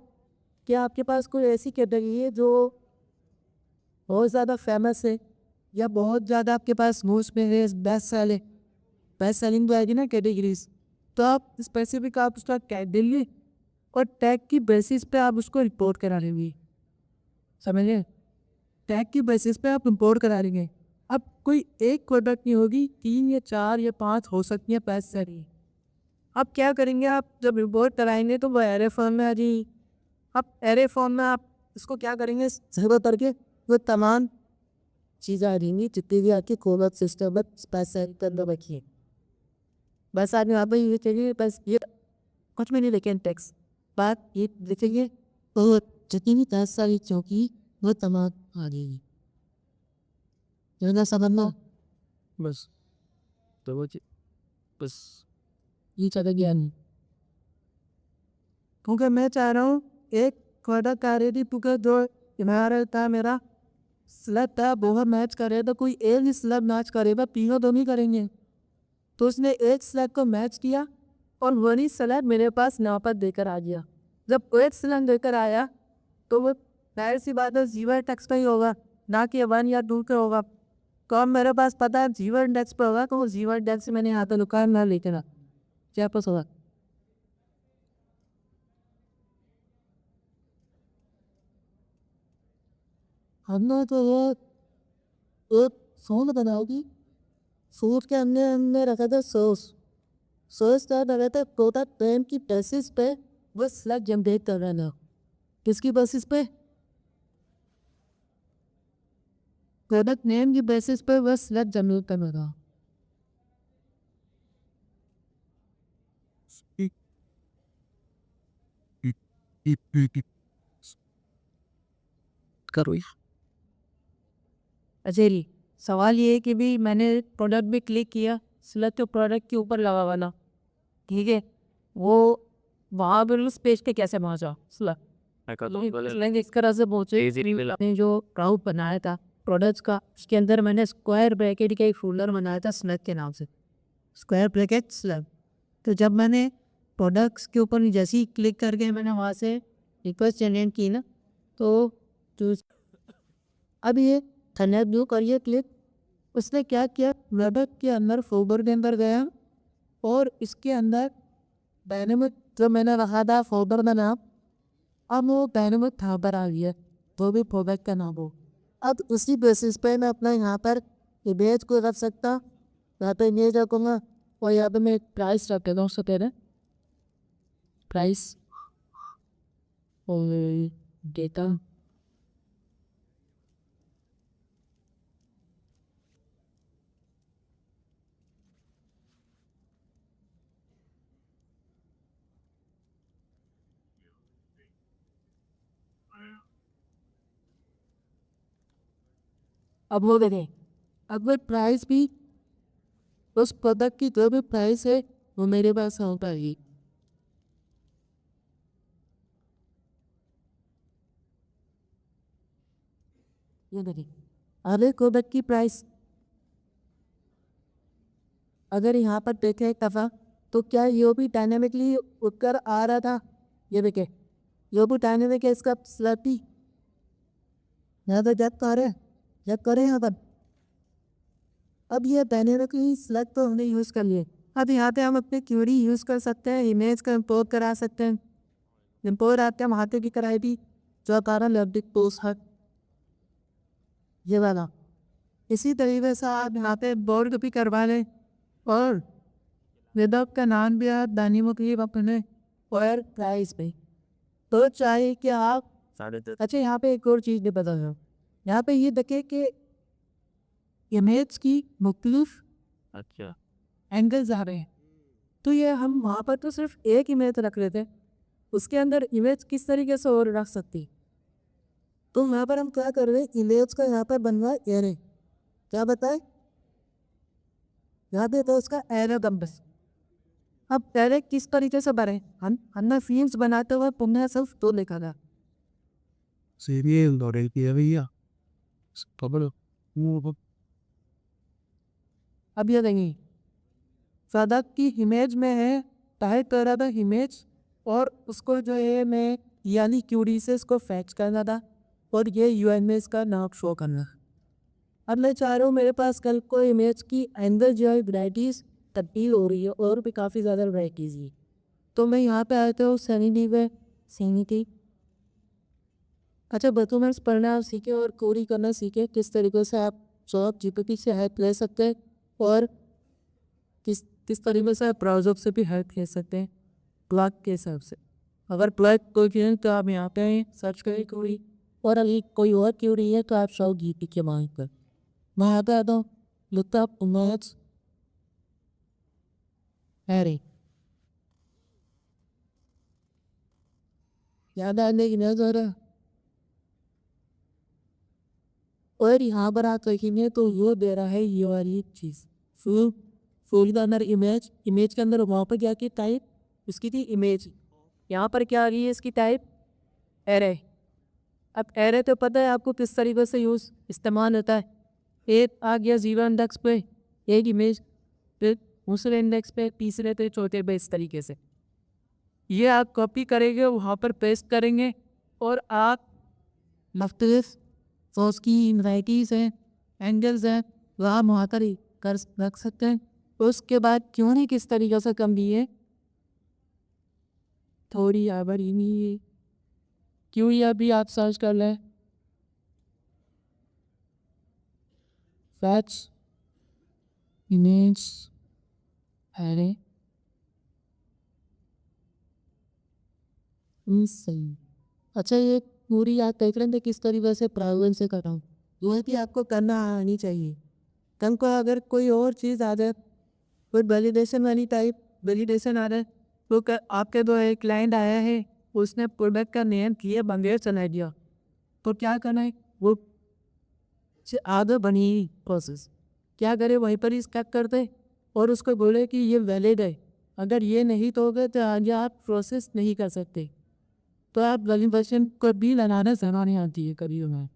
Speaker 3: कि आपके पास कोई ऐसी कैटेगरी है जो बहुत ज़्यादा फेमस है या बहुत ज़्यादा आपके पास मोस्ट में है, बेस्ट सेलिंग तो आएगी ना कैटेगरीज, तो आप स्पेसिफिक आप उसका टैग देंगे और टैग की बेसिस पे आप उसको रिपोर्ट करा लेंगे। समझे? टैग की बेसिस पे आप रिपोर्ट करा लेंगे। अब कोई एक प्रोडक्ट नहीं होगी, 3 या 4 या 5 हो सकती है बेस्ट सेलिंग। अब क्या करेंगे, आप जब रिपोर्ट कराएंगे तो वो एरे फॉर्म में आ जाएगी। अब एरे फॉर्म में आप इसको क्या करेंगे, सर्व करके वो तमाम चीज़ें आ जाएंगी जितनी भी आपकी कोवर्ट सिस्टम में स्पेशल कर रखी है। बस आप यहाँ पर ये चाहिए, बस ये कुछ भी नहीं लिखें टेक्स्ट, बात ये लिखेंगे तो जितनी भी 10 सारी चौकी वो तमाम आ जाएगी। जो समझना
Speaker 5: बस तो वो बस
Speaker 3: ये चला गया नहीं, क्योंकि मैं चाह रहा हूँ एक प्रोडक्ट आ रही थी क्योंकि जो हमारा था मेरा स्लैब था वो मैच करे तो कोई एक ही स्लैब मैच करेगा, तीनों तो नहीं करेंगे। तो उसने एक स्लैब को मैच किया और वही स्लैब मेरे पास यहाँ पर देकर आ गया। जब एक स्लैब देकर आया तो वो जाहिर सी बात है जीवर टैक्स पे ही होगा, ना कि 1 या 2 पे होगा। तो अब मेरे पास पता है जीवर टैक्स पे होगा, तो वो जीवर टैक्स से मैंने यहाँ पर दुकान ना लेकर आ क्या पास होगा। हमने तो वो एक सॉन्ग बनाओगी, सूट के हमने हमने रखा था सॉस का लगा था प्रोडक्ट नेम की बेसिस पे वो स्लग जनरेट कर रहा था। किसकी बेसिस पे? प्रोडक्ट नेम की बेसिस पे वो स्लग जनरेट कर रहा था।
Speaker 5: करो
Speaker 1: अच्छा जी, सवाल ये है कि भी मैंने प्रोडक्ट भी क्लिक किया, सिलेक्ट तो प्रोडक्ट के ऊपर लगा वाला, ठीक है, वो वहाँ पर उस पेज पे कैसे पहुँचा सिलेक्ट इस तरह से पहुँचे मैंने जो क्राउड बनाया था प्रोडक्ट्स का, उसके अंदर मैंने स्क्वायर ब्रैकेट का एक फोल्डर बनाया था सिलेक्ट के नाम से, स्क्वायर ब्रैकेट सिलेक्ट। तो जब मैंने प्रोडक्ट्स के ऊपर जैसे ही क्लिक करके मैंने वहाँ से रिक्वेस्ट जनरेट की ना, तो जो अब ये थनैप जो करिए क्लिक, उसने क्या किया, प्रोडक्ट के अंदर फोल्डर के अंदर गया और इसके अंदर डायनेमिक जो मैंने रखा था फोल्डर का नाम, अब वो डायनेमिक यहाँ पर आ गया, वो भी प्रोडक्ट का नाम हो। अब उसी बेसिस पे मैं अपना यहाँ पर इमेज को रख सकता, यहाँ पे इमेज रखूँगा और यहाँ पे मैं प्राइस रख देता हूँ, उससे पहले प्राइस और डेटा अब वो देखें, अब वो प्राइस भी उस प्रोडक्ट की जो भी प्राइस है वो मेरे पास आ पाएगी। ये देखें, अगले प्रोडक्ट की प्राइस अगर यहाँ पर देखें एक दफ़ा, तो क्या ये भी डायनेमिकली उठकर आ रहा था, ये देखें ये भी डायनेमिक है, इसका स्लैपी यहाँ पर जब करें यहाँ पर। अब ये डायनेमिकली सिलेक्ट तो हमने यूज़ कर लिए, अब यहाँ पे हम अपने क्वेरी यूज़ कर सकते हैं, इमेज का इंपोर्ट करा सकते हैं, इंपोर्ट आते हम हाथे की कराई थी जो कारण लब्धिक पोस्ट है ये वाला। इसी तरीके से आप यहाँ पे बोर्ड भी करवा लें और विदअप का नाम भी आप डायनेमिकली अपने और प्राइस पे तो चाहिए कि आप अच्छा यहाँ पे एक और चीज़ भी बता दो, यहाँ पे ये देखें कि इमेज की मुख्तलिफ
Speaker 5: अच्छा
Speaker 3: एंगल्स आ रहे हैं, तो ये हम वहाँ पर तो सिर्फ एक इमेज रख रहे थे, उसके अंदर इमेज किस तरीके से और रख सकती। तो यहाँ पर हम क्या कर रहे हैं, इमेज का यहाँ पर बनवा एरे, क्या बताए यहाँ पे तो उसका एरे बस। अब एरे किस तरीके से बने, हमने फील्ड्स बनाते हुए पुनः सिर्फ दो लिखा था।
Speaker 4: सीरियल दौड़े किया भैया खबर
Speaker 3: अब ये देखिए प्रोडक्ट की इमेज में है टाइप कर रहा था इमेज, और उसको जो है मैं यानी क्यूरी से इसको फैच करना था, और ये यूएन में इसका नाम शो करना। अब मैं चाह रहा हूँ मेरे पास कल को इमेज की अंदर जो है वराइटीज़ तब्दील हो रही है, और भी काफ़ी ज़्यादा वराइटीज़ ही। तो मैं यहाँ पे आता हूँ सैनिटी पे, सैनिटी। अच्छा, डॉक्यूमेंट्स पढ़ना सीखे और कोरी करना सीखे, किस तरीके से आप जॉब जीपीटी से हेल्प ले सकते हैं, और किस तरीके से आप ब्राउज़र से भी हेल्प ले सकते हैं प्लग के हिसाब से। अगर प्लग कोई क्वेरी तो आप यहाँ पे सर्च करें क्वेरी, और अगर कोई और क्वेरी है तो आप शायद जीपी के मांग पर। मैं यहाँ पे आता हूँ, लुक अप इमेज हैरी, याद आने की नजर है, और यहाँ पर आप देखेंगे तो वो दे रहा है ये वाली चीज़ फुल फुल के अंदर इमेज के अंदर वहाँ पर क्या की टाइप उसकी थी इमेज, यहाँ पर क्या आ गई है इसकी टाइप एरे। अब एरे तो पता है आपको किस तरीके से इस्तेमाल होता है। एक आ गया 0 इंडेक्स पे एक इमेज, फिर दूसरे इंडेक्स पे तीसरे पे चौथे पे, इस तरीके से ये आप कॉपी करेंगे वहाँ पर पेस्ट करेंगे, और आप मुख्तलिफ सॉस की वैराइटीज़ हैं, एंगल्स हैं, वहाँ मुहातर ही कर रख सकते हैं। उसके बाद क्यों नहीं किस तरीके से कम भी है थोड़ी आवर ही नहीं है, क्यों ही अभी आप सर्च कर लें फैच इमेज है सही। अच्छा, ये पूरी आप देख रहे थे किस तरीके से प्राइवेट से कर रहा हूँ, वो भी आपको करना आनी चाहिए। कम को अगर कोई और चीज़ आ जाए, कोई वैलिडेशन वाली टाइप वैलिडेशन आ रहा है, तो आपके तो एक क्लाइंट आया है, उसने प्रोडक्ट का नेम किया बंगेर चला दिया, तो क्या करना है, वो आगे बनी प्रोसेस क्या करे वहीं पर ही स्टक कर दे, और उसको बोले कि ये वैलिड है, अगर ये नहीं तो होगा तो आगे आप प्रोसेस नहीं कर सकते। तो आप वैलिडेशन को भी लगाना ज़रा नहीं आती है कभी हमें।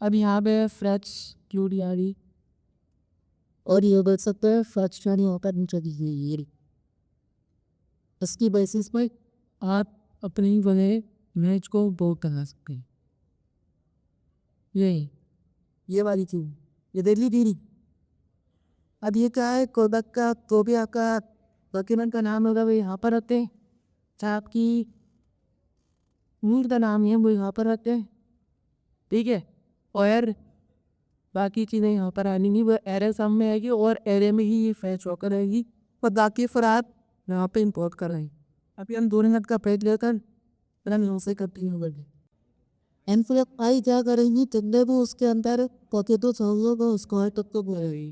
Speaker 3: अब यहाँ पे फ्रेच क्यों आ रही, और ये बोल सकते हैं फ्रेच क्यों नहीं होकर नीचे दी गई, इसकी बेसिस पर आप अपनी वाले इमेज को बोल कर सकते हैं। ये वाली चीज़ ये दिल्ली दीदी। अब ये क्या है कोडक का, तो भी आपका डॉक्यूमेंट का नाम होगा वो यहाँ पर रखते हैं, चाहे आपकी मूल का नाम है वो यहाँ पर रखते हैं, ठीक है। और बाकी चीज़ें यहाँ पर आनी नहीं, वो एरे सामने आएगी और एरे में ही ये फैच होकर रहेगी, और बाकी फिर आप यहाँ पे इंपोर्ट कर रहे हैं। अभी हम 2 मिनट का पेज लेकर फिर हम यहाँ से कंटिन्यू कर दें। एन फिर आई क्या करेंगी जितने भी उसके अंदर पौधे तो चाहिए वो स्क्वायर तक तो बोलेगी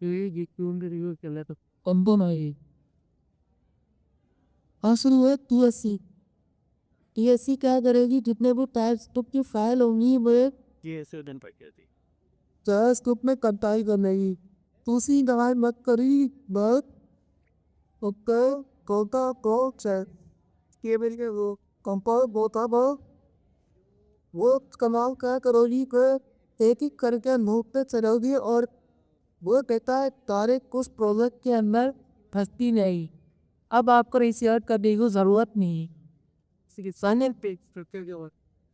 Speaker 3: ये क्यों रिव्यू कर ले तो कॉम्बो नहीं हासिल हुए TSC क्या करेगी जितने भी टाइप्स की फाइल होंगी वो
Speaker 2: ये ऐसे दिन पर क्या थी
Speaker 3: चार्ज ग्रुप में कंटाई करने की दूसरी दवाई मत करी बस ओके कोटा को चेक के मेरे वो कंपाउंड होता वो कमाल क्या करोगी कि एक एक करके नोट पे चलोगी, और वो कहता है तारे कुछ प्रोजेक्ट के अंदर फंसती नहीं, अब आपको रिसर्च करने की ज़रूरत नहीं।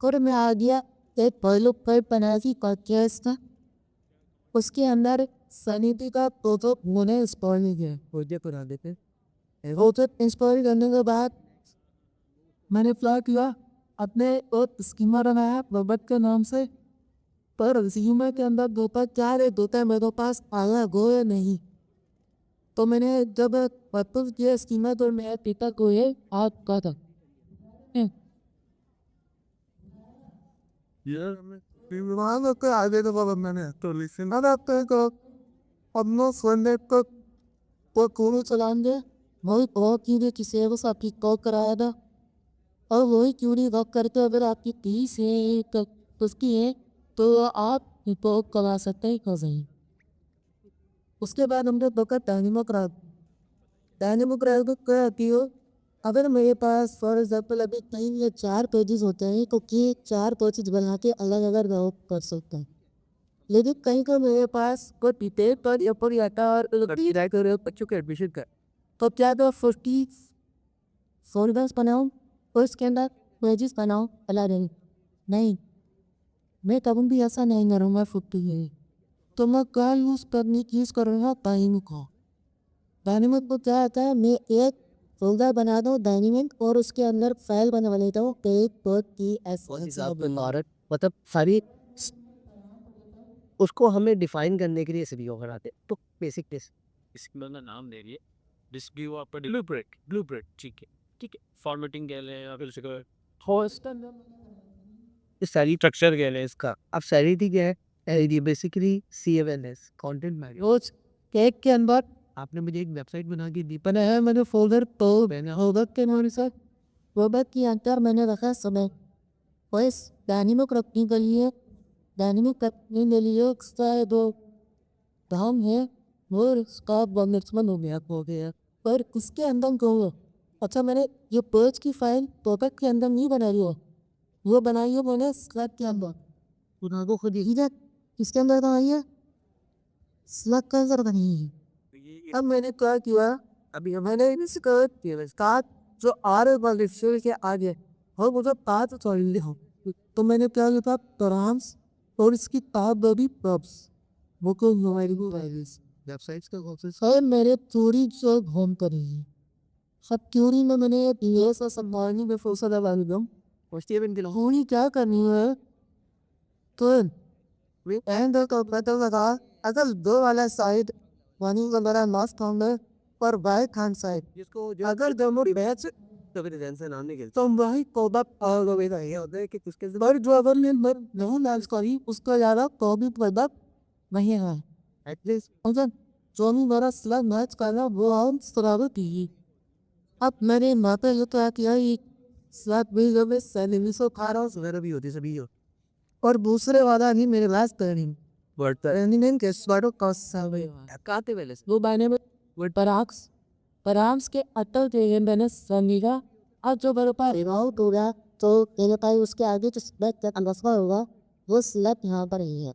Speaker 3: और मैं आ गया एक पहलू पर बनारसी पॉडकास्ट था, उसके अंदर सनिटी का प्रोजेक्ट होने इंस्टॉल किया, प्रोजेक्ट बना देते प्रोजेक्ट इंस्टॉल करने के बाद मैंने क्या किया अपने एक स्कीमा बनाया रोबोट के नाम से, पर रिज्यूमे के अंदर दोता क्या रे दोता मेरे पास आया गो या नहीं, तो मैंने जब वापस किया स्कीमा तो मेरा पिता को ये आप कहा था विमान के आगे तो बाबा मैंने तो लिसन आपते को अपनो स्वयं को कोलो चलाएंगे वही बहुत चीज़ें किसी को आपकी कॉल कराया था, और वही क्यूरी वर्क करके अगर आपकी 30 है तो उसकी है तो आप रिपोर्ट करा सकते हैं कर सही। उसके बाद हमने पकड़ डायनेमोग्राफ को क्या आती हो, अगर मेरे पास फॉर एग्जाम्पल अभी 3 या 4 पेजेस होते हैं तो कि 4 पेजेस बना के अलग अलग वर्क कर सकते हैं, लेकिन कहीं का मेरे पास कोई डिटेल पर या पर आता और बच्चों के एडमिशन कर
Speaker 1: तो क्या तो 50 फोल्डर्स बनाऊँ और उसके अंदर पेजेस बनाऊँ अलग अलग? नहीं, मैं कभी भी ऐसा नहीं करूँगा 50 है। तो मैं क्या यूज़ करूँगा डायनेमिक को। डायनेमिक को क्या आता है, मैं एक फोल्डर बना दूँ डायनेमिक और उसके अंदर फाइल बना लेता हूँ
Speaker 4: मतलब सारी उसको हमें डिफाइन करने के लिए सभी बनाते हैं। तो बेसिक
Speaker 2: इसके बाद नाम दे रही है डिस्क व्यू आपका ब्लूप्रिंट ठीक है फॉर्मेटिंग कह लें या फिर उसका
Speaker 4: सारी स्ट्रक्चर कह लें इसका। अब सैनिटी क्या है? LED basically CMNS content management.
Speaker 1: रोज केक के अंदर
Speaker 4: आपने मुझे एक वेबसाइट बना के दी,
Speaker 1: बना है मैंने फोल्डर तो होगा के नाम से रोबोट के अंदर मैंने रखा समय वॉइस डायनेमिक रखने के लिए डायनेमिक रखने के लिए उसका दो दाम है वो उसका मैनेजमेंट हो गया पर उसके अंदर कहो अच्छा मैंने ये पेज की फाइल टॉपिक के अंदर नहीं बनाई हो वो बनाई है मैंने स्लैब के अंदर
Speaker 4: उन्होंने को खुद ही
Speaker 1: इधर किसके अंदर बनाई है स्लैब के अंदर बनी है। अब मैंने क्या किया अभी मैंने इसका जो आर वाले के आगे और मुझे बात चाहिए हो तो मैंने क्या लिखा टर्म्स और इसकी ताब भी प्रॉप्स वो को मोबाइल को वायरस
Speaker 4: वेबसाइट्स का कोर्सेस
Speaker 1: सर मेरे थोड़ी जो होम करेगी सब थ्योरी में मैंने ये सब संभालने में फुर्सत लगा दूँ थोड़ी क्या करनी है तो वे एंड का पता लगा अगर दो वाला साइड वानी का बड़ा मास्क होंगे पर बाइक हैंड साइड
Speaker 4: जिसको
Speaker 1: अगर दोनों बैच
Speaker 4: तो फिर टेंशन आने के
Speaker 1: तो वही कोबा
Speaker 4: होता है कि उसके
Speaker 1: पर जो अगर मैं नहीं लॉन्च करी उसका ज़्यादा तो भी पैदा नहीं है
Speaker 4: एटलीस्ट
Speaker 1: अगर जो भी मेरा स्लैब मैच करना वो हम सराबत थी अब मैंने माता ये तो किया ये स्लैब भी जब मैं सैलरी से खा रहा हूँ
Speaker 4: वगैरह भी होती सभी हो
Speaker 1: और दूसरे वाला भी मेरे पास ट्रेनिंग ट्रेनिंग के स्वाडो कॉस्ट
Speaker 4: काते वेले
Speaker 1: वो मैंने पराम्स के अटल थे मैंने समझा अब जो मेरे पास रिवाउट हो गया तो मेरे पास उसके आगे जो स्लैब का अंदर होगा वो स्लैब यहाँ पर ही है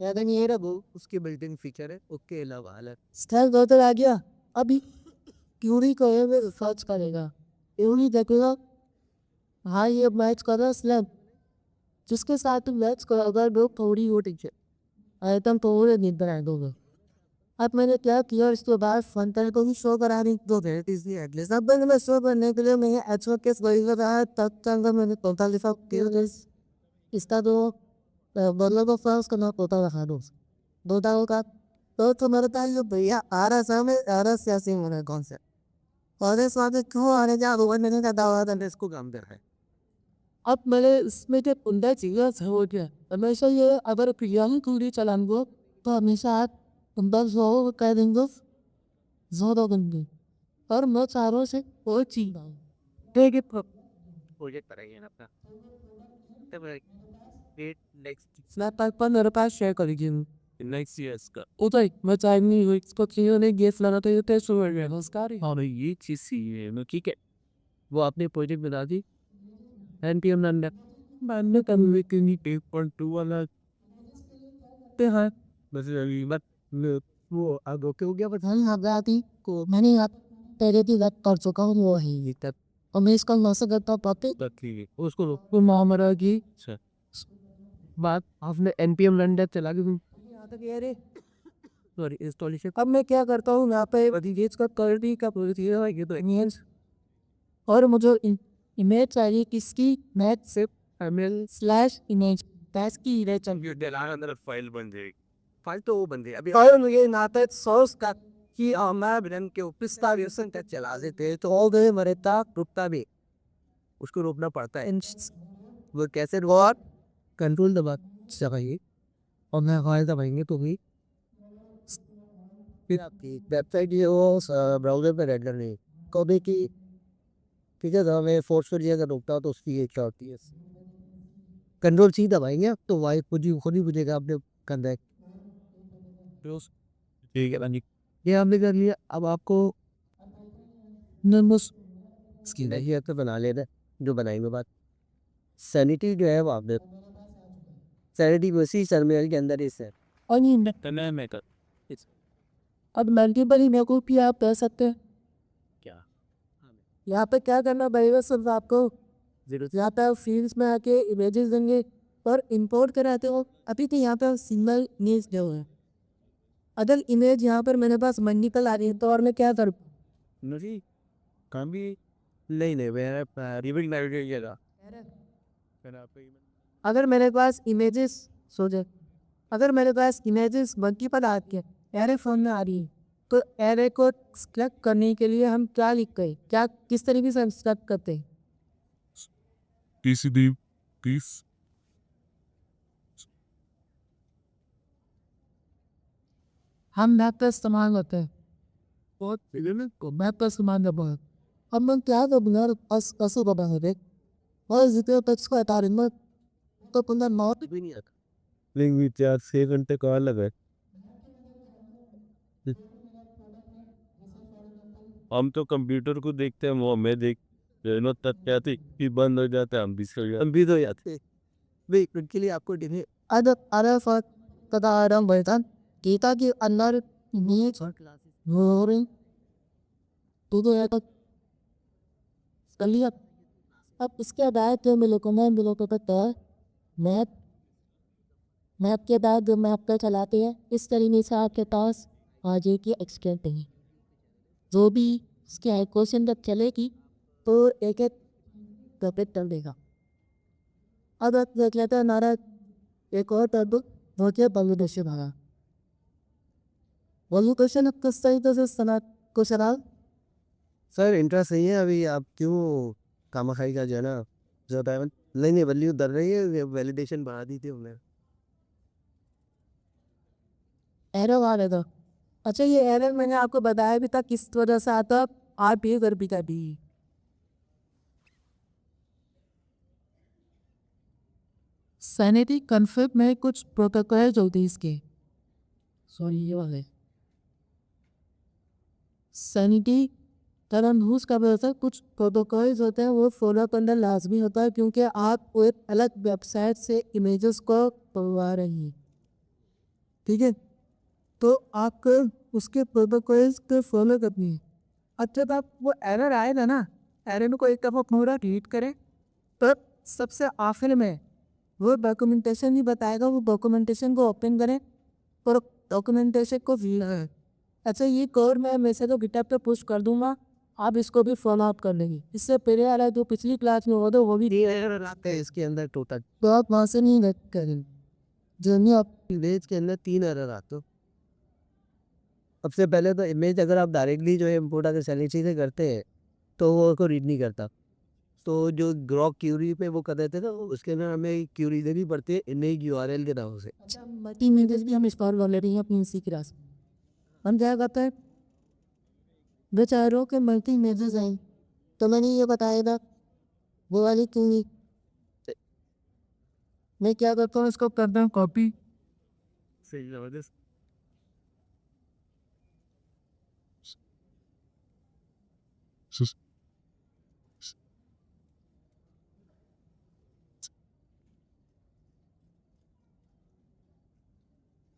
Speaker 4: याद नहीं है वो उसके बिल्ट इन फीचर है उसके अलावा अलग
Speaker 1: स्टाइल बहुत आ गया अभी क्यूरी को ये सर्च करेगा क्यूरी देखेगा हाँ ये मैच कर रहा स्लैब जिसके साथ तुम मैच कर अगर लोग थोड़ी वो टीचर आइटम थोड़े नहीं बनाए दोगे अब मैंने क्या किया इसके बाद फंटर को भी शो करा रही दो
Speaker 4: इसलिए एटलीस्ट
Speaker 1: सब मैं शो करने के लिए मैंने एचओ केस वही रहा है तब तक मैंने टोटल लिफा किया इसका तो बदला को फर्स्ट करना टोटल रखा दो टाओ का तो मेरे पास जो भैया आ रहा था मैं आ रहा सियासी होने कौन से और इस बात क्यों आ रहे जा वो मैंने कहा हुआ था
Speaker 4: इसको काम कर रहा है।
Speaker 1: अब मैंने इसमें जो कुंडा चाहिए हो गया हमेशा ये अगर प्रियांग कुंडी चलाऊंगा तो हमेशा आप कुंडा जो कह देंगे जोर देंगे और मैं चारों से कोई चीज
Speaker 4: ठीक है प्रोजेक्ट करेंगे ना अपना तब नेक्स्ट
Speaker 1: स्नैप पैक पर मेरे पास शेयर करेगी
Speaker 2: नेक्स्ट ईयर्स का
Speaker 1: उधर मैं चाइनी हुई इसको चीज़ों ने गैस लगा तो ये टेस्ट हो गया उसका
Speaker 2: हाँ ये चीज़ सी है ठीक है
Speaker 4: वो आपने प्रोजेक्ट बना दी NPM नंबर
Speaker 2: मैंने कभी कि 8.2 वाला
Speaker 4: पे हाँ बस अभी मत वो अब ओके हो गया बस
Speaker 1: हम आती को मैंने आप पहले भी बात कर चुका हूँ वो है
Speaker 4: तब
Speaker 1: और मैं इसका नौसा करता पाते
Speaker 2: ठीक है
Speaker 4: उसको
Speaker 1: वो महामरा की
Speaker 2: अच्छा
Speaker 4: बात आपने NPM रंडर चला के
Speaker 1: अरे
Speaker 4: सॉरी इंस्टॉलेशन
Speaker 1: अब मैं क्या करता हूँ यहाँ पे गेज का क्वालिटी का प्रोसीजर है ये तो इमेज और मुझे इमेज चाहिए किसकी मैथ से ML/इमेज पैस की इमेज चाहिए
Speaker 2: अंदर फाइल बन जाएगी
Speaker 4: फाइल तो वो बंदे अभी
Speaker 1: और मुझे ना पे सोर्स का
Speaker 4: कि मैं ब्रेन के ऊपर वर्जन तक चला देते तो हो गए मरे तक रुकता भी उसको रोकना पड़ता है वो कैसे और कंट्रोल दबा चाहिए और मैं फाइल दबाएंगे तो भी फिर आपकी वेबसाइट ये वो ब्राउज़र पे रेंडर नहीं कभी की ठीक है हमें फोर्सफुली अगर रोकता हो तो उसकी ये क्या होती है कंट्रोल C दबाएंगे तो वाई खुद ही बुझेगा आपने कंधा है
Speaker 2: ठीक है
Speaker 4: ये हमने कर लिया अब आपको
Speaker 1: नमस
Speaker 4: स्किन है तो बना लेना जो बनाएंगे बात सैनिटी जो है वो आपने सैनिटी वैसी सरमेल के अंदर ही है
Speaker 1: और ये
Speaker 2: तने में कर
Speaker 1: अब मल्टीपल ही मेरे को भी आप कर सकते हैं
Speaker 3: यहाँ पे क्या करना पड़ेगा सिर्फ आपको, यहाँ पे आप फील्ड्स में आके इमेजेस देंगे और इंपोर्ट कराते हो। अभी तो यहाँ पे सिंगल इमेज दे हुए हैं। अगर इमेज यहाँ पर मेरे पास मल्टीपल आ रही है तो और मैं क्या करूँ?
Speaker 4: नहीं काम भी नहीं नहीं मैंने रिविंग नाइट किया था।
Speaker 3: अगर मेरे पास इमेजेस सोचे, अगर मेरे पास इमेजेस मल्टीपल आती है, एरे फोन में आ रही है, तो एरे को सेलेक्ट करने के लिए हम क्या लिखते हैं, क्या किस तरीके से हम सेलेक्ट करते हैं?
Speaker 6: TCD please.
Speaker 3: हम मैप का इस्तेमाल करते हैं, बहुत मैप का इस्तेमाल करते हैं। अब मैं क्या करूँगा, असो बता रहे और जितने टेक्स्ट को हटा रहे तो पुनः नॉट
Speaker 4: भी नहीं आता लिंक भी 4-6 घंटे कहाँ लगा है। हम तो कंप्यूटर को देखते हैं वो हमें देख तक क्या थी कि बंद हो जाते हैं हम भी तो जाते भाई उनके लिए आपको डिले
Speaker 3: अरे फर्क पता आ रहा बैठा गीता के अंदर नीच हो रही तो यार कर लिया। अब इसके बाद जो मिलो को पता है मैप मैप के बाद जो मैप पर चलाते हैं इस तरीके से आपके पास आ जाएगी एक्सटेंट नहीं, जो भी इसके क्वेश्चन तक चलेगी तो एक एक टॉपिक कर देगा। अब आप देख लेते हैं हमारा एक और टॉपिक होते बांग्लादेश से भागा वो क्वेश्चन किस तरीके से को सवाल
Speaker 4: सर इंटरेस्ट नहीं है अभी आप क्यों कामाखाई का जो है ना ज़्यादा नहीं वैल्यू दर रही है वैलिडेशन बढ़ा दी थी हमने।
Speaker 3: एरर आ रहा था। अच्छा ये एरर मैंने आपको बताया भी था किस वजह से आता, आप ये कर भी था भी सैनिटी कन्फर्म में कुछ प्रोटोकॉल होते हैं इसके, सॉरी ये वाले सैनिटी तरह यूज़ का वजह से कुछ प्रोटोकॉल्स होते हैं वो फॉलो करना लाजमी होता है क्योंकि आप एक अलग वेबसाइट से इमेजेस को पढ़वा रही हैं, ठीक है, तो आपको उसके प्रोटोकॉल्स को फॉलो करनी है। अच्छा तो आप वो एरर आएगा ना, एरर को एक दफ़ा पूरा रीड करें तो सबसे आखिर में वो डॉक्यूमेंटेशन ही बताएगा, वो डॉक्यूमेंटेशन को ओपन करें और डॉक्यूमेंटेशन को रीड करें। अच्छा ये कोड मैं मैसेज को गिटहब पे पुश कर दूंगा, आप इसको भी फॉलो अप कर लेंगे। इससे पहले वाला जो पिछली क्लास में हुआ था वो भी
Speaker 4: आते हैं इसके अंदर टोटल
Speaker 3: तो आप वहाँ से नहीं रख करें जो नहीं आप
Speaker 4: इमेज के अंदर 3 एरर आते हो। सबसे पहले तो इमेज अगर आप डायरेक्टली जो है इम्पोर्ट अगर सैनिटी से करते हैं तो वो को रीड नहीं करता, तो जो ग्रॉक क्यूरी पे वो कर देते थे उसके अंदर हमें क्यूरी देनी पड़ती है इमेज URL के नाम से।
Speaker 3: अच्छा मल्टी इमेजेस भी हम इंस्टॉल कर ले रही हैं अपनी इसी क्लास में। हम क्या करते हैं बेचारों के मल्टी इमेजेस हैं तो मैंने ये बताया था वो वाली क्यों नहीं, मैं क्या करता हूँ इसको करता हूँ कॉपी,
Speaker 4: सही जबरदस्त
Speaker 6: Sus-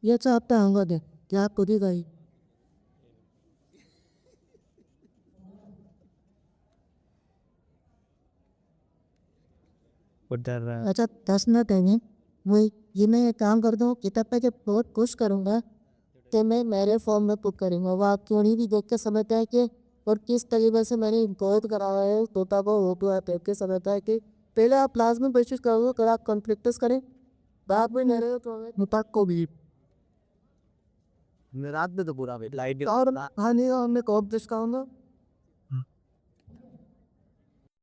Speaker 3: ये चाहता हूँ दे क्या आप खुद ही गई
Speaker 5: डर रहा है।
Speaker 3: अच्छा 10 मिनट है वही ये मैं एक काम करता हूँ किताब पे जब बहुत पुश करूँगा तो मैं मेरे फॉर्म में पुट करूँगा, वो आप क्यों नहीं भी देख के समझता है कि और किस तरीके से मैंने इम्पोर्ट करा है तोता को वो तो आप देख के समझता है कि पहले आप क्लास में कोशिश करोगे अगर आप कॉन्फ्लिक्टस करें बाद में मेरे तो मुताक को भी
Speaker 4: रात में तो पूरा लाइट
Speaker 3: और हाँ नहीं मैं कॉप दिखाऊंगा